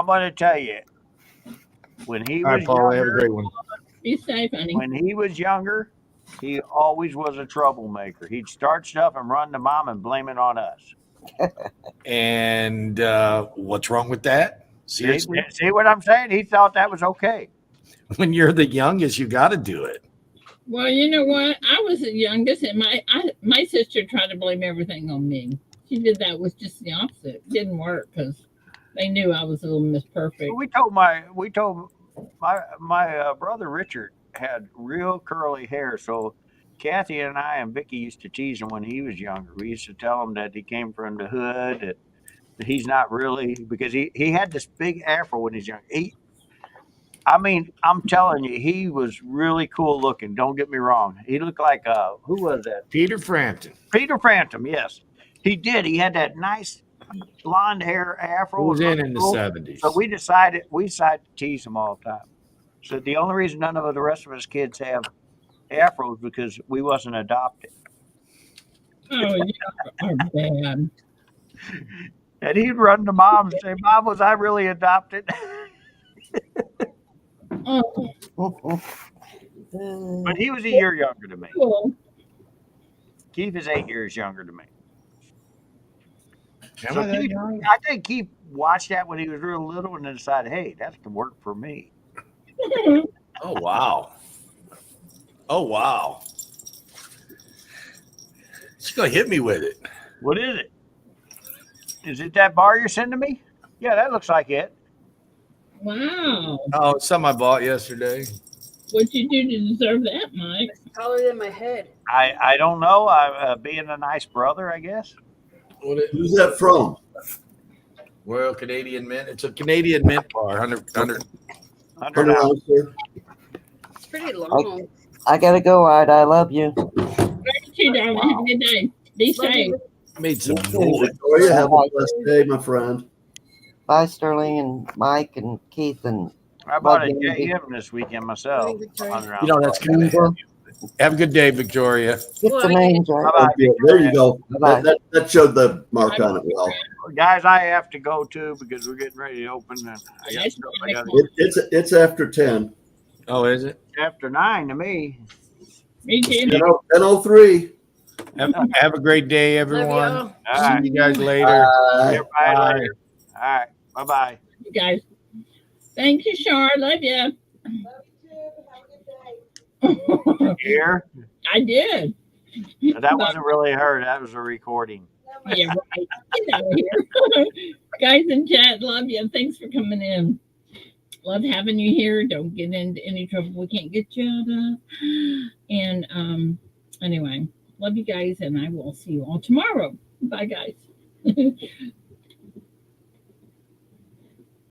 gonna tell you. When he All was right, Paul. Have a younger, great one. Be safe, honey. when he was younger, he always was a troublemaker. He'd start stuff and run to mom and blame it on us. And what's wrong with that? Seriously? See what I'm saying? He thought that was okay. When you're the youngest, you got to do it. Well, you know what? I was the youngest, and my sister tried to blame everything on me. She did that was just the opposite. It didn't work because they knew I was a little Miss Perfect. We told my brother Richard had real curly hair, so Kathy and I and Vicky used to tease him when he was younger. We used to tell him that he came from the hood, that he's not really, because he had this big afro when he's young. I'm telling you, he was really cool looking. Don't get me wrong. He looked like who was that? Peter Frampton. Peter Frampton, yes. He did. He had that nice blonde hair afro. Who was in the 70s? So we decided to tease him all the time. So the only reason none of the rest of us kids have afros because we wasn't adopted. Oh, you are bad. And he'd run to mom and say, "Mom, was I really adopted?" Oh, But he was a year younger than me. cool. Keith is 8 years younger than me. Am So I that Keith, young? I think Keith watched that when he was real little and then decided, hey, that can work for me. Oh, wow. Oh, wow. She's going to hit me with it. What is it? Is it that bar you're sending me? Yeah, that looks like it. Wow. Oh, it's something I bought yesterday. What'd you do to deserve that, Mike? taller than my head. I don't know. Being a nice brother, I guess. Who's that from? Royal Canadian Mint. It's a Canadian mint bar. 100 100 $100. ounce. It's pretty long. I gotta go, Ida. I love you. Thank you, darling. Have a good day. Be Love safe. you. Made some You too. noise. Victoria, have a Bye-bye. blessed day, my friend. Bye, Sterling and Mike and Keith and I bought a Love you. JM this weekend myself. You know, that's kind of Angel. Have a good day, Victoria. Get some angel. Bye-bye. Okay, there you go. Bye-bye. That showed the mark on it well. Guys, I have to go too because we're getting ready to open and I got stuff I got to It's after 10. Oh, is it? after 9 to me. Me too. 10:03. Have a great day, Love everyone. y'all. All right. See you guys later. Bye. Everybody later. All right. Bye-bye. You guys. Thank you, Char. Love you. Here? I did. That wasn't really her. That was a recording. Yeah, right. Get out of here. Guys in chat, love you. Thanks for coming in. Love having you here. Don't get into any trouble we can't get you out of. And anyway, love you guys, and I will see you all tomorrow. Bye, guys.